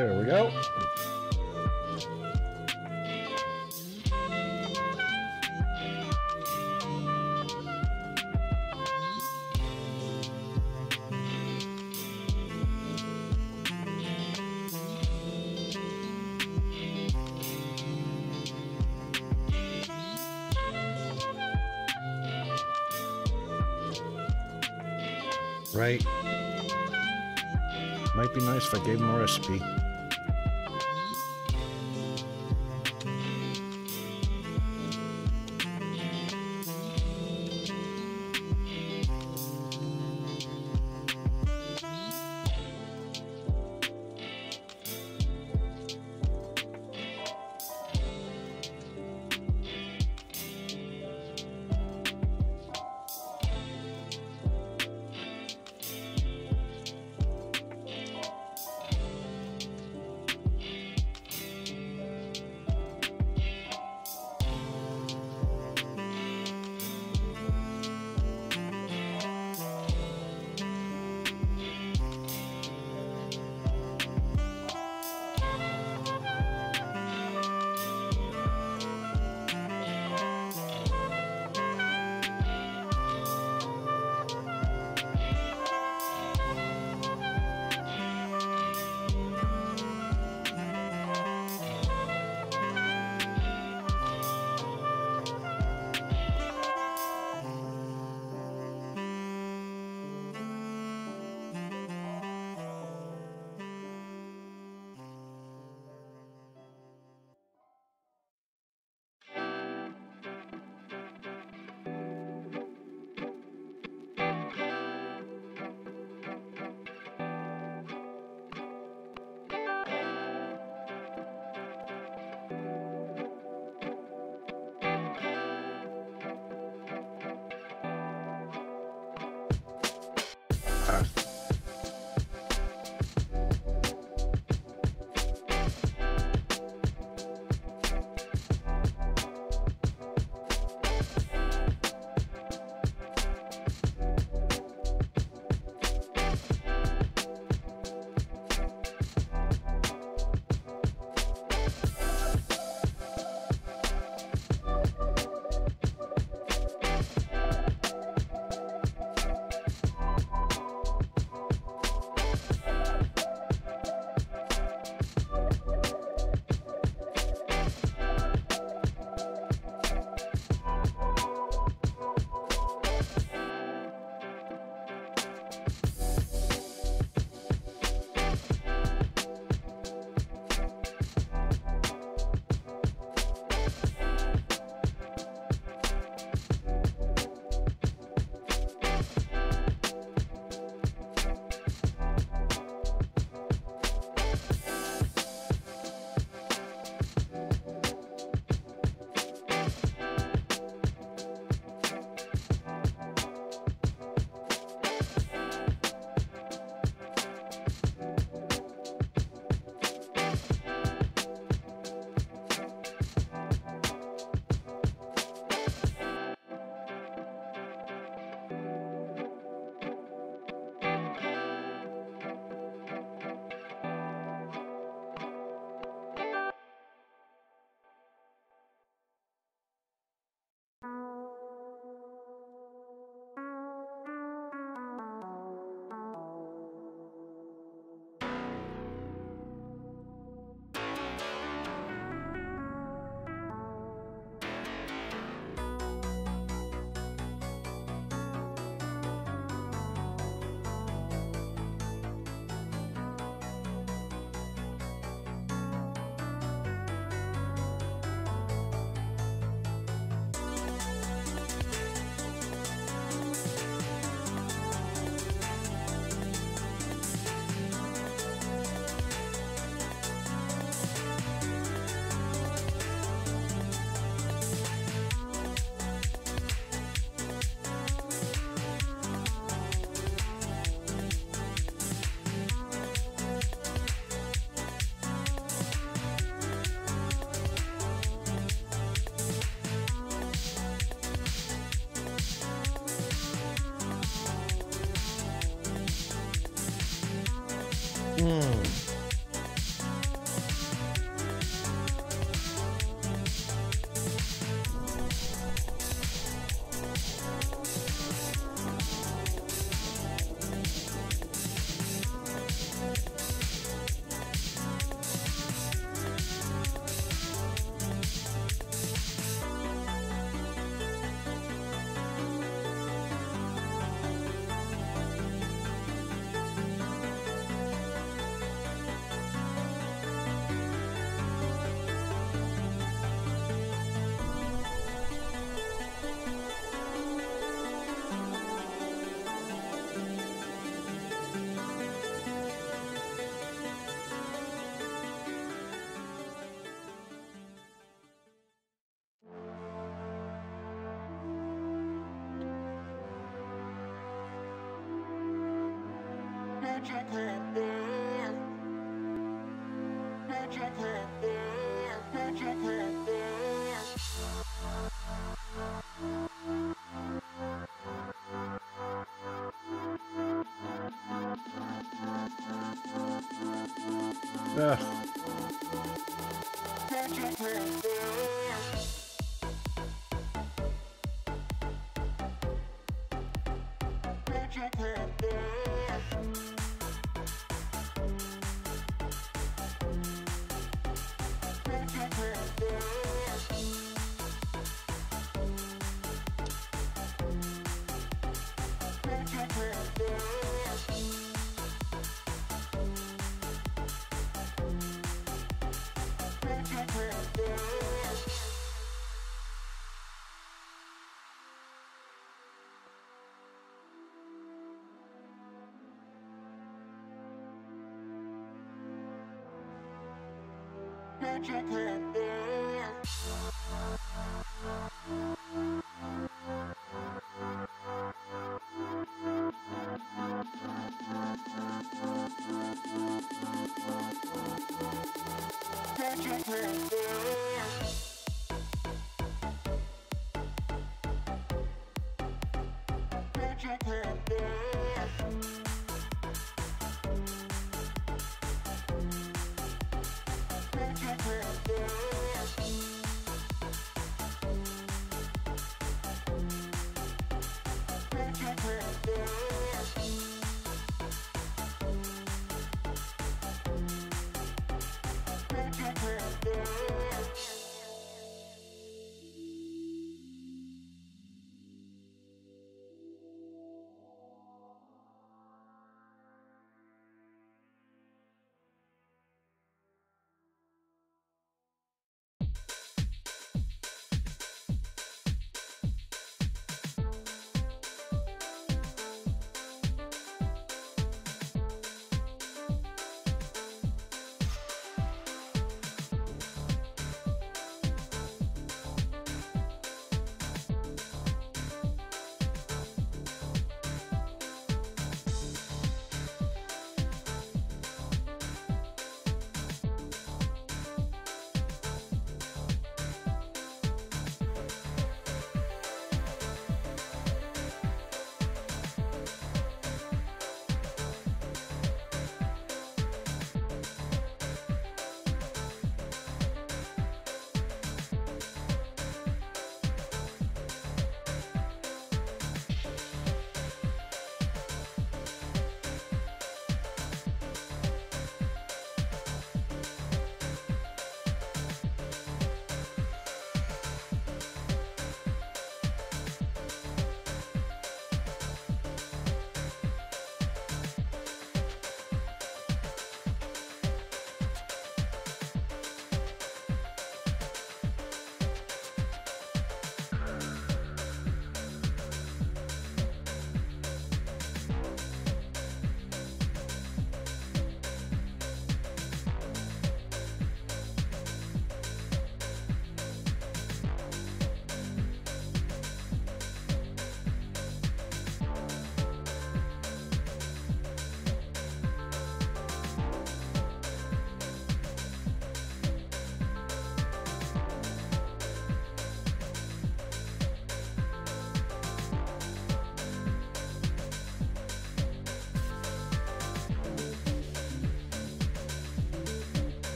There we go. Right. Might be nice if I gave him a recipe.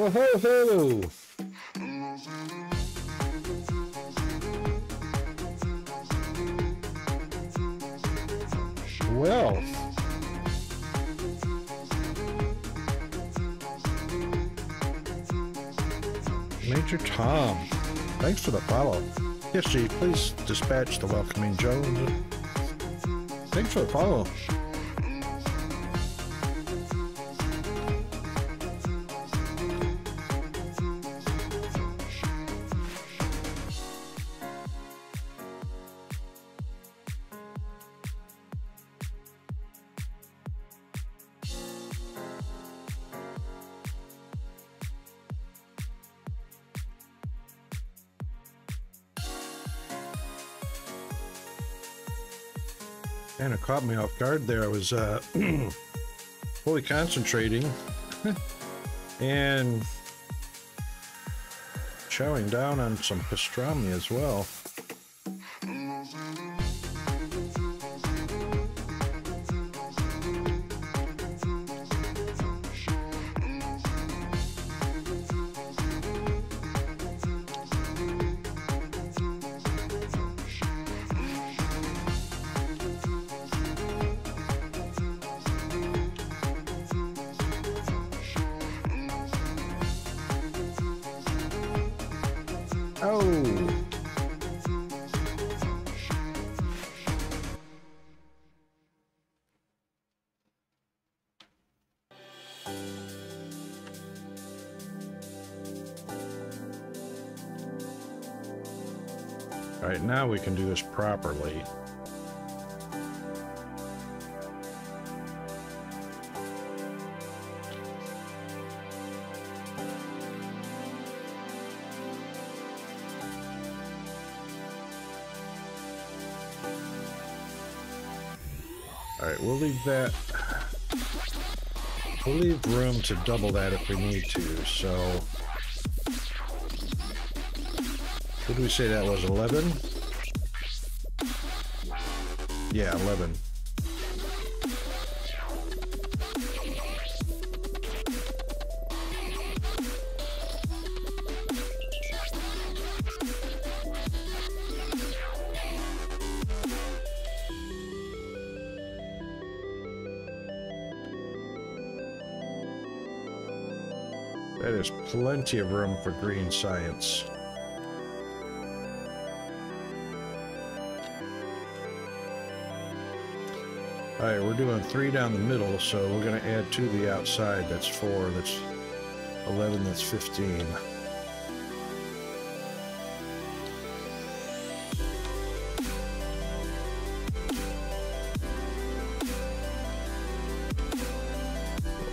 Whoa ho ho! Well, Major Tom, thanks for the follow. Yes, G, please dispatch the welcoming Jones. Thanks for the follow. Kind of caught me off guard there. I was fully concentrating and chowing down on some pastrami as well. Oh! All right, now we can do this properly. All right, we'll leave that. We'll leave room to double that if we need to, so. What did we say that was, 11? Yeah, 11. That is plenty of room for green science. All right, we're doing 3 down the middle, so we're going to add 2 to the outside. That's 4, that's 11, that's 15.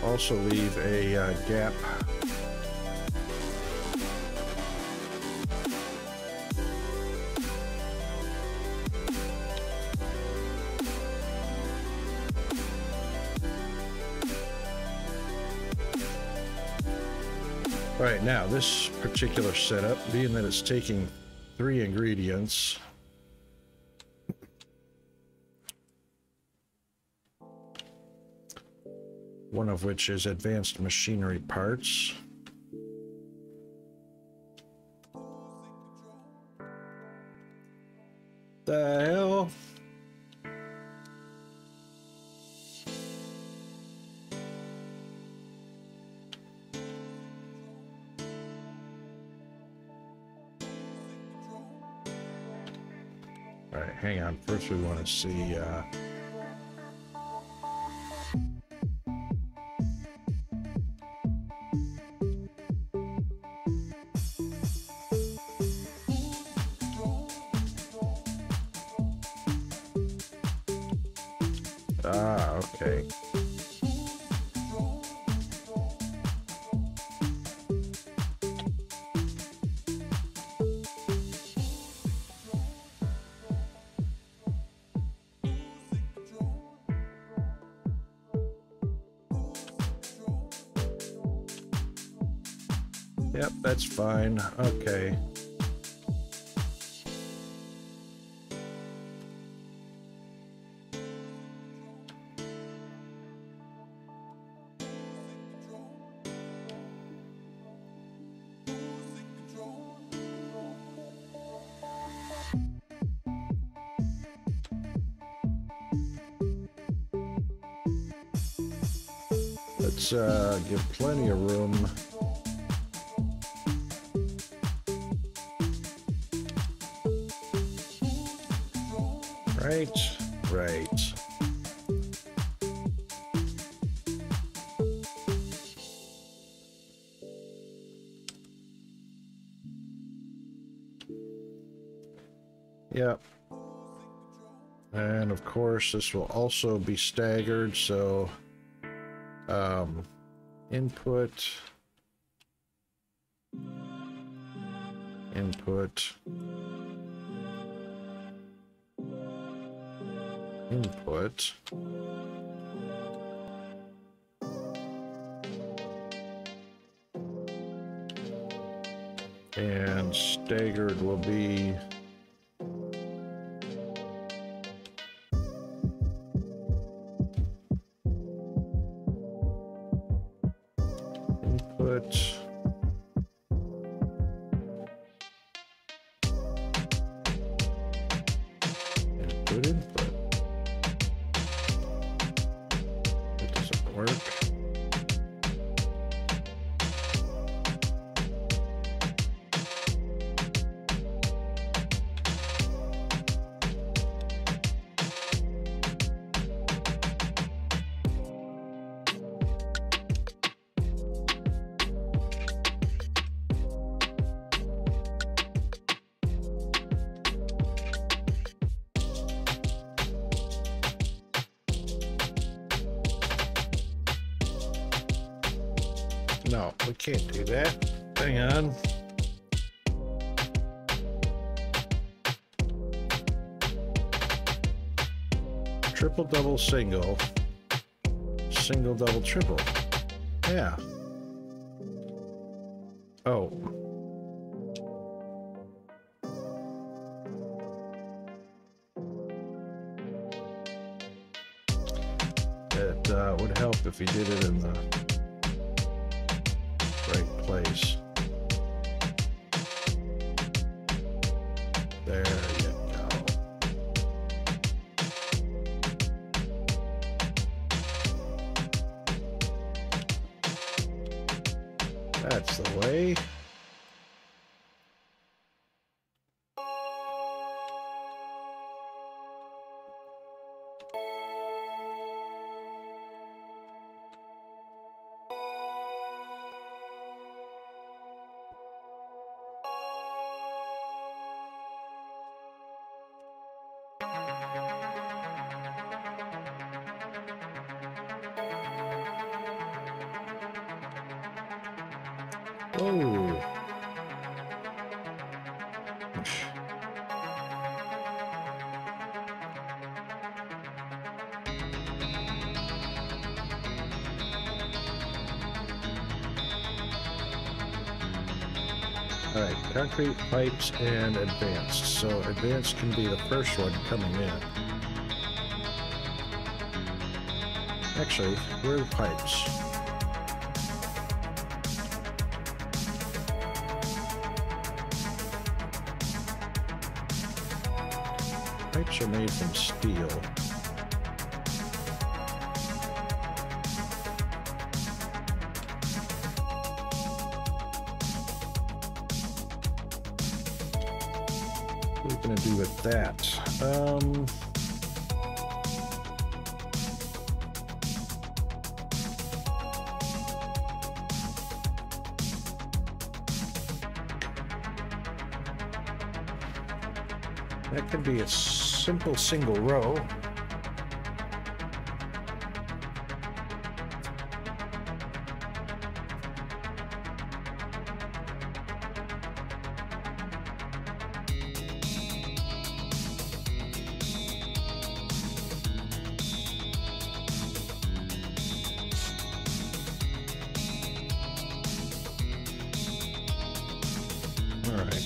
We'll also leave a gap. All right, now this particular setup, being that it's taking 3 ingredients, one of which is advanced machinery parts. The hell? All right, hang on. First, we want to see. Okay. Yep, that's fine. Okay. Let's give plenty of room. Right, right. Yep. And of course, this will also be staggered, so input, input, input, and staggered will be input, input. That doesn't work. No, we can't do that. Hang on. Triple, double, single. Single, double, triple. Yeah. Oh. It would help if you did it in the right place. There you go. That's the way. Oh. All right, concrete, pipes, and advanced. So advanced can be the first one coming in. Actually, where are the pipes? Pipes are made from steel. What are we gonna do with that? That could be a simple single row. All right.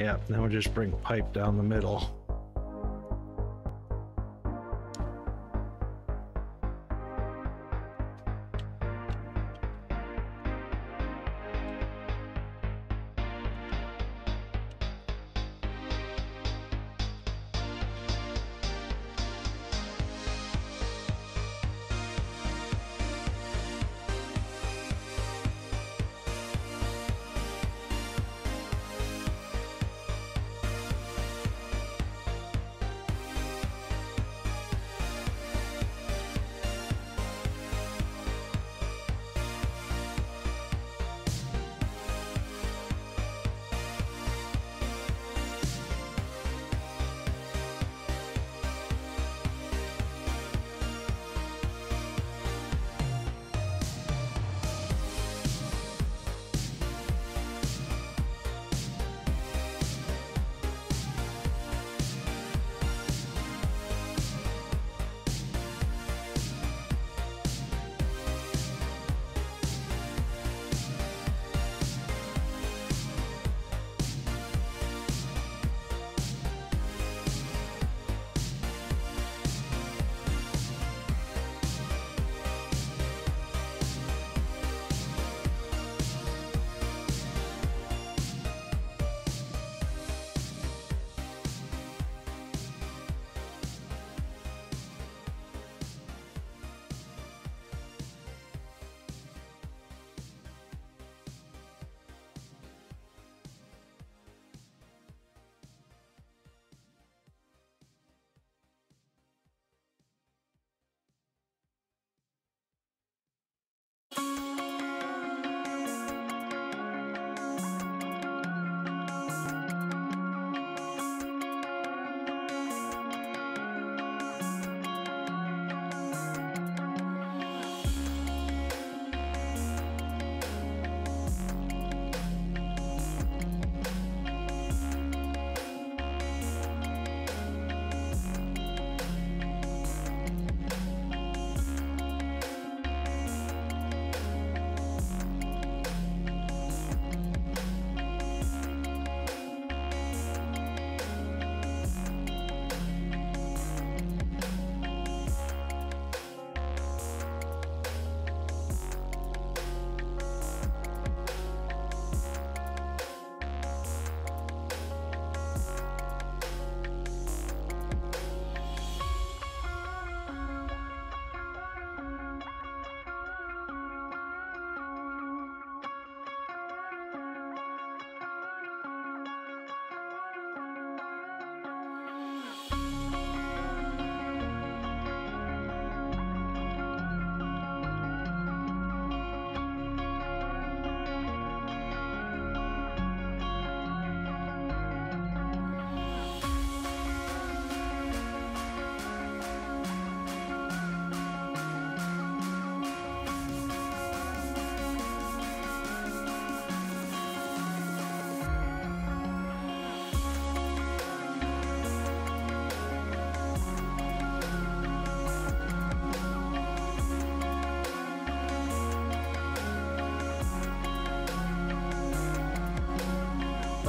Yeah, then we'll just bring pipe down the middle.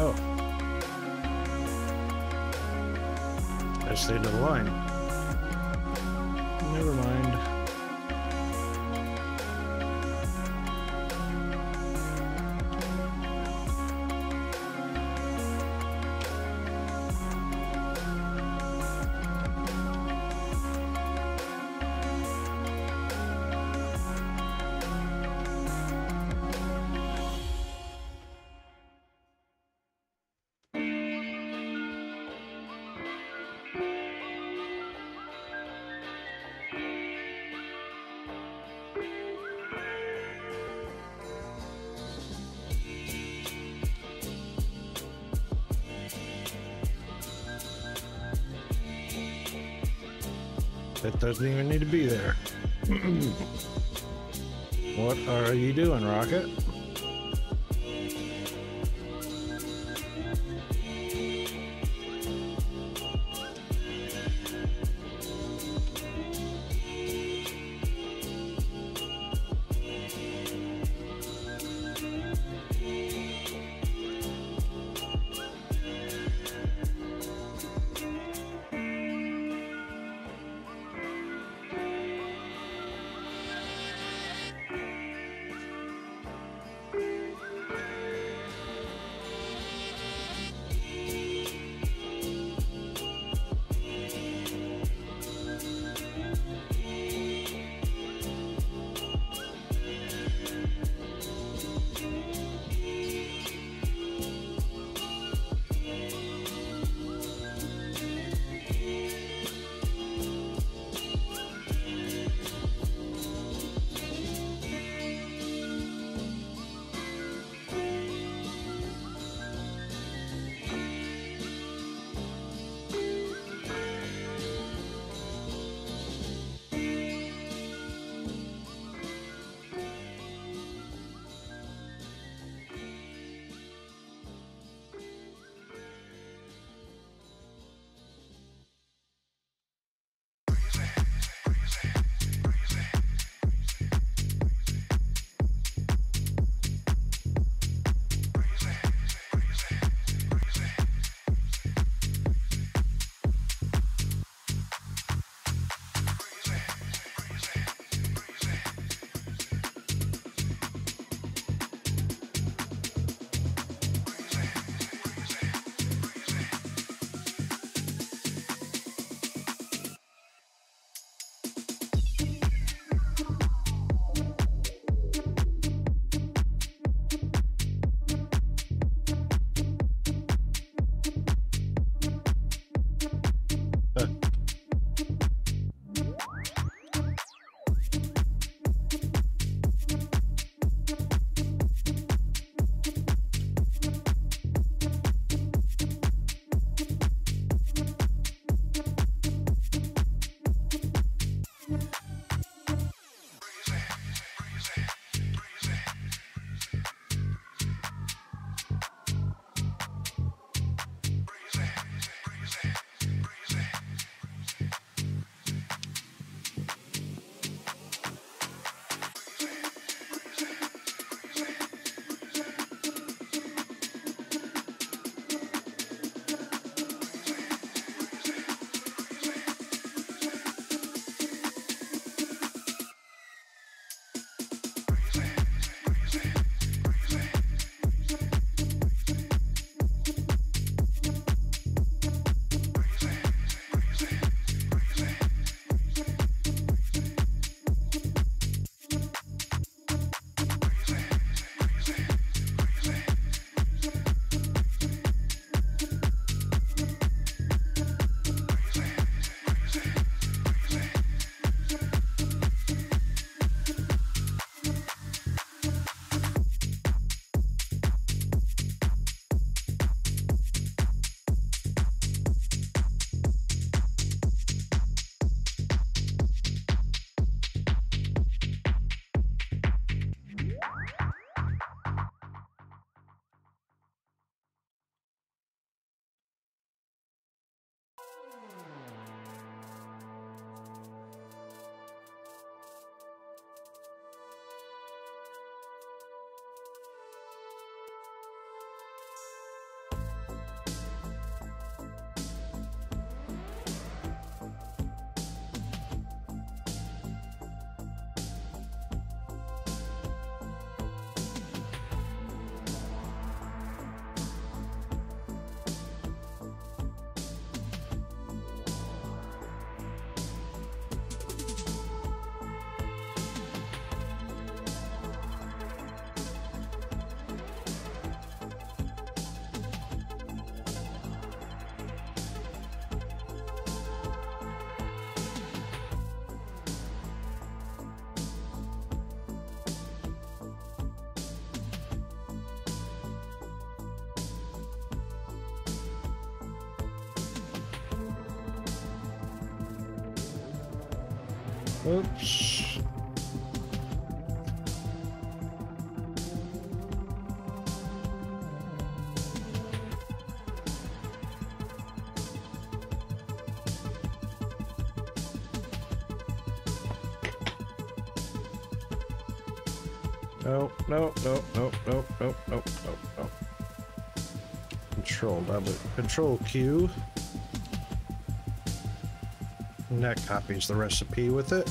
Oh. That's the end of the line. Never mind. That doesn't even need to be there. What are you doing, Rocket? Oops. No, no, no, no, no, no, no, no, no. Control W, Control Q. And that copies the recipe with it.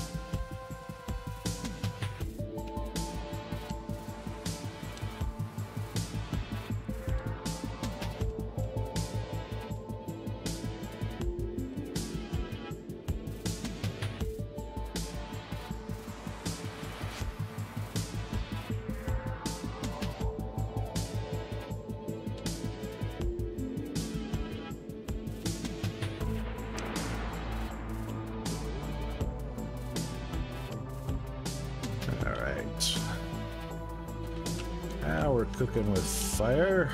Now we're cooking with fire.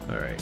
All right.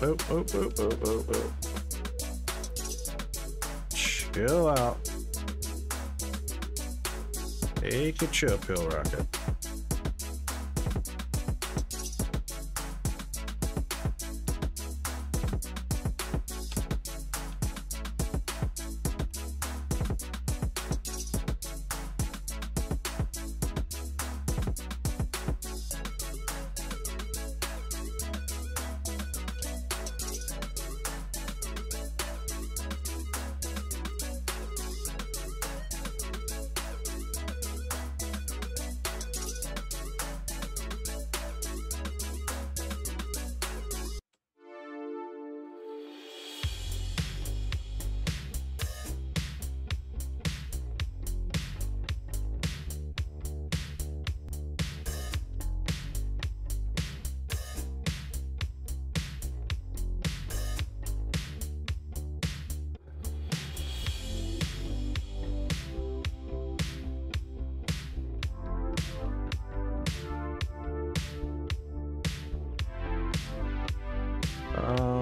Oh, oh, oh, oh, oh, oh. Chill out. Take a chill pill, Rocket.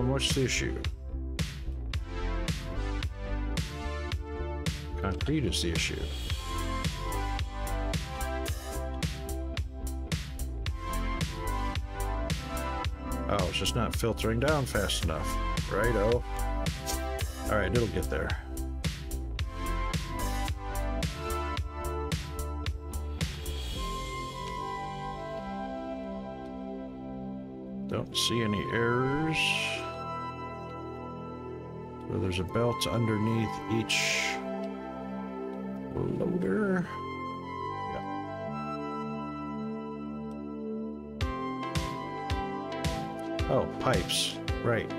What's the issue? Concrete is the issue. Oh, it's just not filtering down fast enough. Righto. All right, it'll get there. Don't see any errors. So there's a belt underneath each loader. Yeah. Oh, pipes. Right.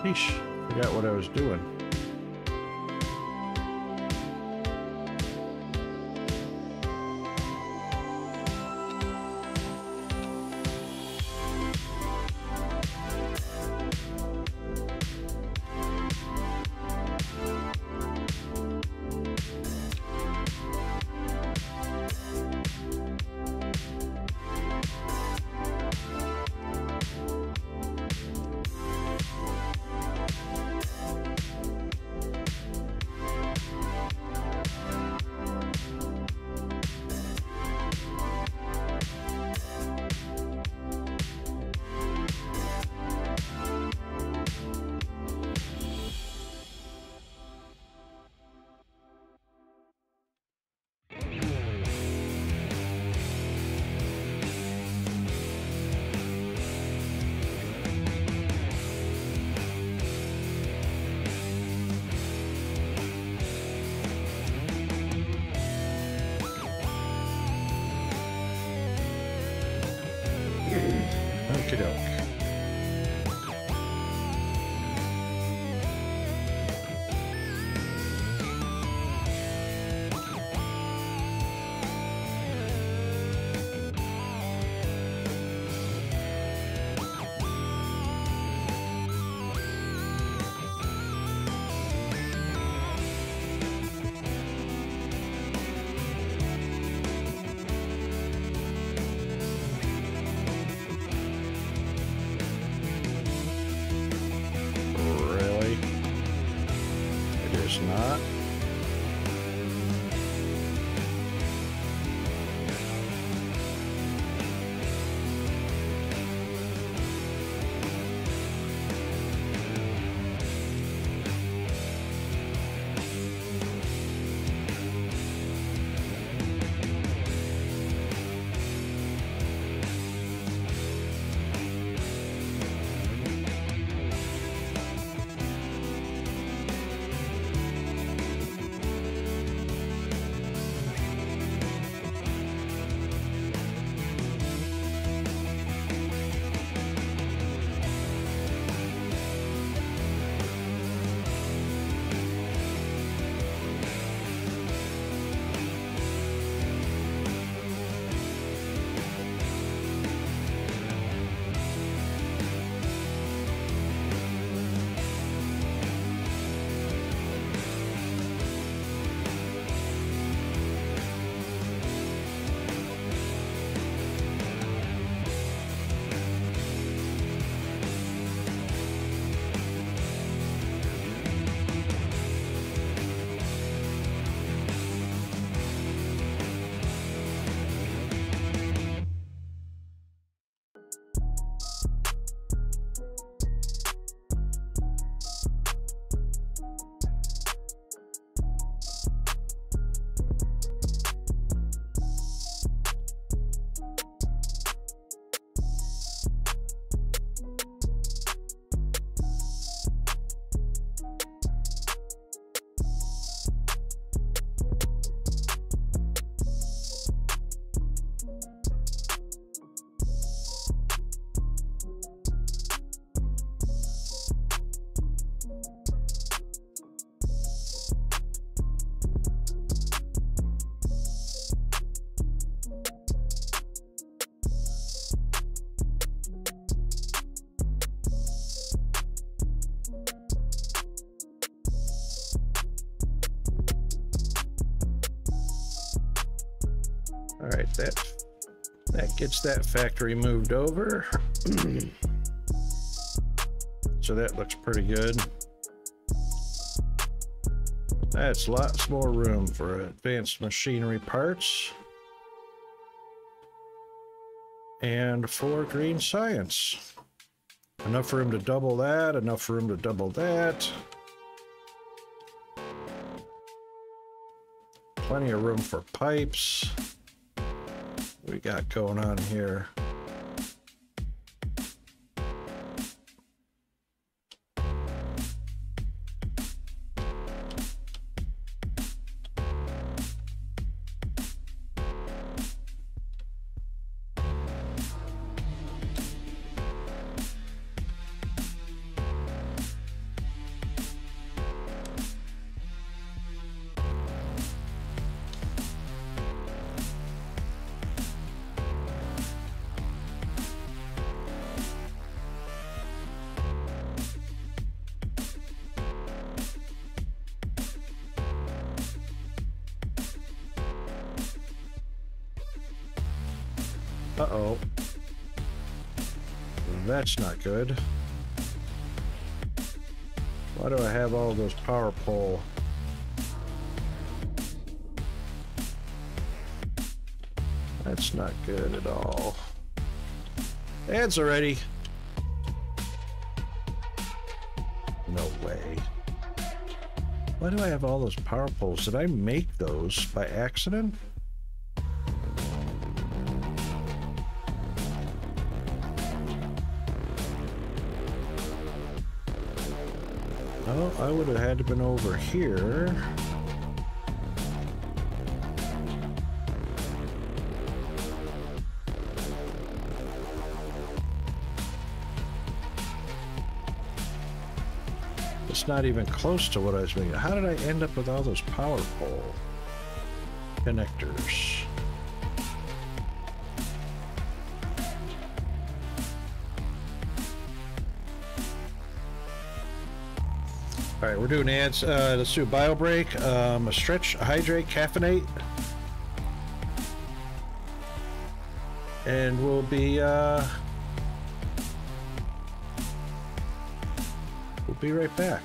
Sheesh, forgot what I was doing. Okie doke. Really? It is not? All right, that gets that factory moved over. So that looks pretty good. That's lots more room for advanced machinery parts. And for green science. Enough room to double that, enough room to double that. Plenty of room for pipes. What we got going on here? Uh-oh. That's not good. Why do I have all those power pole? That's not good at all. Ads already. No way. Why do I have all those power poles? Did I make those by accident? Oh, I would have had to been over here. It's not even close to what I was making. How did I end up with all those power pole connectors? All right, we're doing ads. Let's do a bio break, a stretch, a hydrate, caffeinate, and we'll be right back.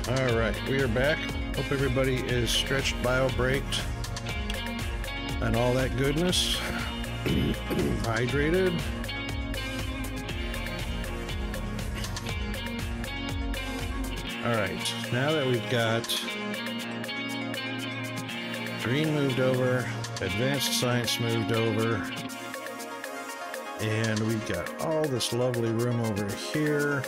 All right, we are back. Hope everybody is stretched, bio-braked, and all that goodness. Hydrated. All right, now that we've got green moved over, advanced science moved over, and we've got all this lovely room over here.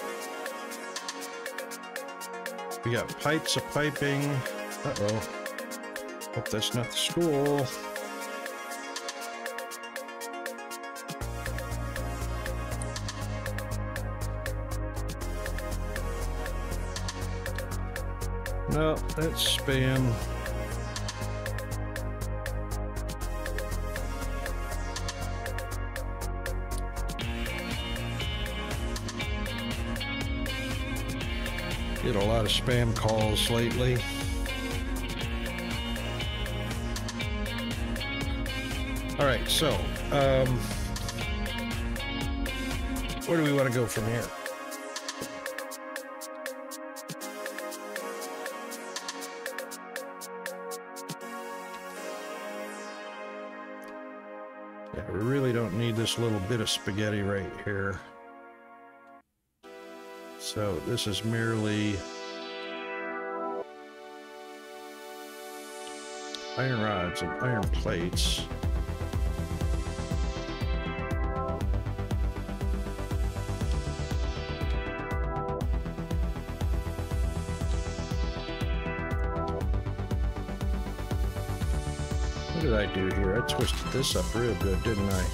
We got pipes of piping. Uh-oh. Hope that's not the school. No, that's spam. Get a lot of spam calls lately. All right, so where do we want to go from here? Yeah, we really don't need this little bit of spaghetti right here. So this is merely iron rods and iron plates. What did I do here? I twisted this up real good, didn't I?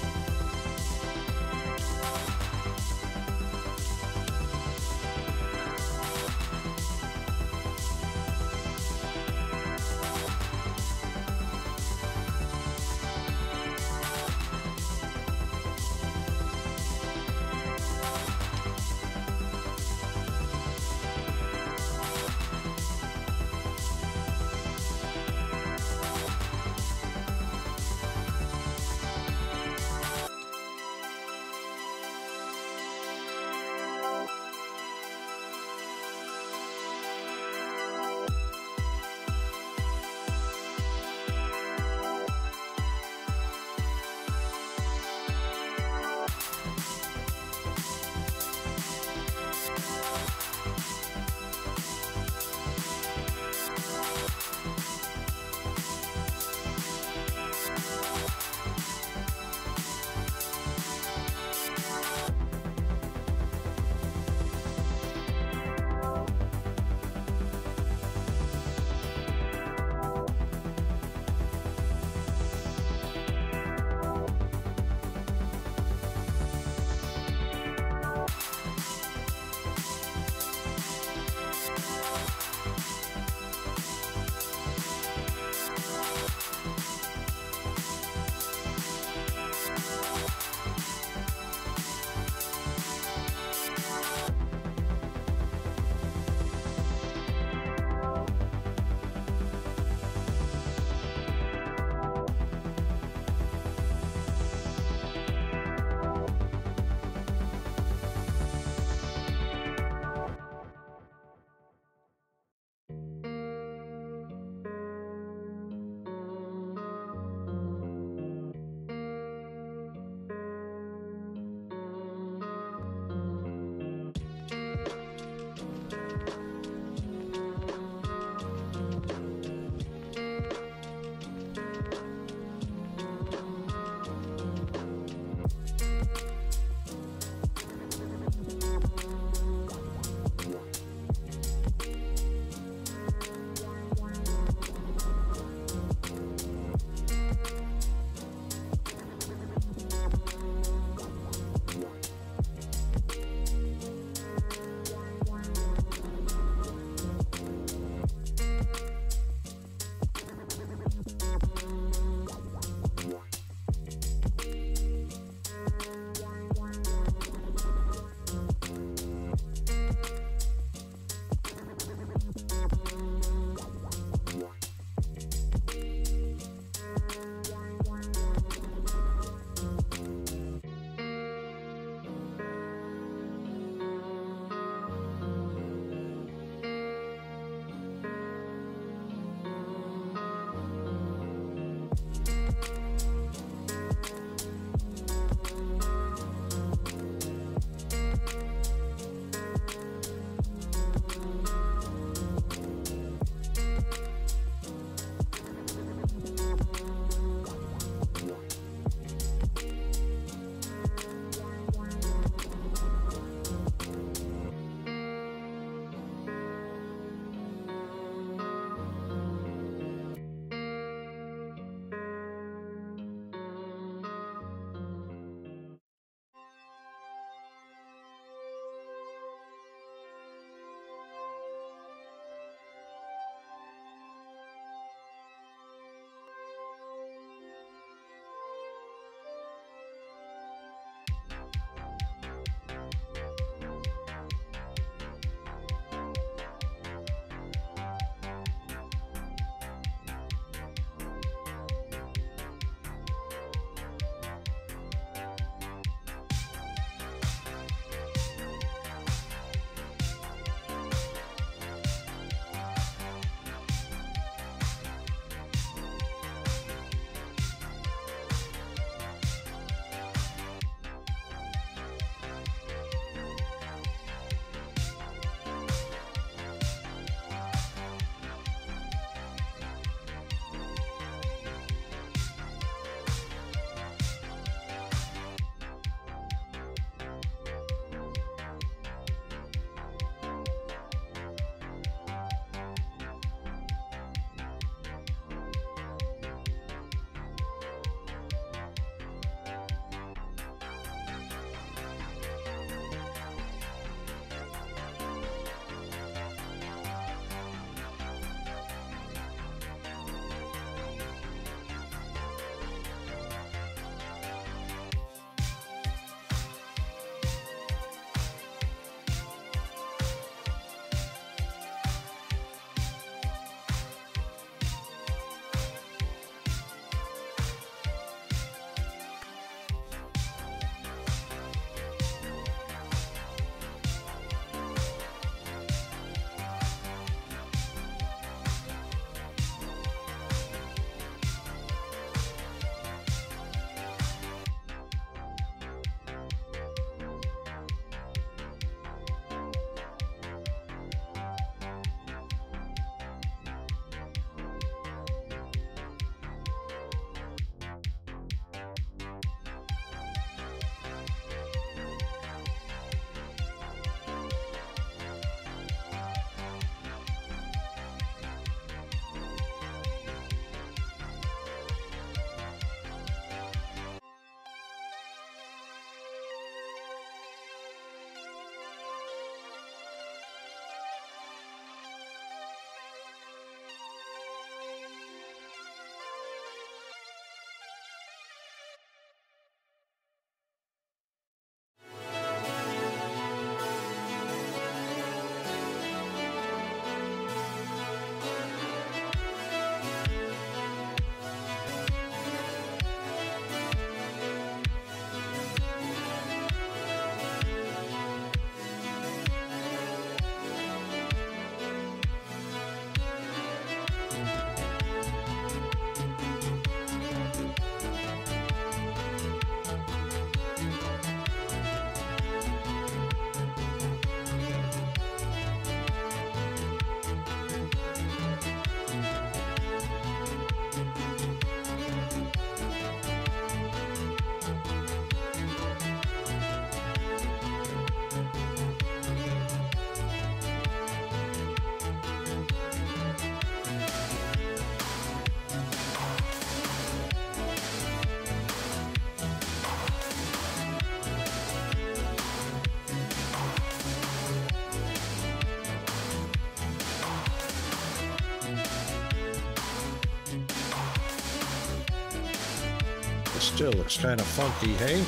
It still looks kind of funky, hey?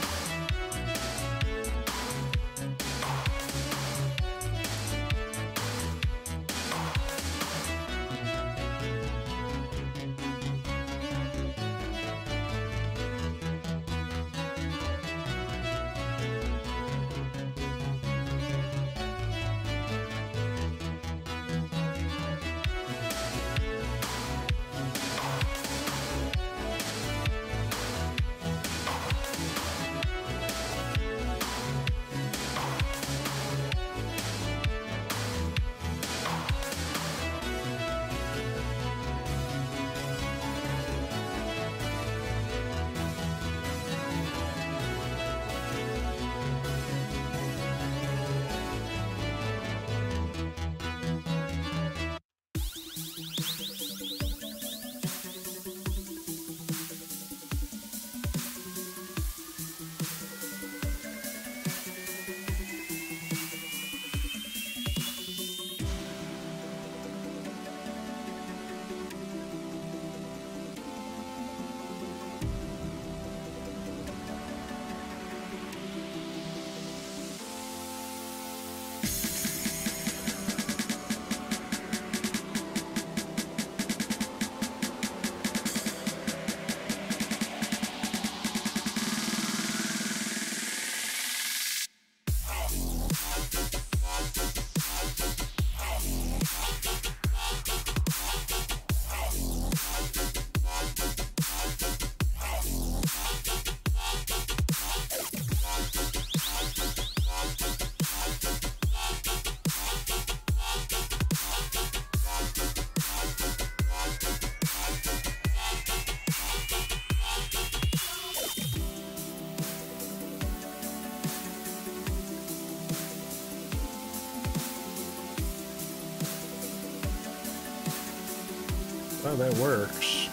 Well, that works.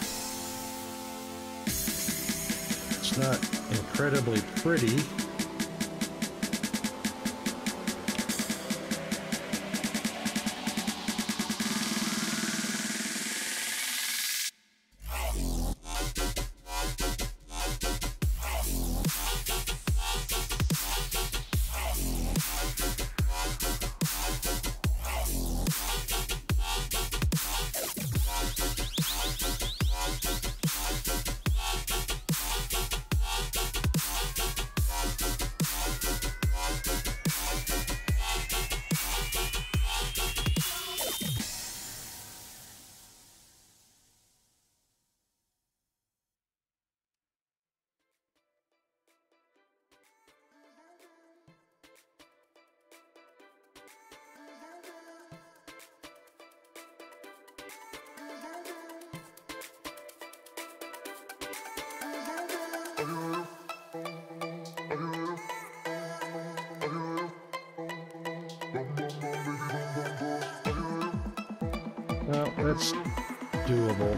It's not incredibly pretty. Well, that's doable.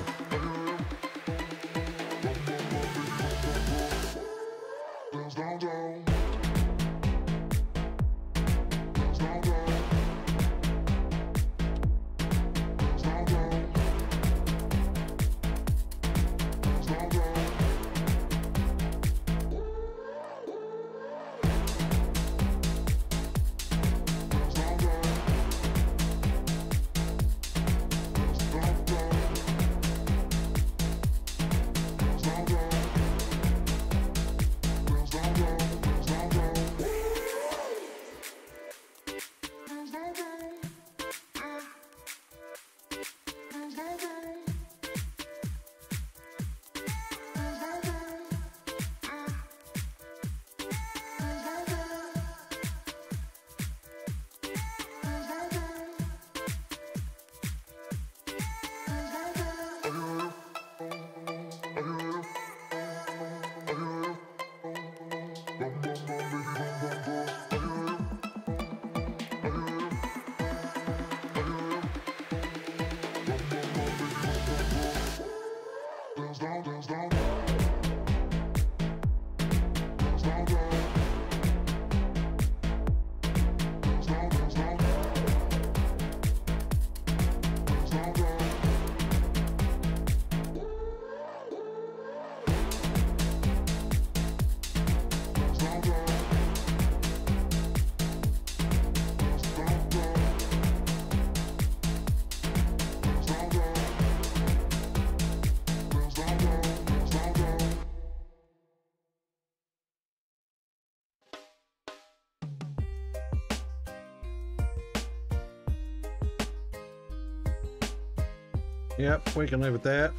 Yep, we can live with that.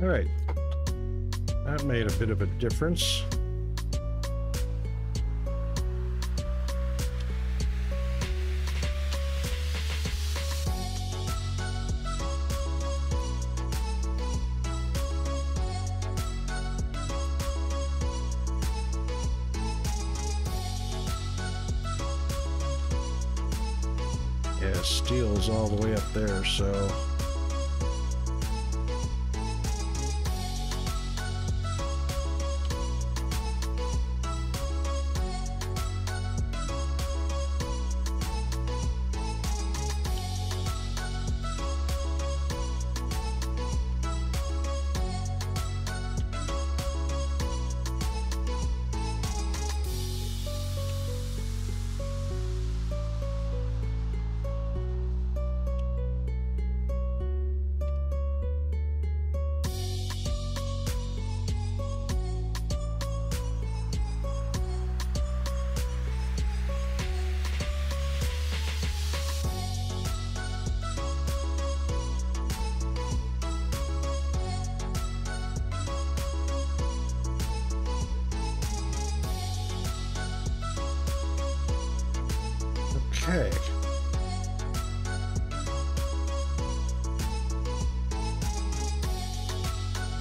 All right, that made a bit of a difference. Yeah, steel's all the way up there, so. Okay.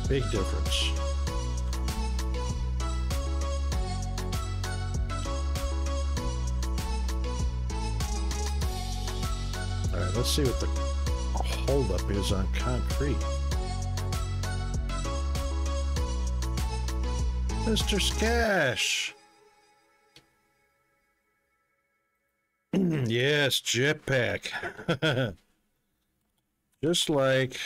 Big difference. All right, let's see what the holdup is on concrete. Mr. Skash. Yes, jetpack. Just like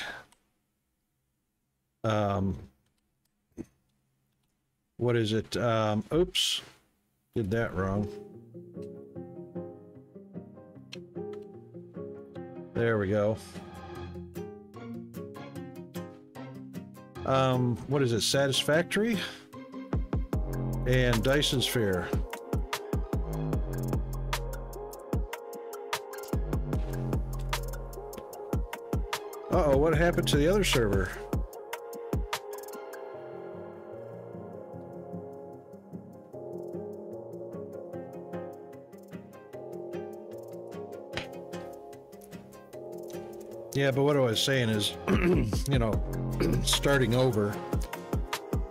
what is it? Oops, did that wrong. There we go. What is it? Satisfactory and Dyson Sphere. Uh-oh, what happened to the other server? Yeah, but what I was saying is, you know, starting over,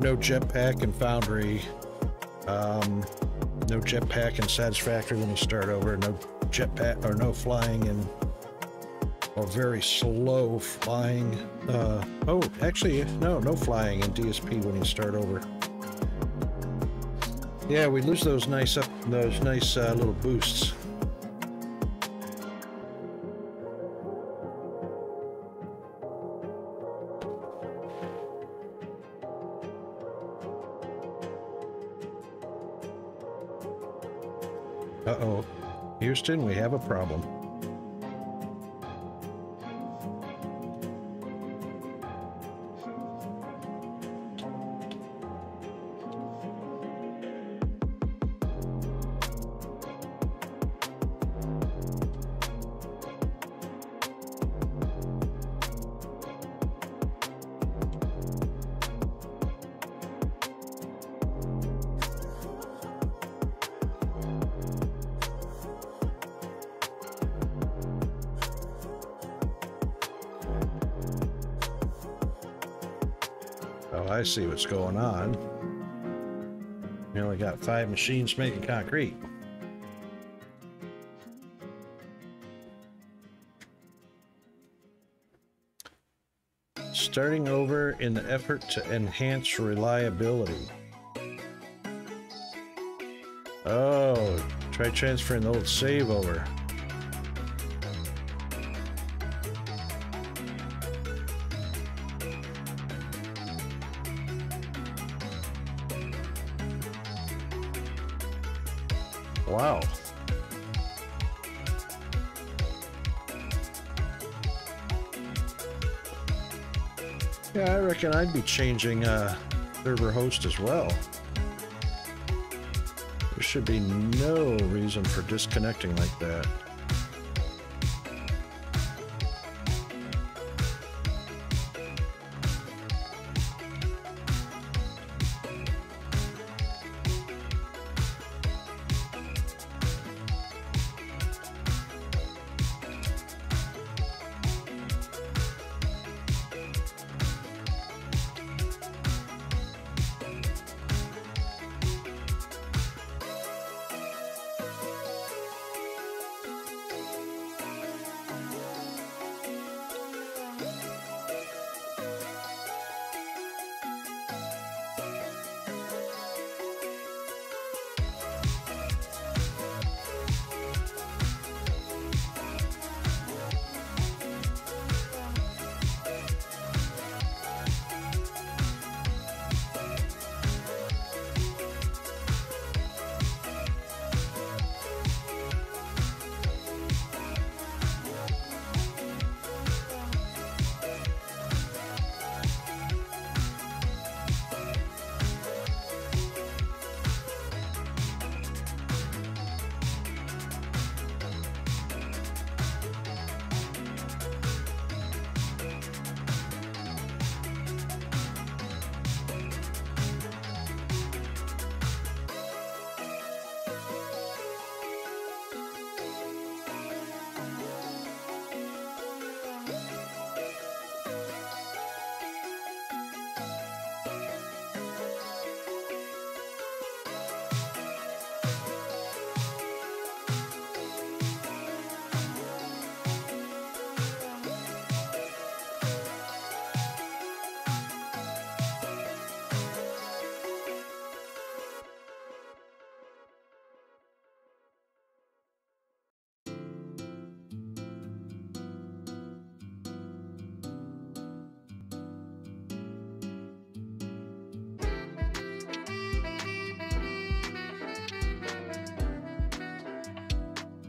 no jetpack and Foundry, no jetpack and Satisfactory when you start over, no jetpack or no flying and or very slow flying. Oh, actually, no flying in DSP when you start over. Yeah, we lose those nice little boosts. Uh-oh, Houston, we have a problem. Oh, I see what's going on. We only got 5 machines making concrete. Starting over in the effort to enhance reliability. Oh, try transferring the old save over. Wow. Yeah, I reckon I'd be changing server host as well. There should be no reason for disconnecting like that.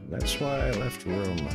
That's why I left room.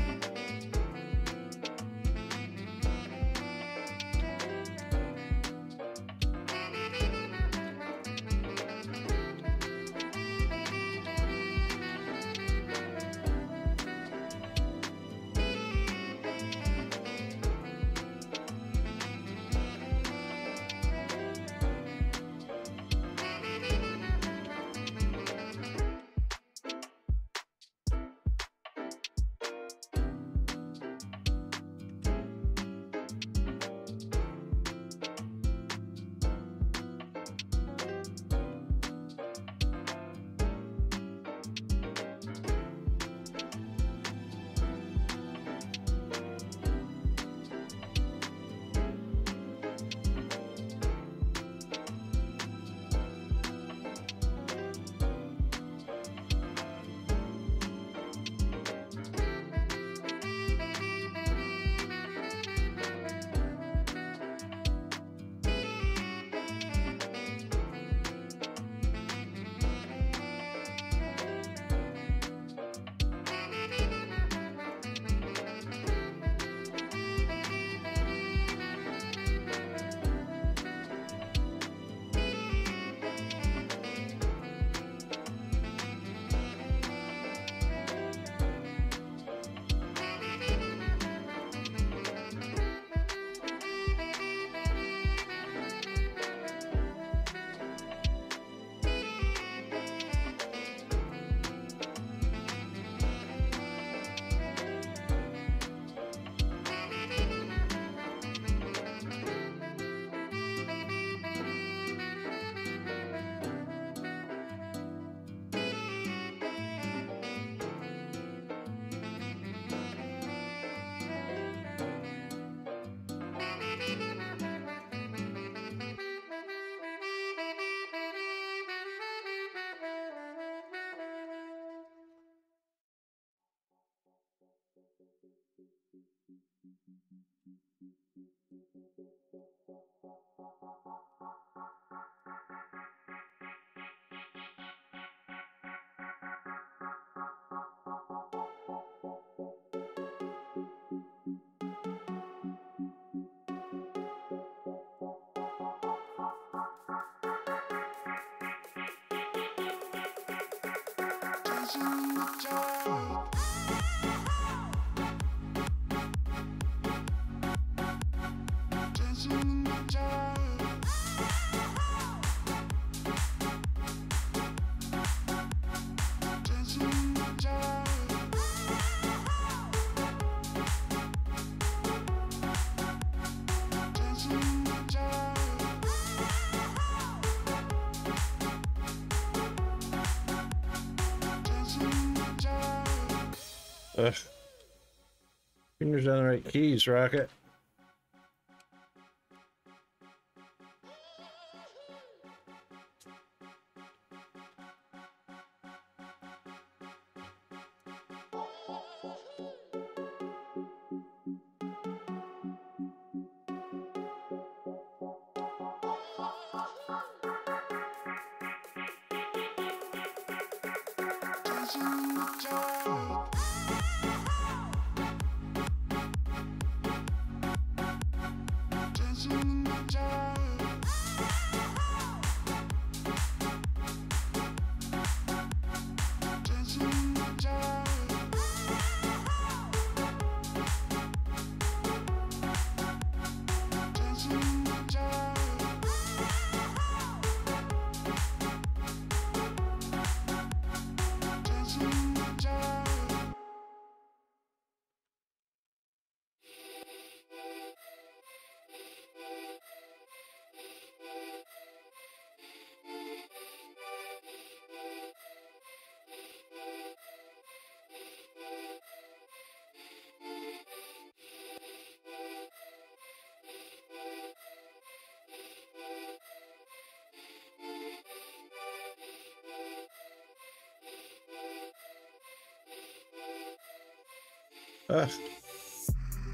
Fingers on the right keys, Rocket.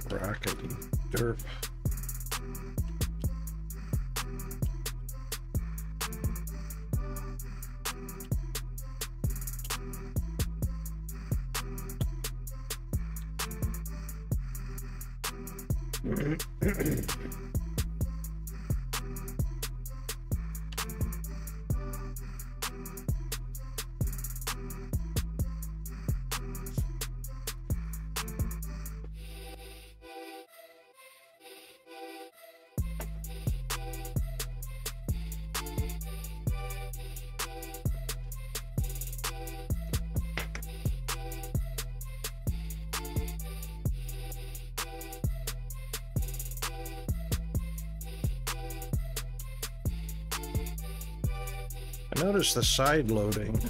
Rockety derp. I notice the side loading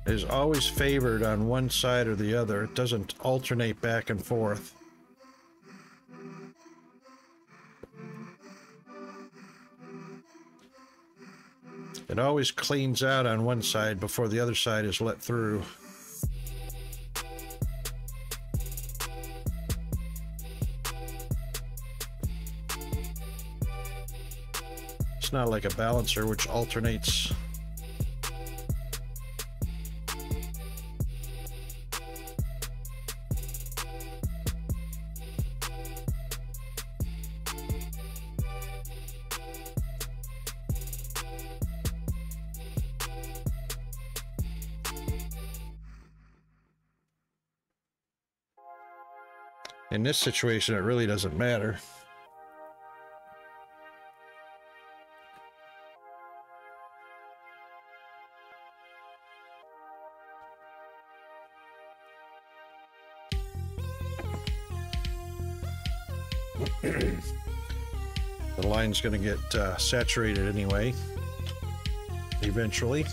is always favored on one side or the other. It doesn't alternate back and forth. It always cleans out on one side before the other side is let through. It's not like a balancer which alternates. In this situation, it really doesn't matter. The line's going to get saturated anyway, eventually.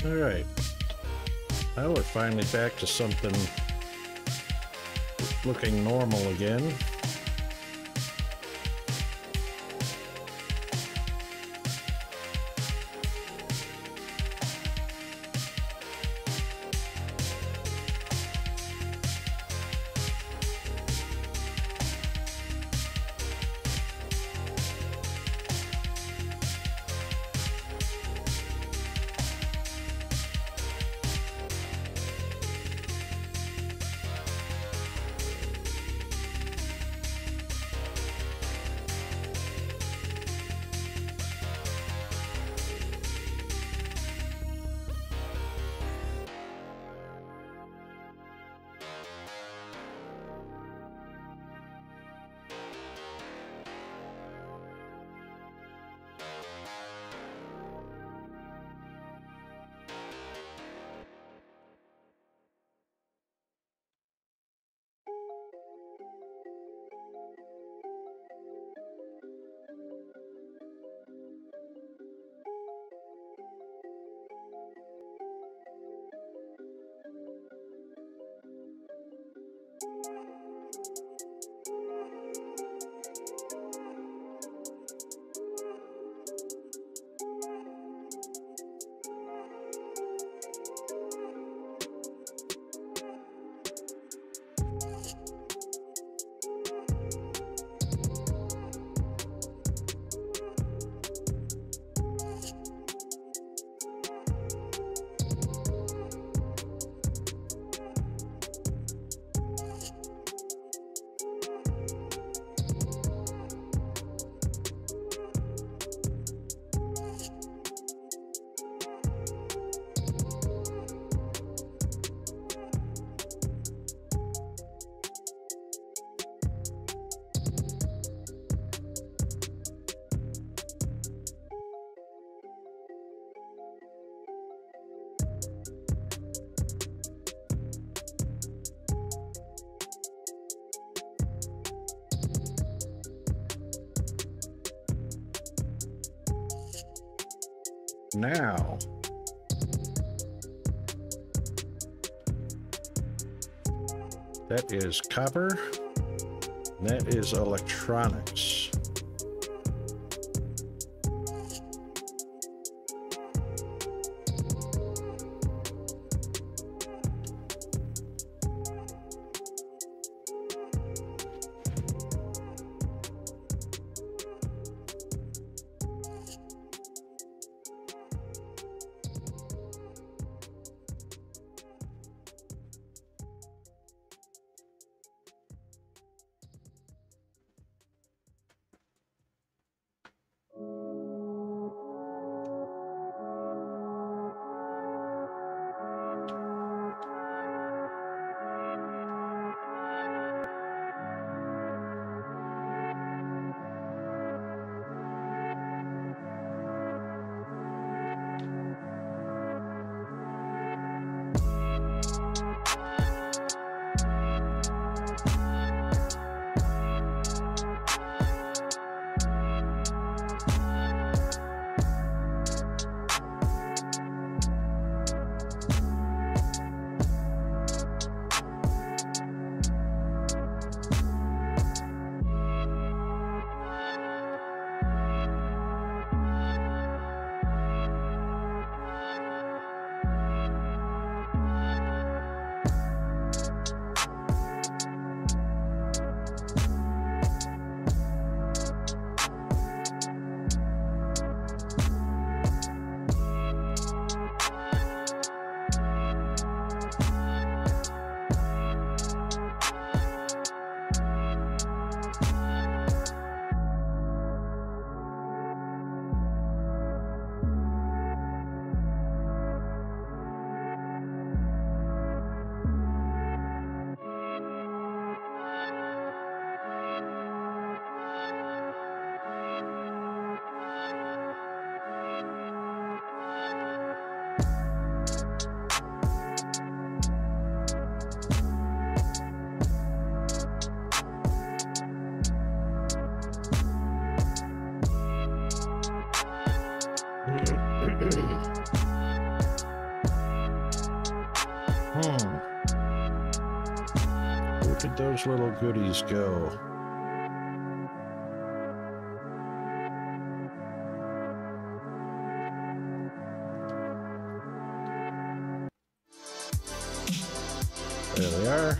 All right, now we're finally back to something looking normal again. Now, that is copper. That is electronics. Where did those little goodies go? There they are.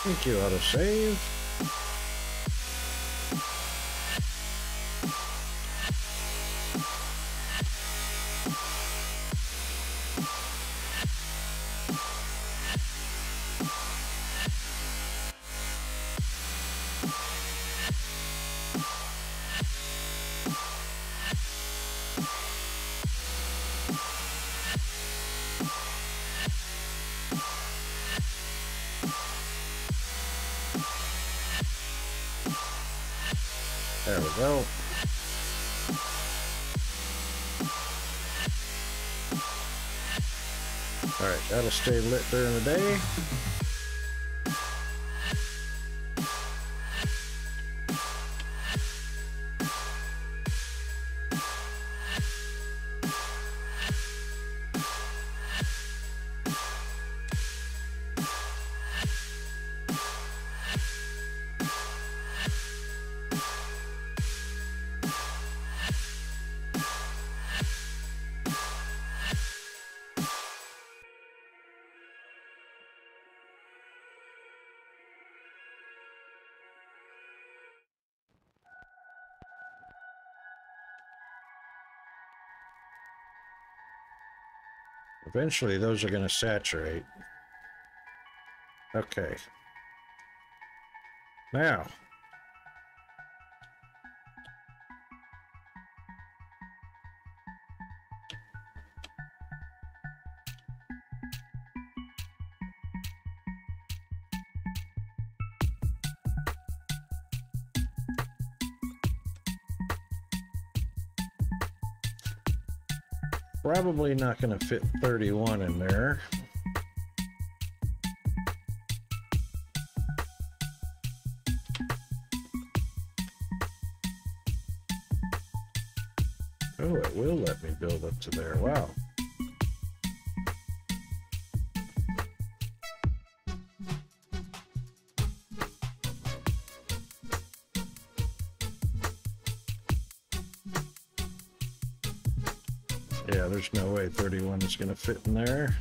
Thank you, autosave. There we go. All right, that'll stay lit during the day. Eventually, those are going to saturate. Okay. Now. Probably not going to fit 31 in there. Oh, it will let me build up to there. Wow. Yeah, there's no way 31 is going to fit in there.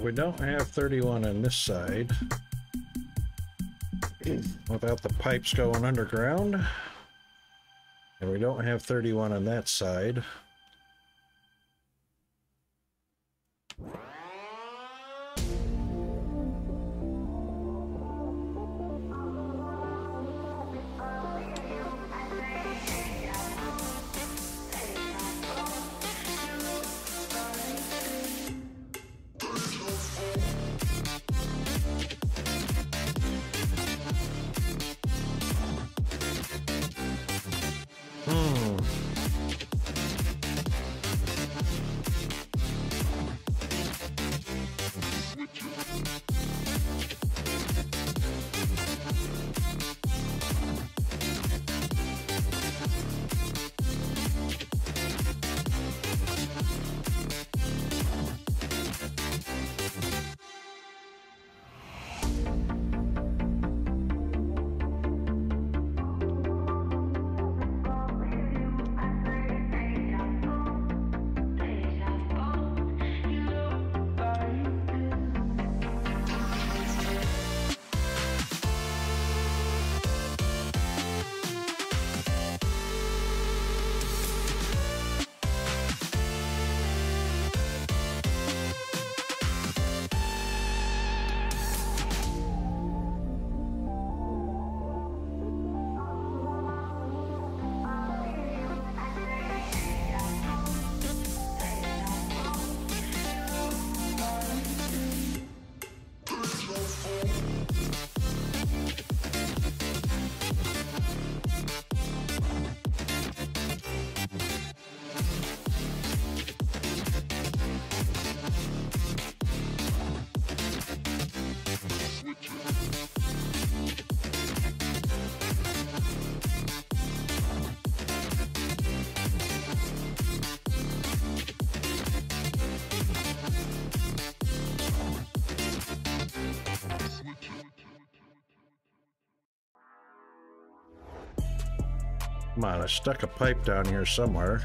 We don't have 31 on this side without the pipes going underground, and we don't have 31 on that side. Come on, I stuck a pipe down here somewhere.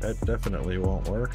That definitely won't work.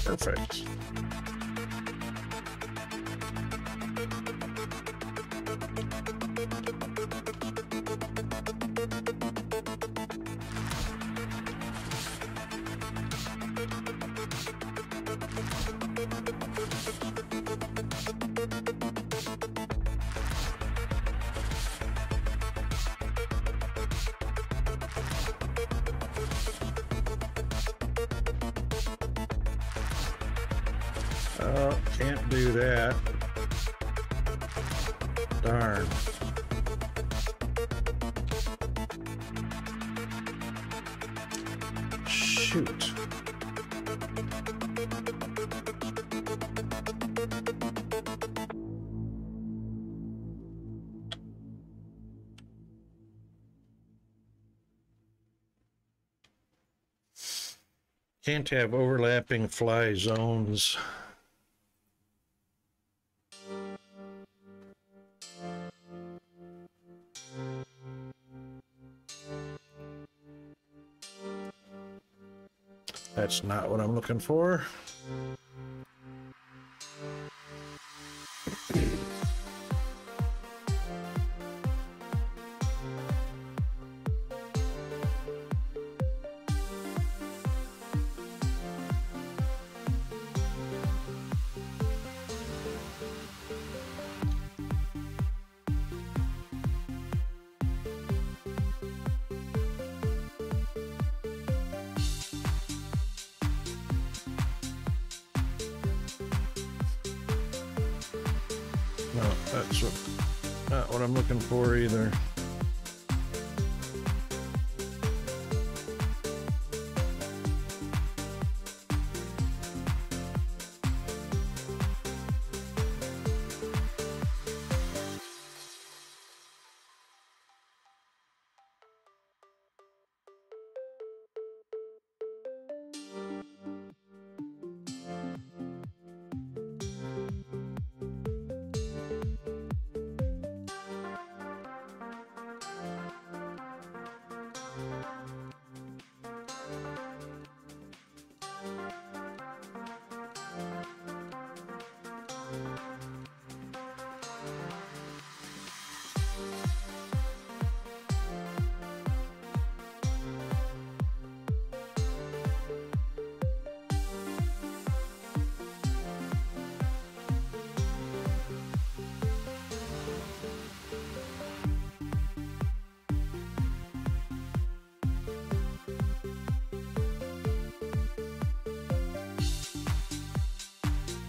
Perfect. Oh, can't do that. Darn. Shoot. Can't have overlapping fly zones. That's not what I'm looking for. No, that's not what I'm looking for either.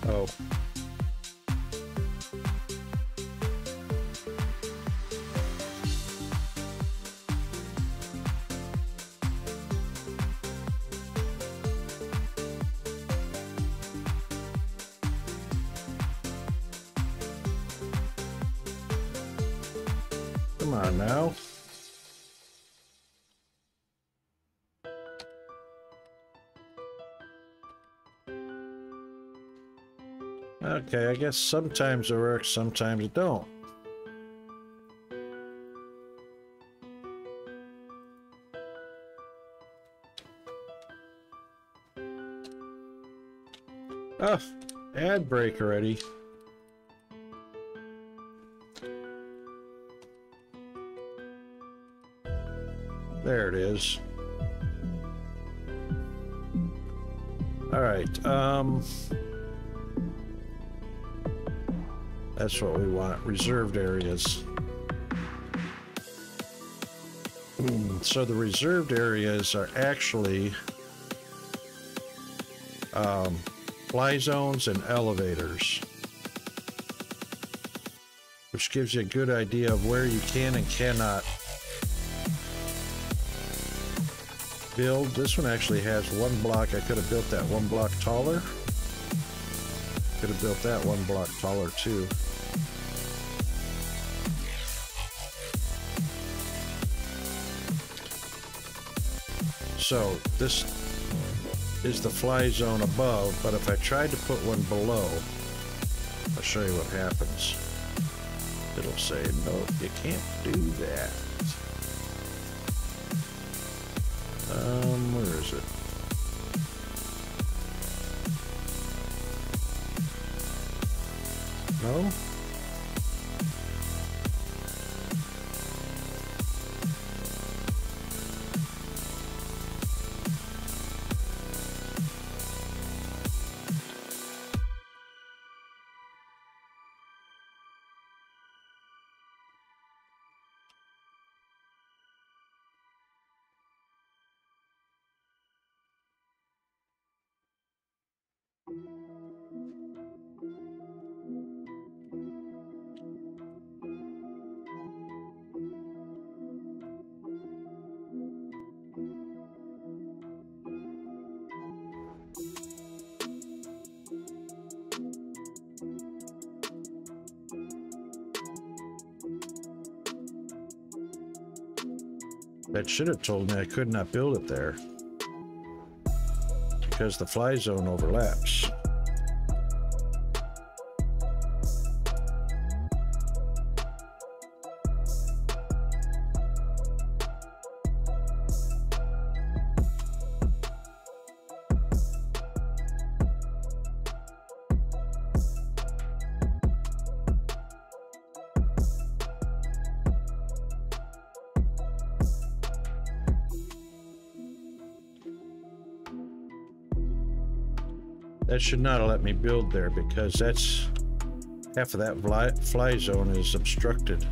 Oh. Come on now. Okay, I guess sometimes it works, sometimes it don't. Oh, ad break already. There it is. All right, that's what we want, reserved areas. So the reserved areas are actually fly zones and elevators, which gives you a good idea of where you can and cannot build. This one actually has one block. I could have built that one block taller. Could have built that one block taller too. So this is the fly zone above, but if I tried to put one below, I'll show you what happens. It'll say, no, you can't do that. Where is it? No? That should have told me I could not build it there because the fly zone overlaps. That should not have let me build there because that's half of that fly zone is obstructed.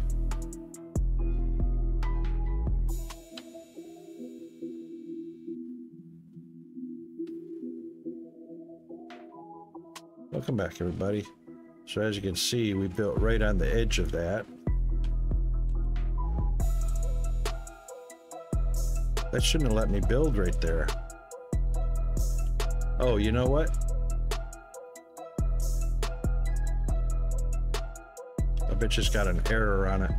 Welcome back, everybody. So as you can see, we built right on the edge of that. That shouldn't have let me build right there. Oh, you know what? I bet it's got an error on it.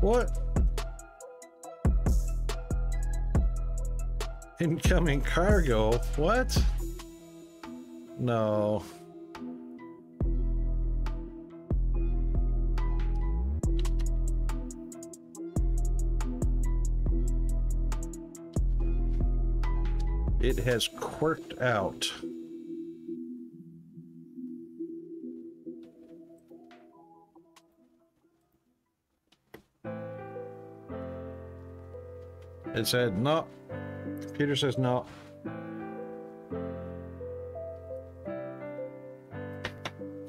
What? Incoming cargo? What? No. It has quirked out. It said no. Computer says no.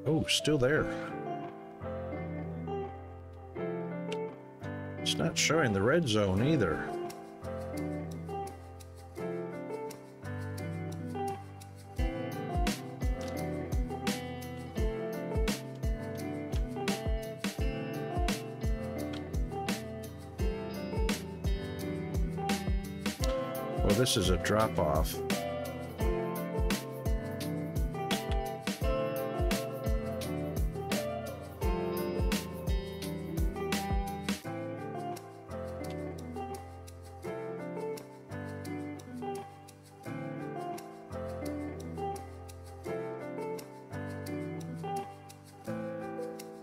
Oh, still there. It's not showing the red zone either. Well, this is a drop-off.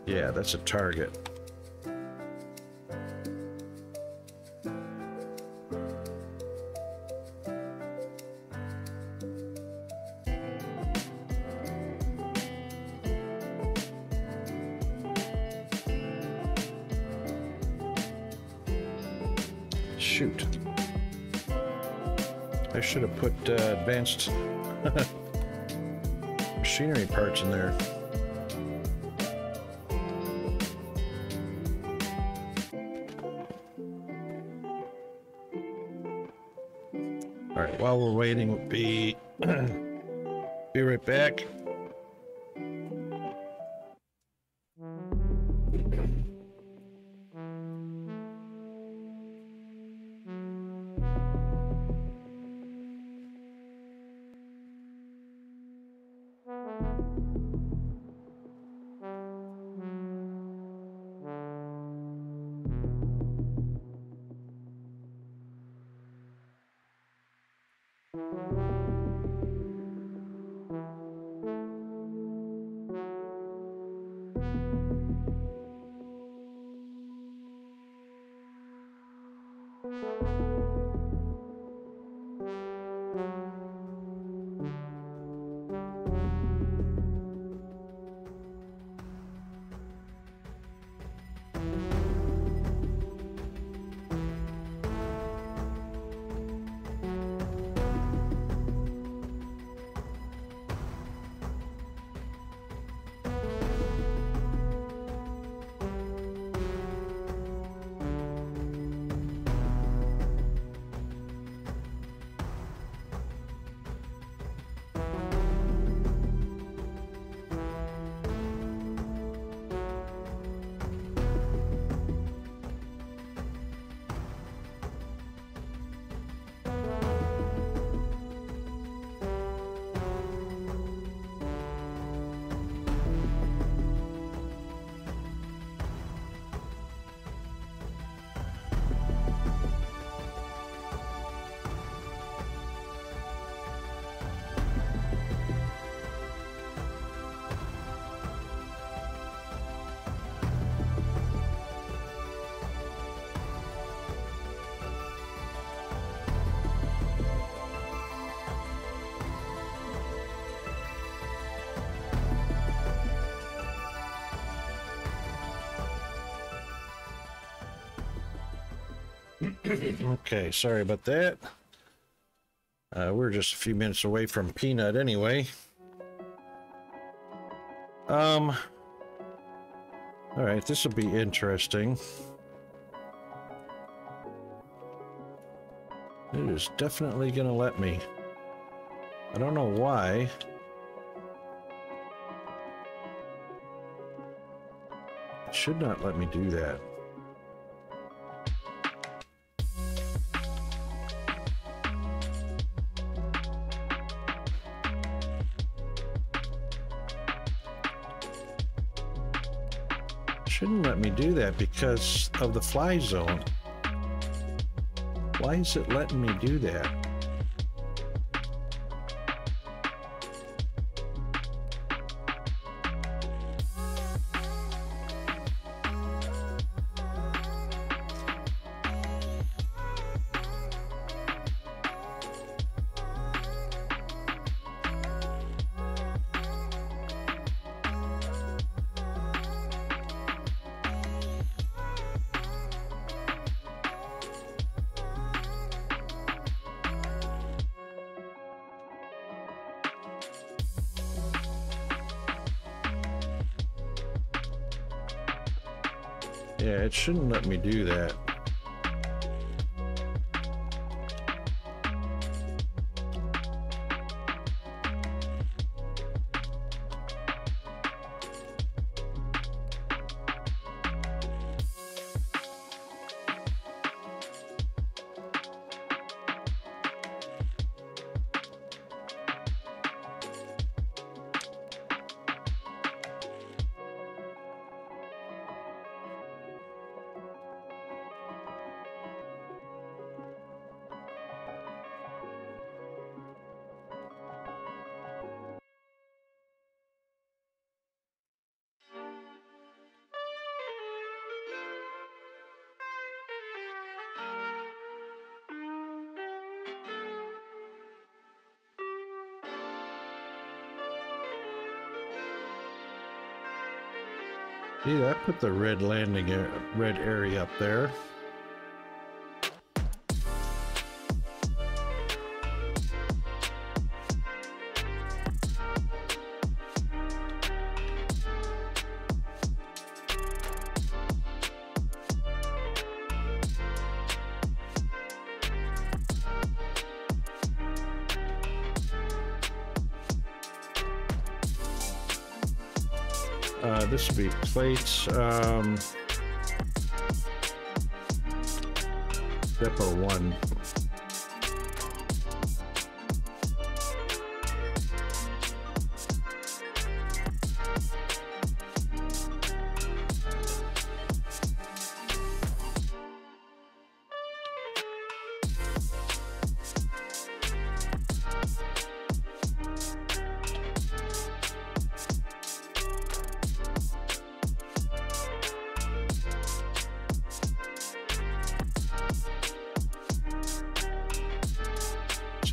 Yeah, that's a target. Shoot. I should have put advanced machinery parts in there. All right, while we're waiting, we'll be right back. Okay, sorry about that. We're just a few minutes away from Peanut anyway. All right, this will be interesting. It is definitely going to let me. I don't know why. It should not let me do that. Shouldn't let me do that because of the fly zone. Why is it letting me do that? Yeah, it shouldn't let me do that. See, that put the red red area up there. This would be plates, Depot 1.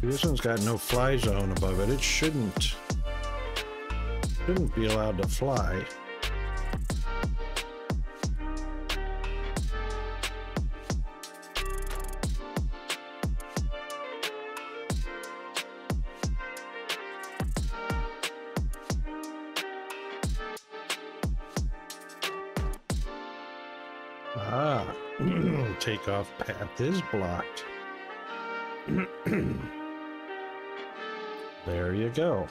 See, this one's got no fly zone above it. It shouldn't be allowed to fly. Ah, takeoff path is blocked. There you go.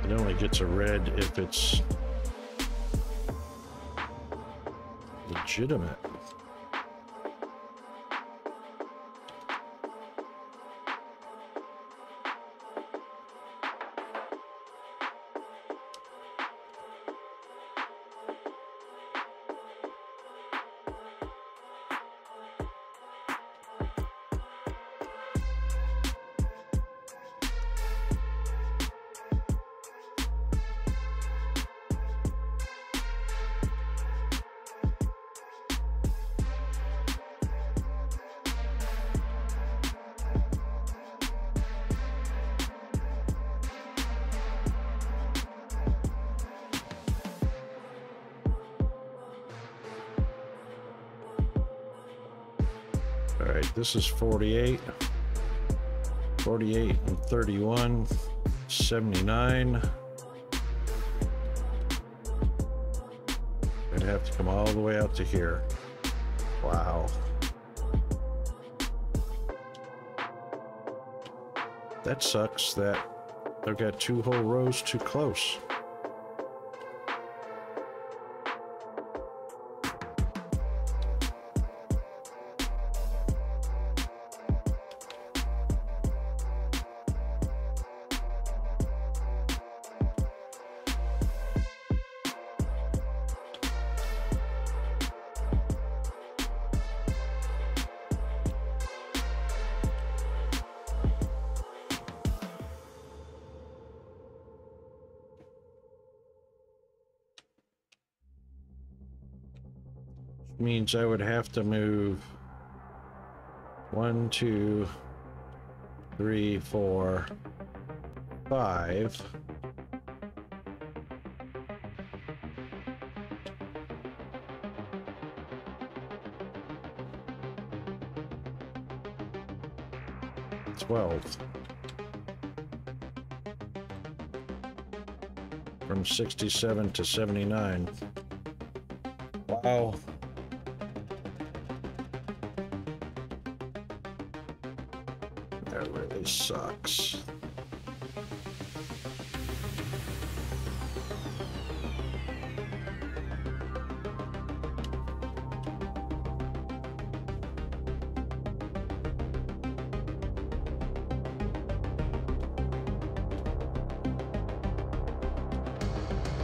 It only gets a red if it's legitimate. All right, this is 48. 48 and 31. 79. I'd have to come all the way out to here. Wow. That sucks that I've got 2 whole rows too close. Means I would have to move 1, 2, 3, 4, 5. From 67 to 79. Wow. That really sucks.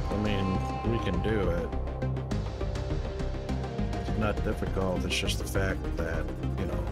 I mean, we can do it. It's not difficult, it's just the fact that, you know,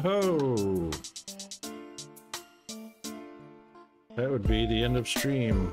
oh, that would be the end of stream.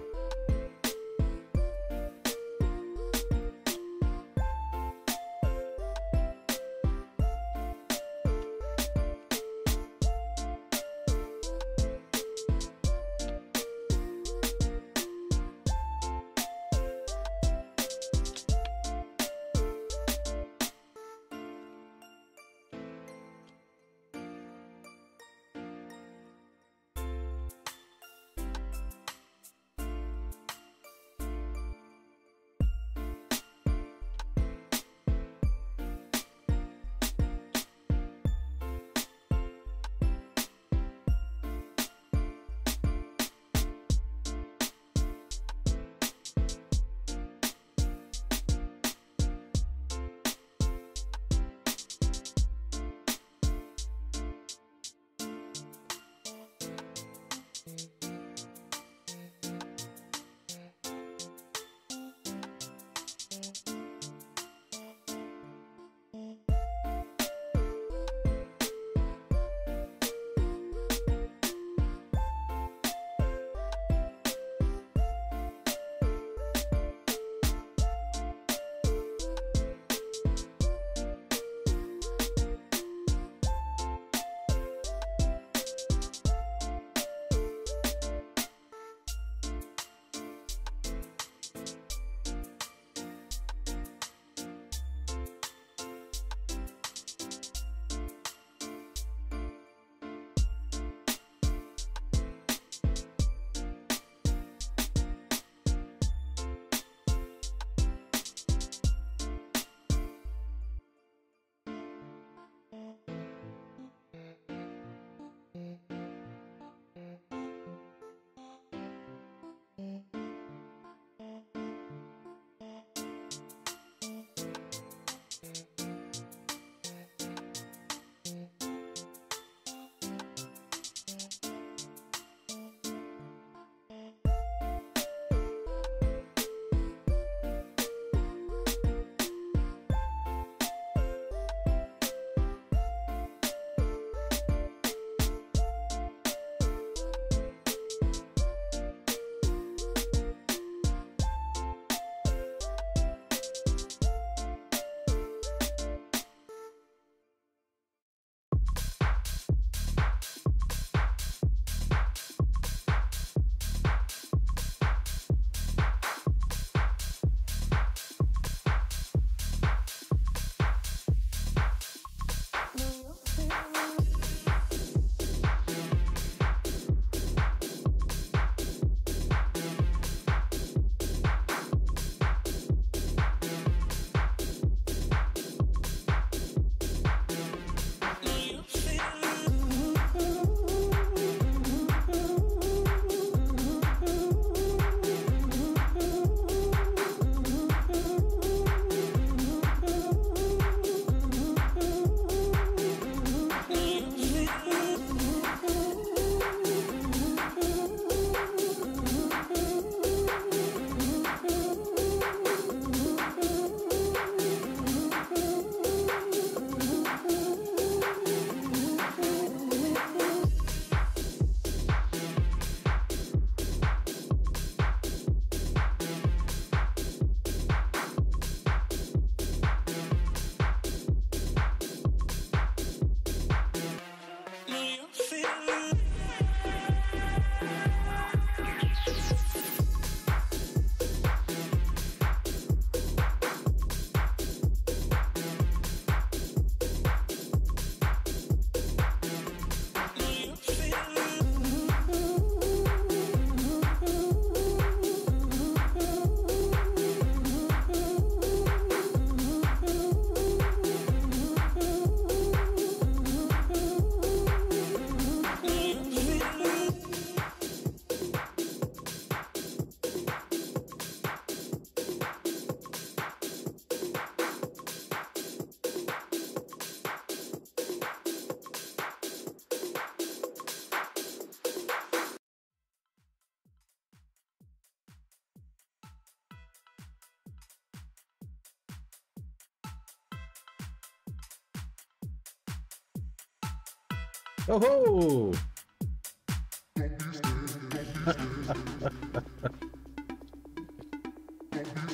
Oh ho!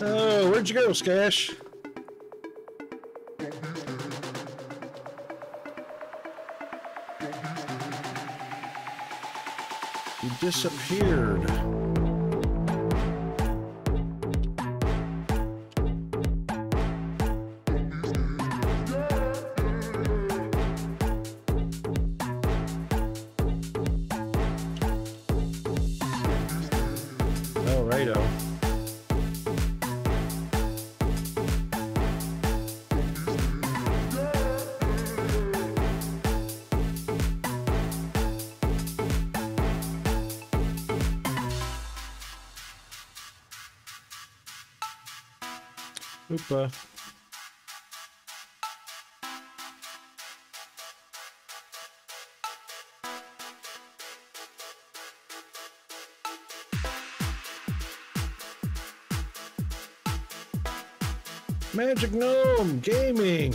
Oh, where'd you go, Skash? You disappeared. Oh, righto. Oopa. Magic Gnome Gaming.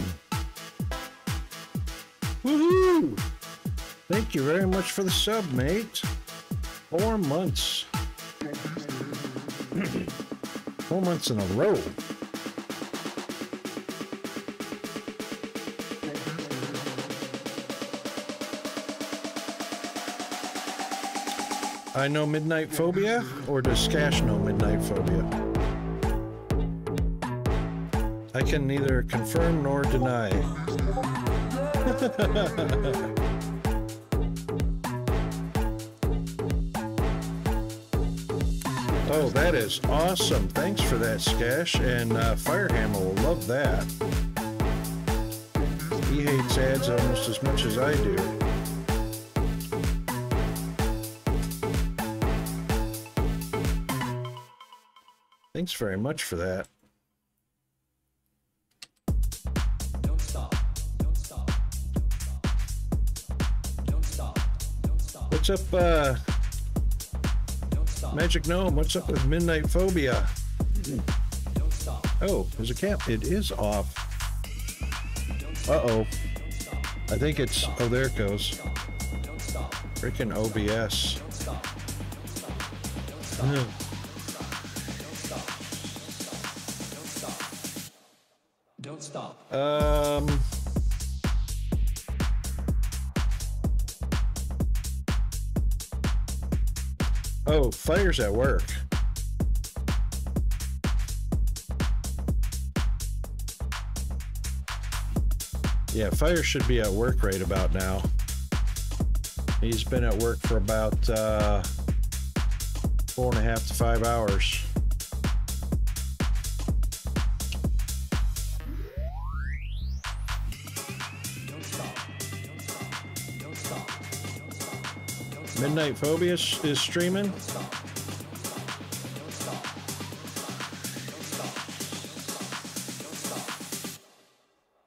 Woohoo! Thank you very much for the sub, mate. 4 months. 4 months in a row. I know Midnight Phobia, or does Skash know Midnight Phobia? I can neither confirm nor deny. Oh, that is awesome. Thanks for that, Skash. And Firehammer will love that. He hates ads almost as much as I do. Thanks very much for that. Don't stop. Don't stop. Don't stop. Don't stop. What's up, Don't stop. Magic Gnome? What's up with Midnight Phobia? Don't stop. Oh, there's a camp. It is off. Uh-oh. Don't stop. I think it's... Oh, there it goes. Don't stop. Freaking OBS. Don't stop. Don't stop. Ugh. Don't stop. Oh, Fire's at work. Yeah, Fire should be at work right about now. He's been at work for about 4.5 to 5 hours. Don't stop. Don't stop. Don't stop. Don't stop. Don't stop. Midnight Phobia is streaming. Don't stop. Don't stop. Don't stop.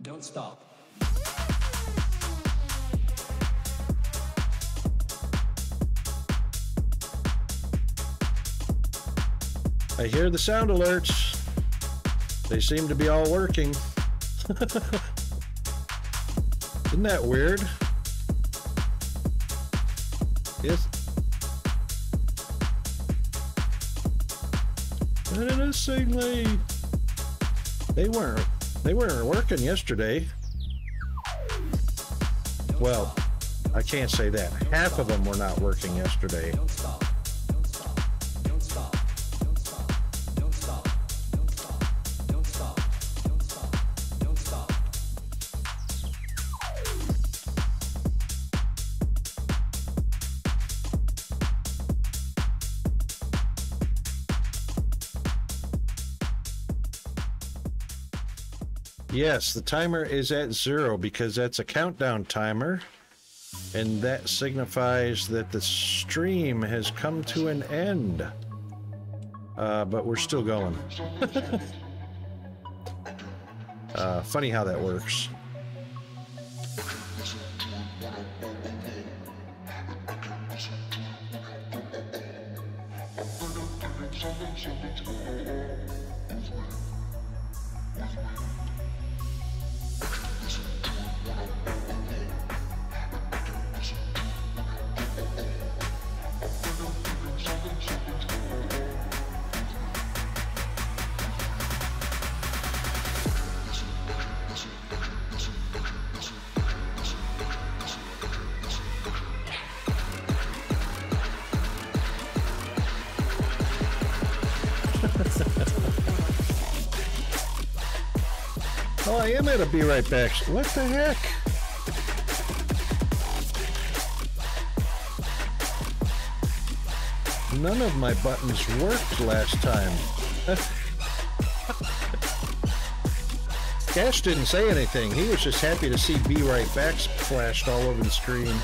Don't stop. I hear the sound alerts. They seem to be all working. Isn't that weird? Yes. Innocently. They weren't working yesterday. Well, I can't say that. Half of them were not working yesterday. Don't stop. Don't stop. Don't stop. Don't stop. Don't stop. Don't stop. Don't stop. Don't stop. Don't stop. Yes, the timer is at 0 because that's a countdown timer, and that signifies that the stream has come to an end. But we're still going. Funny how that works. Oh, I am at a Be Right Back. What the heck? None of my buttons worked last time. Cash didn't say anything. He was just happy to see Be Right Back flashed all over the screen.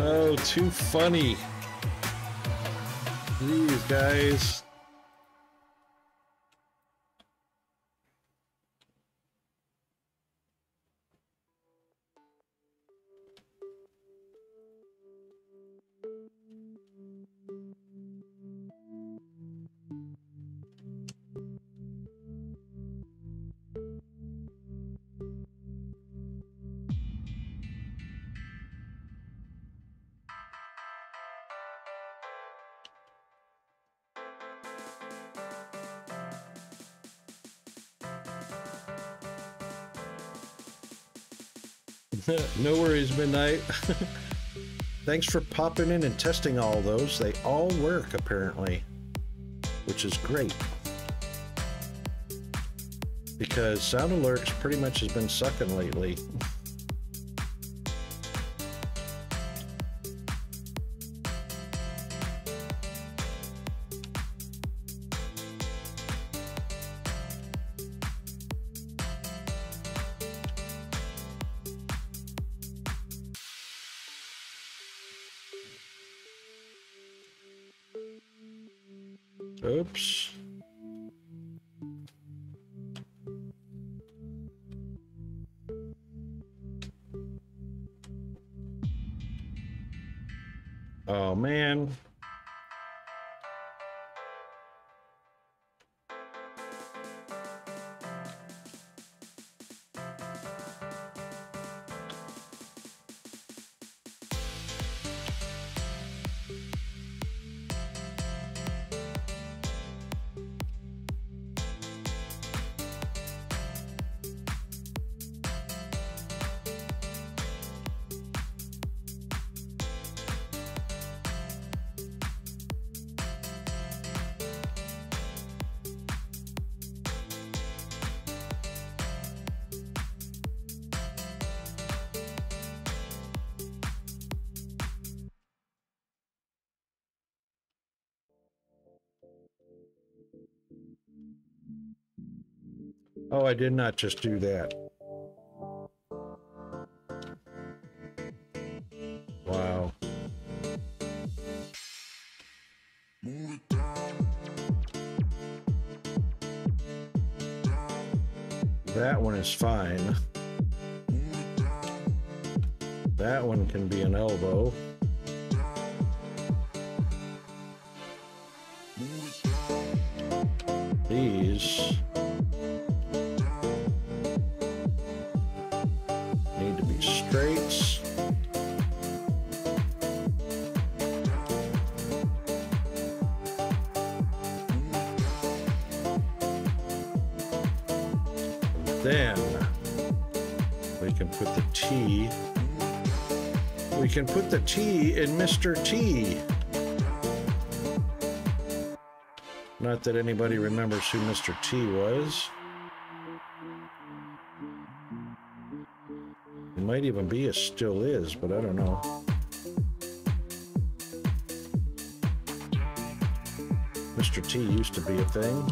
Oh, too funny. These guys. No worries, Midnight. Thanks for popping in and testing all those. They all work, apparently, which is great. Because Sound Alerts pretty much has been sucking lately. Oops. Oh, man. Oh, I did not just do that. Wow. That one is fine. That one can be an elbow. These need to be straights. Then we can put the T. We can put the T in Mr. T. Not that anybody remembers who Mr. T was. It might even be a still is, but I don't know. Mr. T used to be a thing.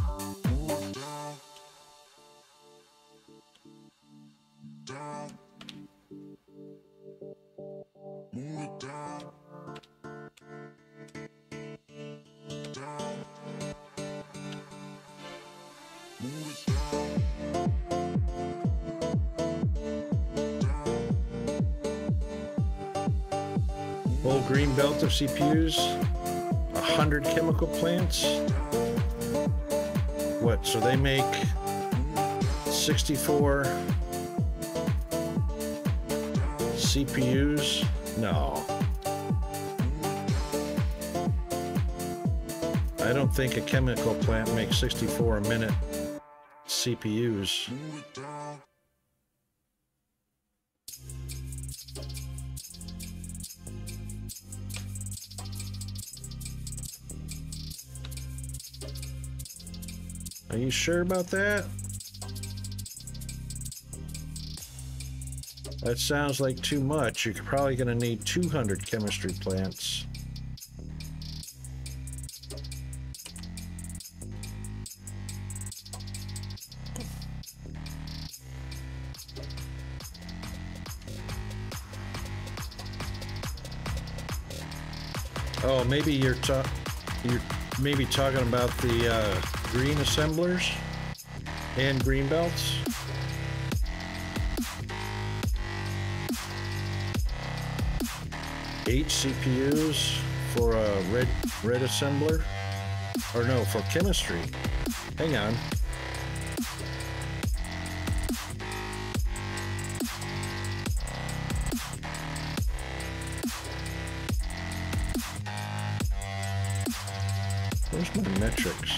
Whole green belt of CPUs, 100 chemical plants. What, so they make 64 CPUs? No. I don't think a chemical plant makes 64 a minute CPUs. Are you sure about that? That sounds like too much. You're probably going to need 200 chemistry plants. Oh, maybe you're maybe talking about the green assemblers and green belts. Eight CPUs for a red assembler, or no, for chemistry. Hang on. Where's my metrics?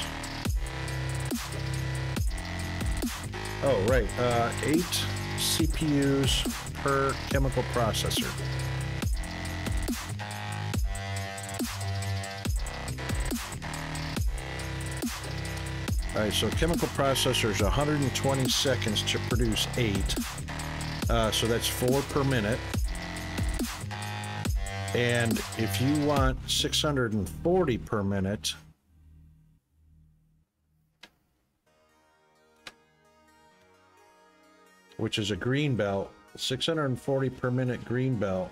Oh, right. 8 CPUs per chemical processor. All right, so chemical processors, 120 seconds to produce 8. So that's 4 per minute. And if you want 640 per minute, which is a green belt, 640 per minute green belt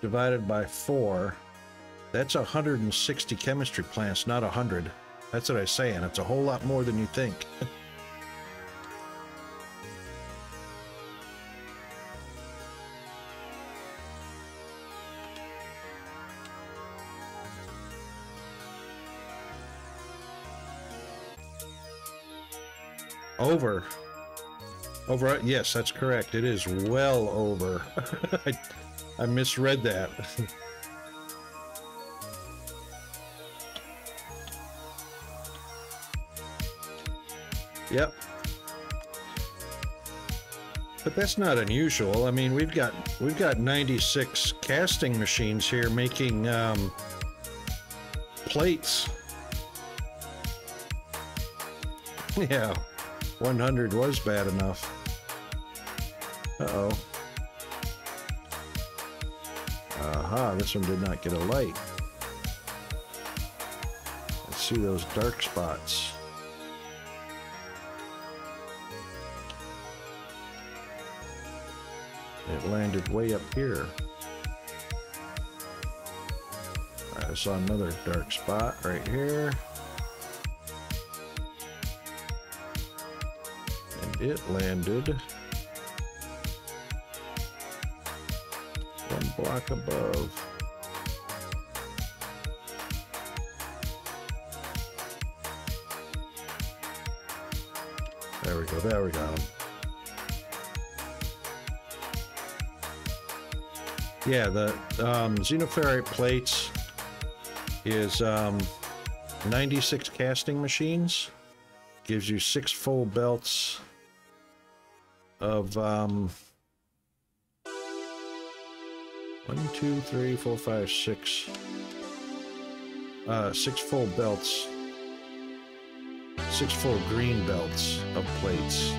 divided by 4, that's 160 chemistry plants, not 100. That's what I was saying. It's a whole lot more than you think. Over. Yes, that's correct. It is well over. I misread that. Yep. But that's not unusual. I mean, we've got 96 casting machines here making plates. Yeah, 100 was bad enough. Uh-oh. Aha, this one did not get a light. Let's see those dark spots. It landed way up here. I saw another dark spot right here. And it landed 1 block above. There we go, there we got him. Yeah, the xenoferrite plates is 96 casting machines. Gives you 6 full belts of 1, 2, 3, 4, 5, 6. 6 full belts. 6 full green belts of plates.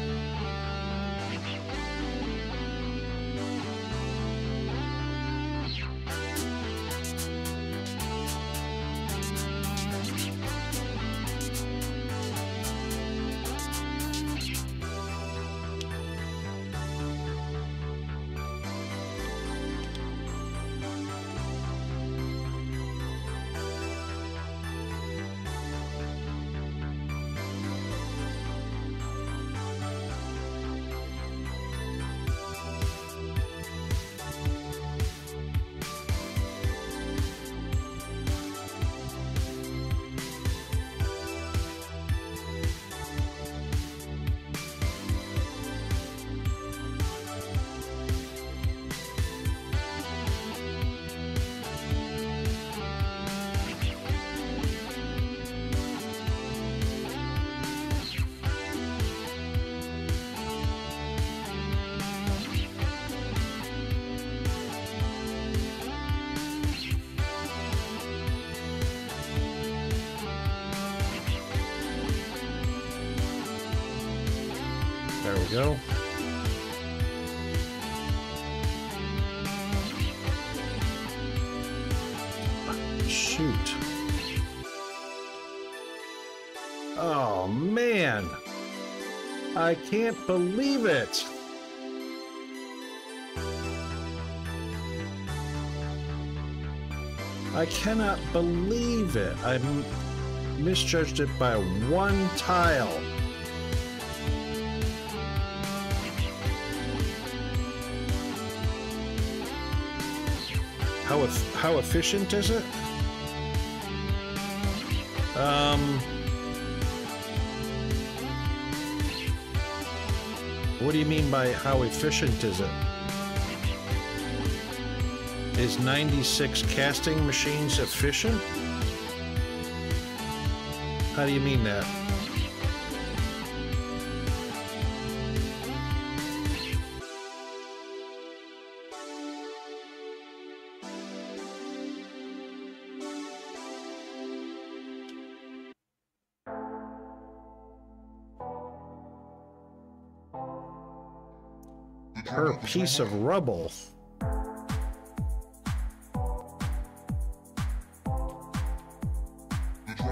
we go. Shoot. Oh, man. I can't believe it. I cannot believe it. I misjudged it by one tile. How efficient is it? What do you mean by how efficient is it? Is 96 casting machines efficient? How do you mean that? Per piece of rubble.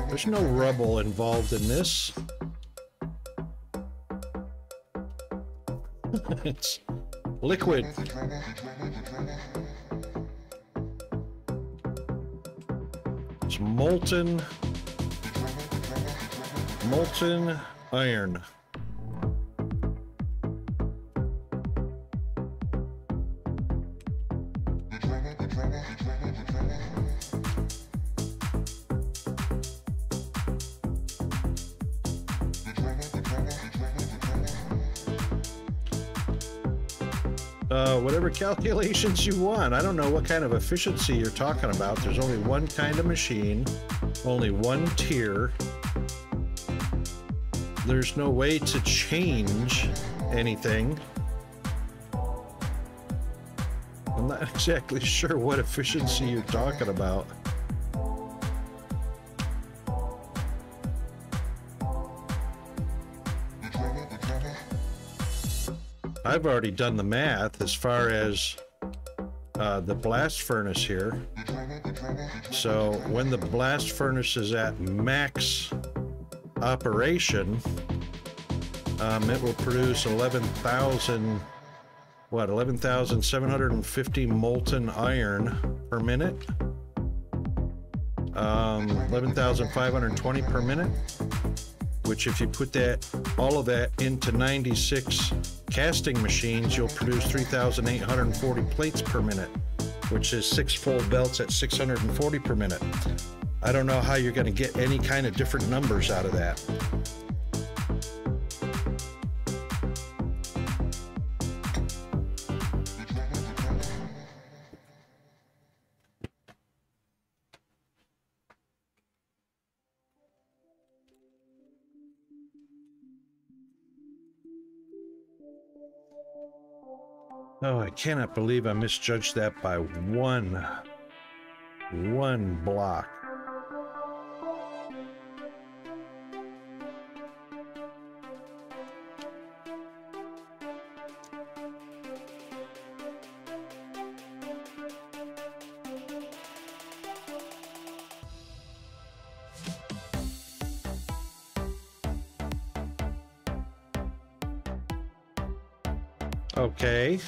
There's no rubble involved in this. It's liquid. It's molten iron. Whatever calculations you want. I don't know what kind of efficiency you're talking about. There's only one kind of machine, only one tier. There's no way to change anything. I'm not exactly sure what efficiency you're talking about. I've already done the math as far as the blast furnace here. So when the blast furnace is at max operation, it will produce 11,750 molten iron per minute. 11,520 per minute. Which, if you put all of that into 96 casting machines, you'll produce 3,840 plates per minute, which is 6 full belts at 640 per minute. I don't know how you're going to get any kind of different numbers out of that. Oh, I cannot believe I misjudged that by one block. Okay.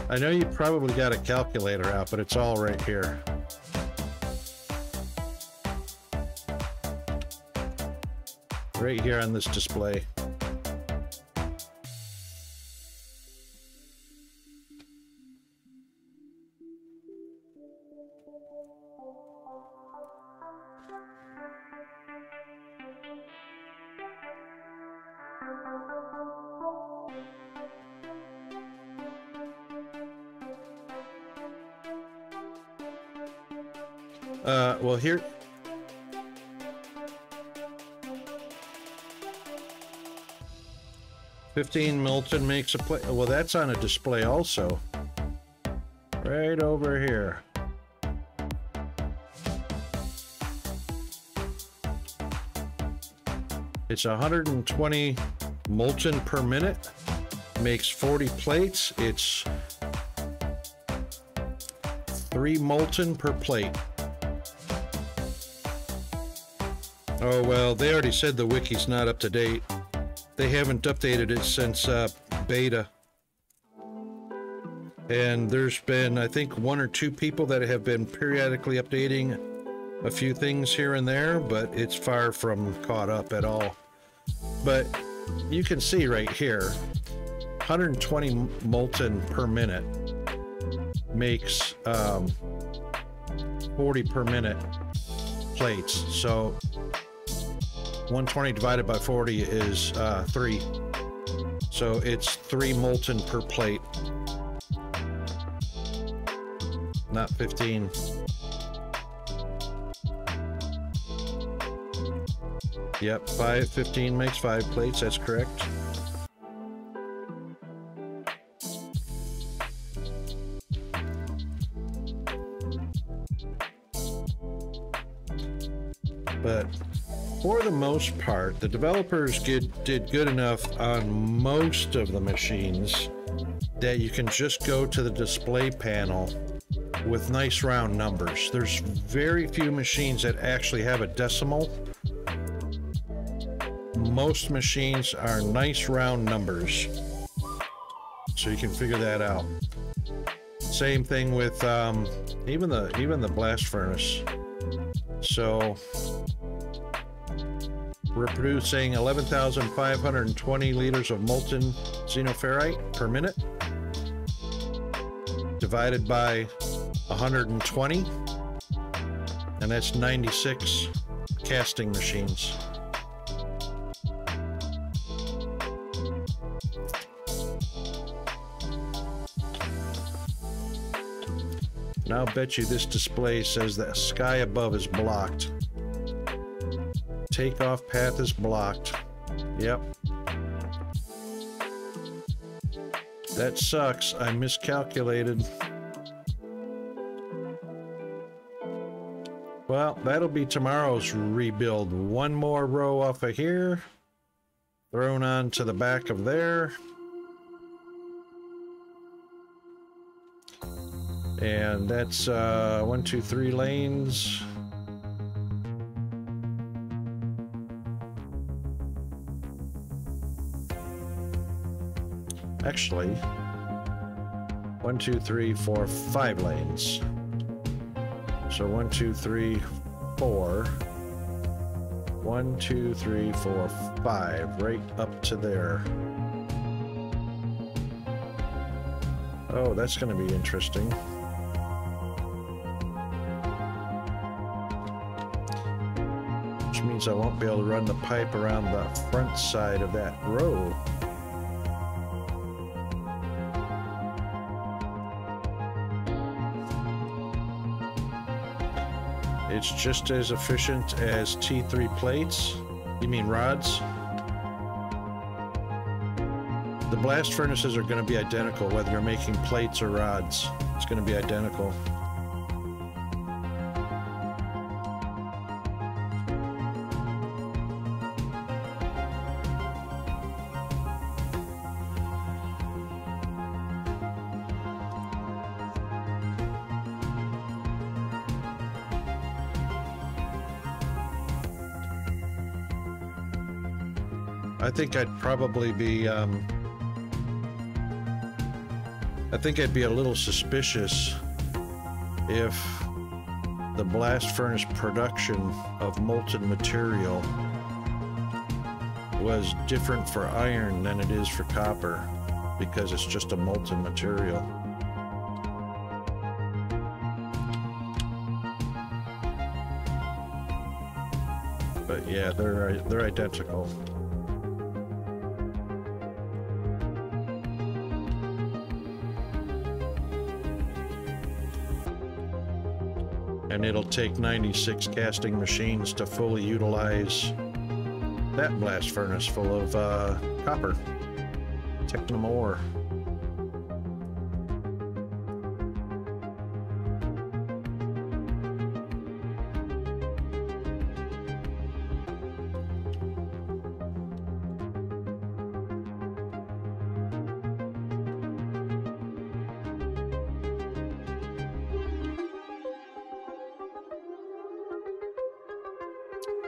I know you probably got a calculator out, but it's all right here. Right here on this display. Well, here. $15 molten makes a plate. Well, that's on a display also. right over here. It's 120 molten per minute, makes 40 plates. It's 3 molten per plate. Oh, well, they already said the wiki's not up to date. They haven't updated it since beta. And there's been, I think, 1 or 2 people that have been periodically updating a few things here and there, but it's far from caught up at all. But you can see right here, 120 molten per minute makes 40 per minute plates. So 120 divided by 40 is 3. So it's 3 molten per plate, not 15. Yep, 15 makes 5 plates, that's correct. But for the most part, the developers did good enough on most of the machines that you can just go to the display panel with nice round numbers. There's very few machines that actually have a decimal. Most machines are nice round numbers, so you can figure that out. Same thing with even the blast furnace. So we're producing 11,520 liters of molten xenoferrite per minute, divided by 120, and that's 96 casting machines. And I'll bet you this display says the sky above is blocked. Takeoff path is blocked. Yep. That sucks. I miscalculated. Well, that'll be tomorrow's rebuild. 1 more row off of here, thrown on to the back of there. And that's 1, 2, 3 lanes. Actually, 1, 2, 3, 4, 5 lanes. So 1, 2, 3, 4. 1, 2, 3, 4, 5, right up to there. Oh, that's going to be interesting. Which means I won't be able to run the pipe around the front side of that row. It's just as efficient as T3 plates. You mean rods? The blast furnaces are going to be identical, whether you're making plates or rods. It's going to be identical. I think I'd probably be, I think I'd be a little suspicious if the blast furnace production of molten material was different for iron than it is for copper, because it's just a molten material. But yeah, they're identical. And it'll take 96 casting machines to fully utilize that blast furnace full of copper, Technum ore.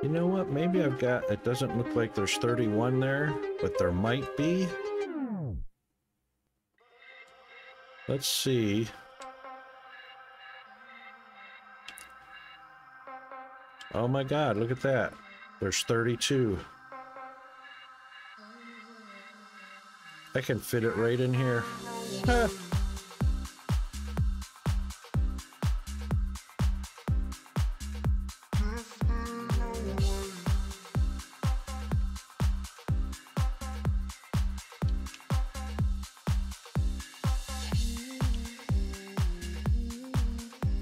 You know what? Maybe I've got, it doesn't look like there's 31 there, but there might be. Let's see. Oh my God, look at that. There's 32. I can fit it right in here. Ah.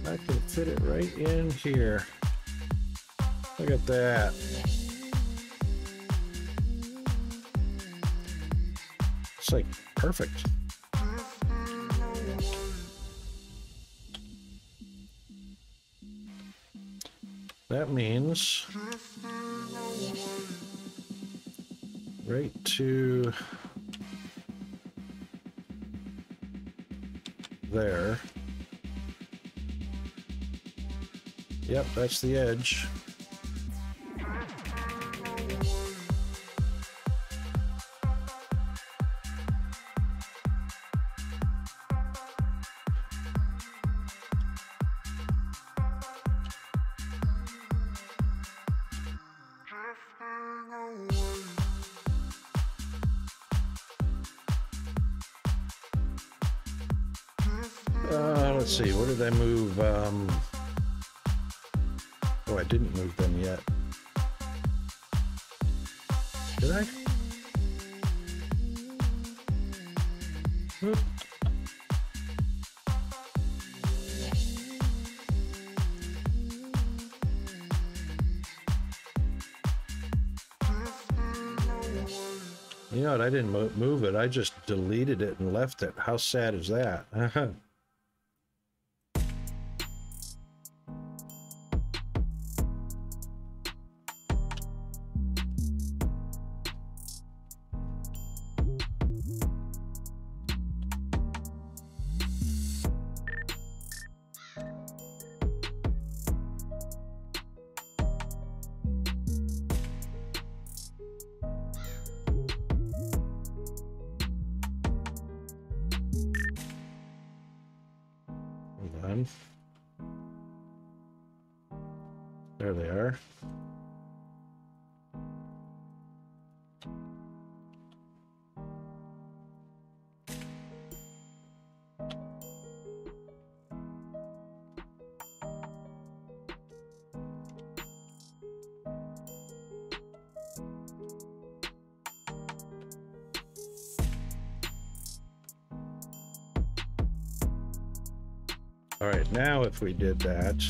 I can fit it right in here. Look at that. It's like perfect. That means right to there. Yep, that's the edge. Let's see, what did I move? Oh, I didn't move them yet. Did I? Oop. You know what? I didn't move it. I just deleted it and left it. How sad is that? There they are. All right, now if we did that,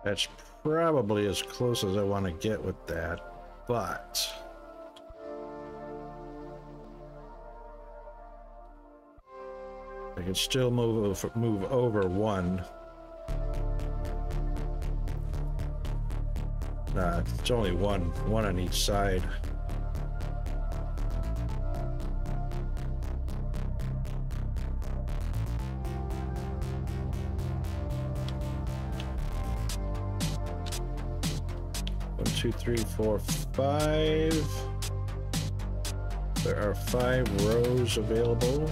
that's probably as close as I want to get with that, but I can still move over one. It's only one on each side. Two, three, four, five. There are 5 rows available.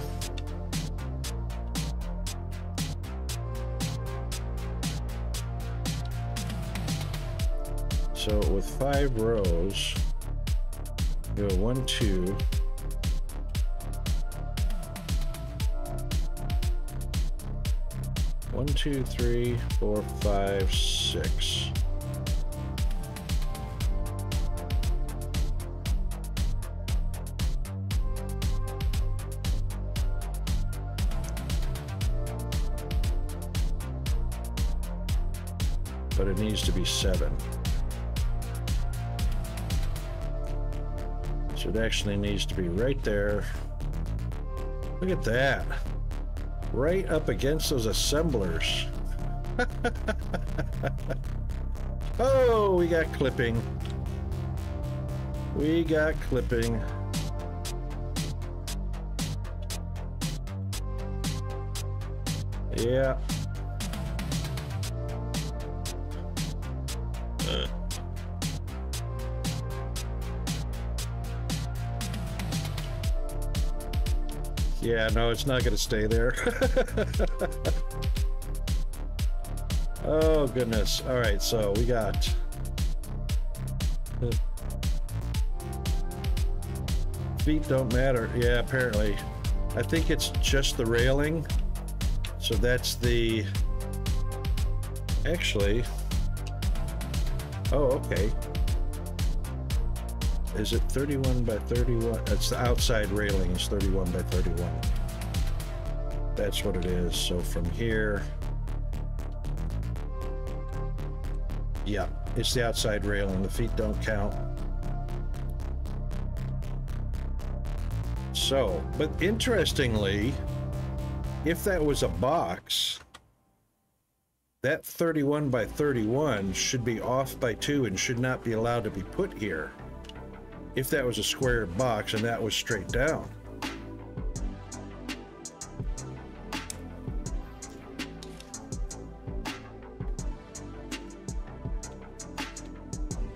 So with 5 rows, go 1, 2. 1, 2, 3, 4, 5, 6. But it needs to be 7. So it actually needs to be right there. Look at that. Right up against those assemblers. Oh, we got clipping. We got clipping. Yeah. Yeah, no, it's not going to stay there. Oh, goodness. All right, so we got... Feet don't matter. Yeah, apparently. I think it's just the railing. So that's the... Actually... Oh, okay. Is it 31 by 31? It's the outside railing is 31 by 31. That's what it is. So from here... Yeah, it's the outside railing. The feet don't count. So, but interestingly, if that was a box, that 31 by 31 should be off by 2 and should not be allowed to be put here. If that was a square box and that was straight down.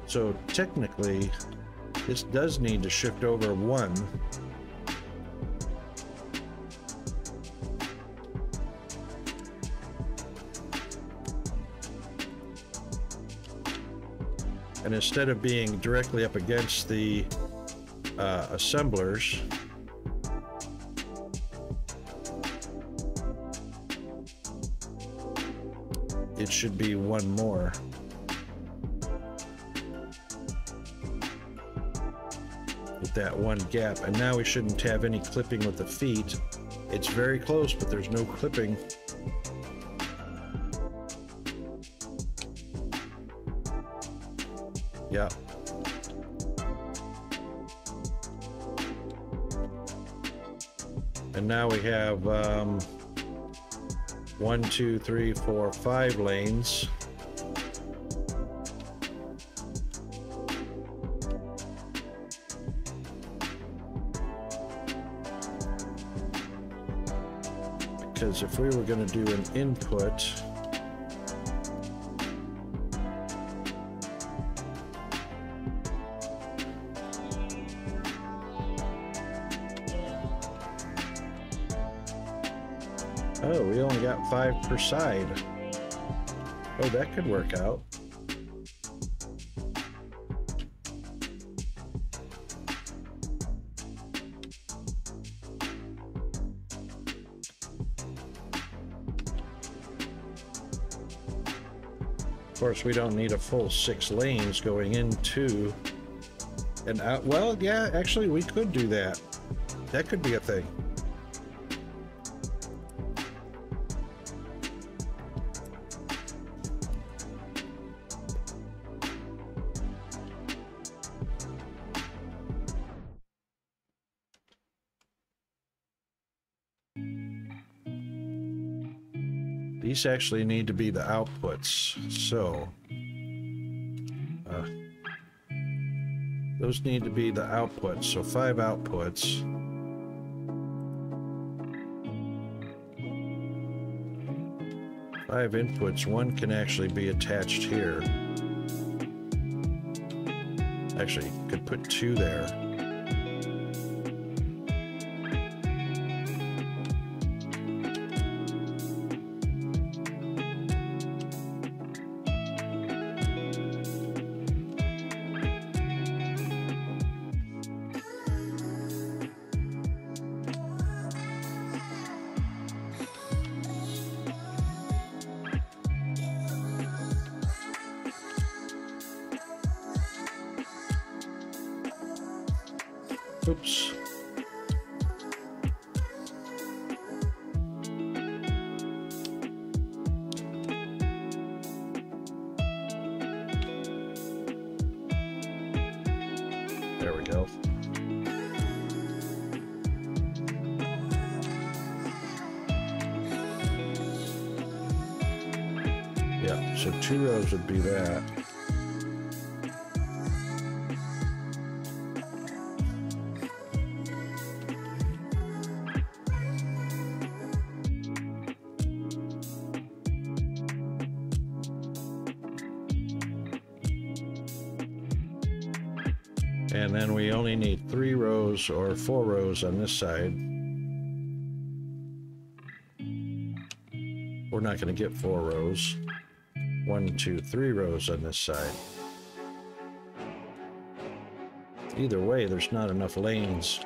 So technically, this does need to shift over 1. And instead of being directly up against the assemblers, it should be 1 more. With that 1 gap. And now we shouldn't have any clipping with the feet. It's very close, but there's no clipping. Yeah. And now we have 1, 2, 3, 4, 5 lanes. Because if we were going to do an input, oh, we only got 5 per side. Oh, that could work out. Of course, we don't need a full 6 lanes going into and out. Well, yeah, actually, we could do that. That could be a thing. These actually need to be the outputs, so those need to be the outputs, so 5 outputs. Five inputs, 1 can actually be attached here. Actually, could put 2 there. Oops. There we go. Yeah, so 2 rows would be that. And then we only need 3 rows or 4 rows on this side. We're not going to get 4 rows. 1, 2, 3 rows on this side. Either way, there's not enough lanes.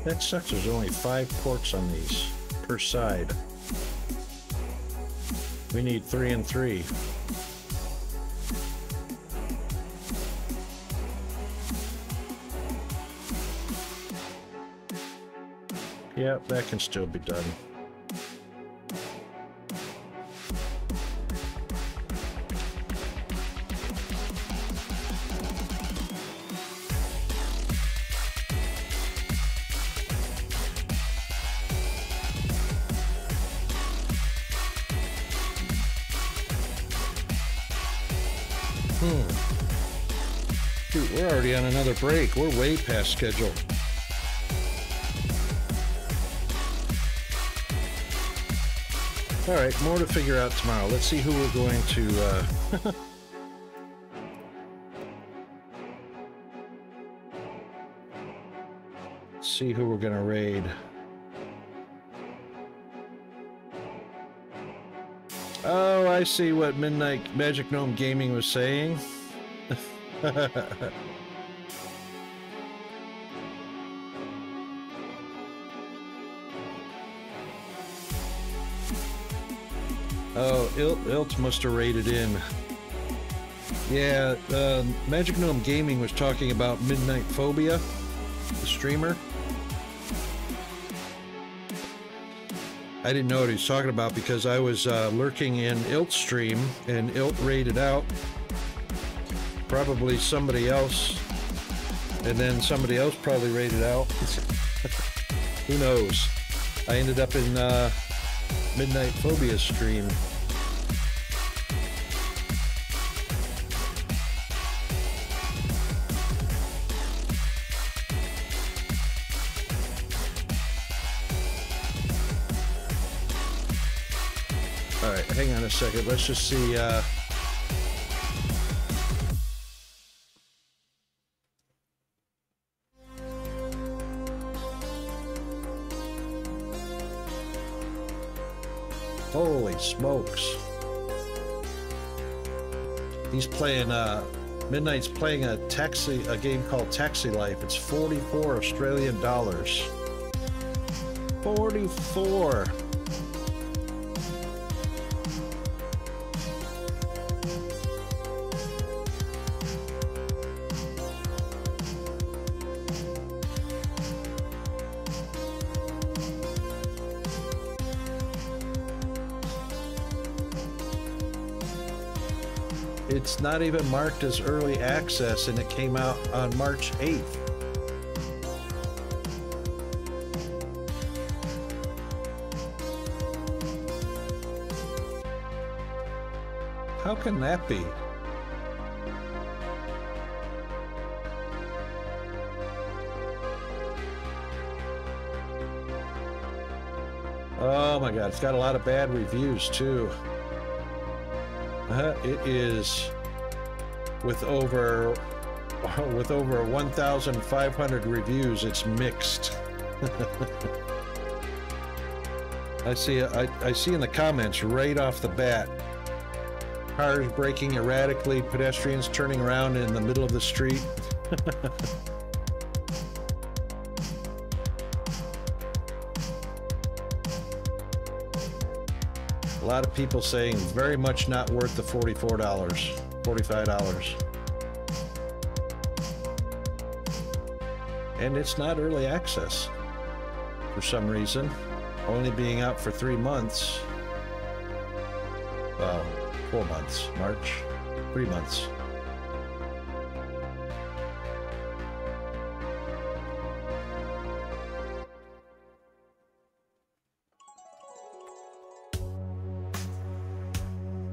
That sucks, there's only 5 ports on these per side. We need 3 and 3. Yep, that can still be done. Dude, we're already on another break. We're way past schedule. All right, more to figure out tomorrow. Let's see who we're going to... see who we're going to raid. Oh, I see what Midnight Magic Gnome Gaming was saying. Oh, Ilt must have raided in. Yeah, Magic Gnome Gaming was talking about Midnight Phobia, the streamer. I didn't know what he was talking about because I was lurking in Ilt's stream and Ilt raided out. Probably somebody else, and then somebody else probably raided out. Who knows? I ended up in Midnight Phobia stream. All right, hang on a second. Let's just see. Holy smokes. He's playing, Midnight's playing a game called Taxi Life. It's 44 Australian dollars. 44. It's not even marked as early access, and it came out on March 8th. How can that be? Oh my God, it's got a lot of bad reviews too. It is with over 1,500 reviews. It's mixed. I see in the comments right off the bat. cars braking erratically, pedestrians turning around in the middle of the street. A lot of people saying very much not worth the $44, $45. And it's not early access for some reason, only being out for 3 months. Well, 4 months, March, 3 months.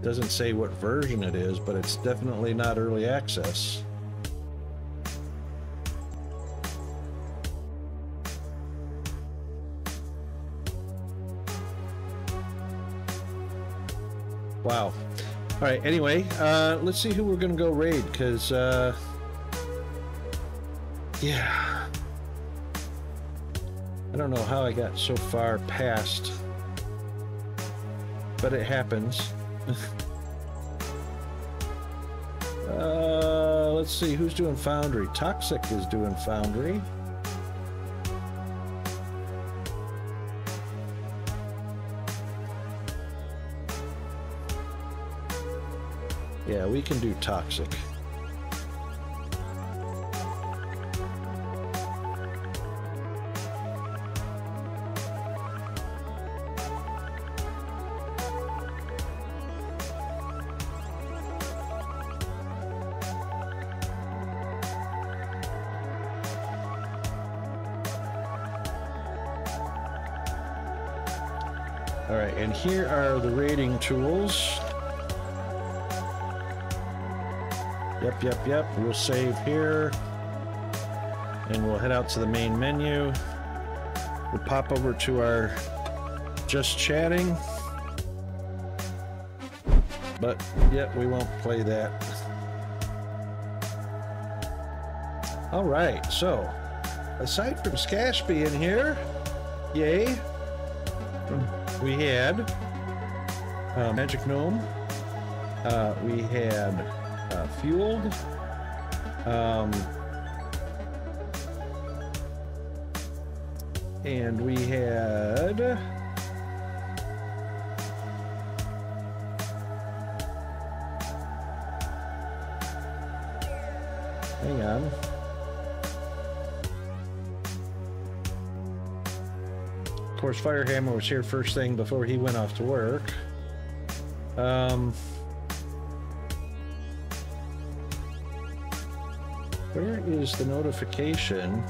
Doesn't say what version it is, but it's definitely not early access. Wow. All right, anyway, let's see who we're going to go raid, because, yeah. I don't know how I got so far past, but it happens. Let's see, who's doing Foundry? Toxic is doing Foundry. Yeah, we can do Toxic. All right, and here are the rating tools. Yep. We'll save here. And we'll head out to the main menu. We'll pop over to our Just Chatting. But, yep, we won't play that. All right, so, aside from Skash being here, yay, we had Magic Gnome, we had Fueled, and we had hang on. Of course, Firehammer was here first thing before he went off to work. Where is the notification?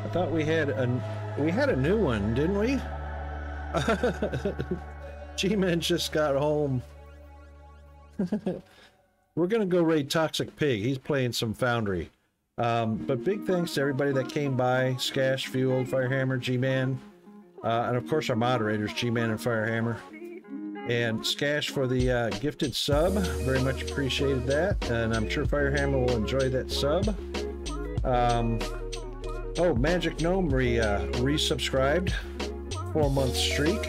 I thought we had a new one, didn't we? G-Man just got home. We're gonna go raid Toxic Pig. He's playing some Foundry. But big thanks to everybody that came by: Skash, Fueled, Firehammer, G-Man, and of course our moderators, G-Man and Firehammer. And Skash for the gifted sub. Very much appreciated that, and I'm sure Firehammer will enjoy that sub. Oh, Magic Gnome resubscribed. 4-month streak.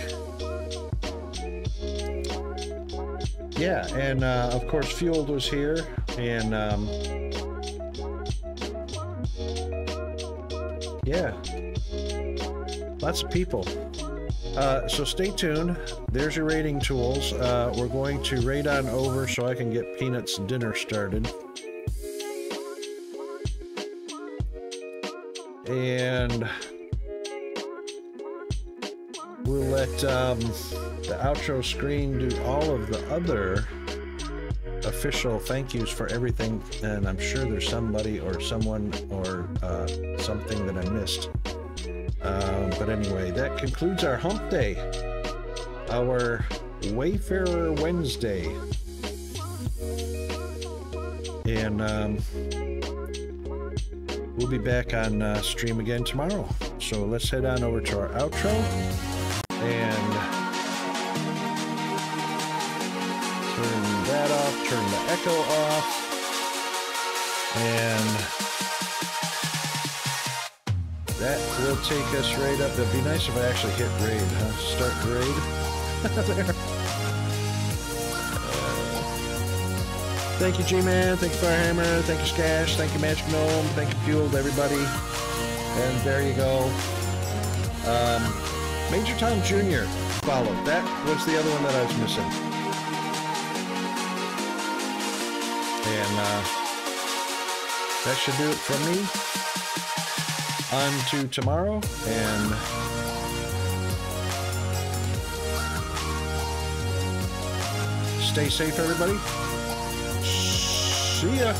Yeah, and of course Fueled was here, and yeah, lots of people. So stay tuned. There's your rating tools. We're going to raid on over so I can get Peanut's dinner started. And we'll let the outro screen do all of the other official thank yous for everything, and I'm sure there's somebody or someone or something that I missed. But anyway, that concludes our hump day, our Wayfarer Wednesday. And we'll be back on stream again tomorrow. So let's head on over to our outro and turn that off, turn the echo off, and that will take us right up. It'd be nice if I actually hit raid, huh? Start raid. There. Thank you, G-Man. Thank you, Firehammer. Thank you, Skash. Thank you, Magic Gnome. Thank you, Fueled, everybody. And there you go. Major Tom Jr. followed. That was the other one that I was missing. And that should do it from me. On to tomorrow, and stay safe, everybody. See ya.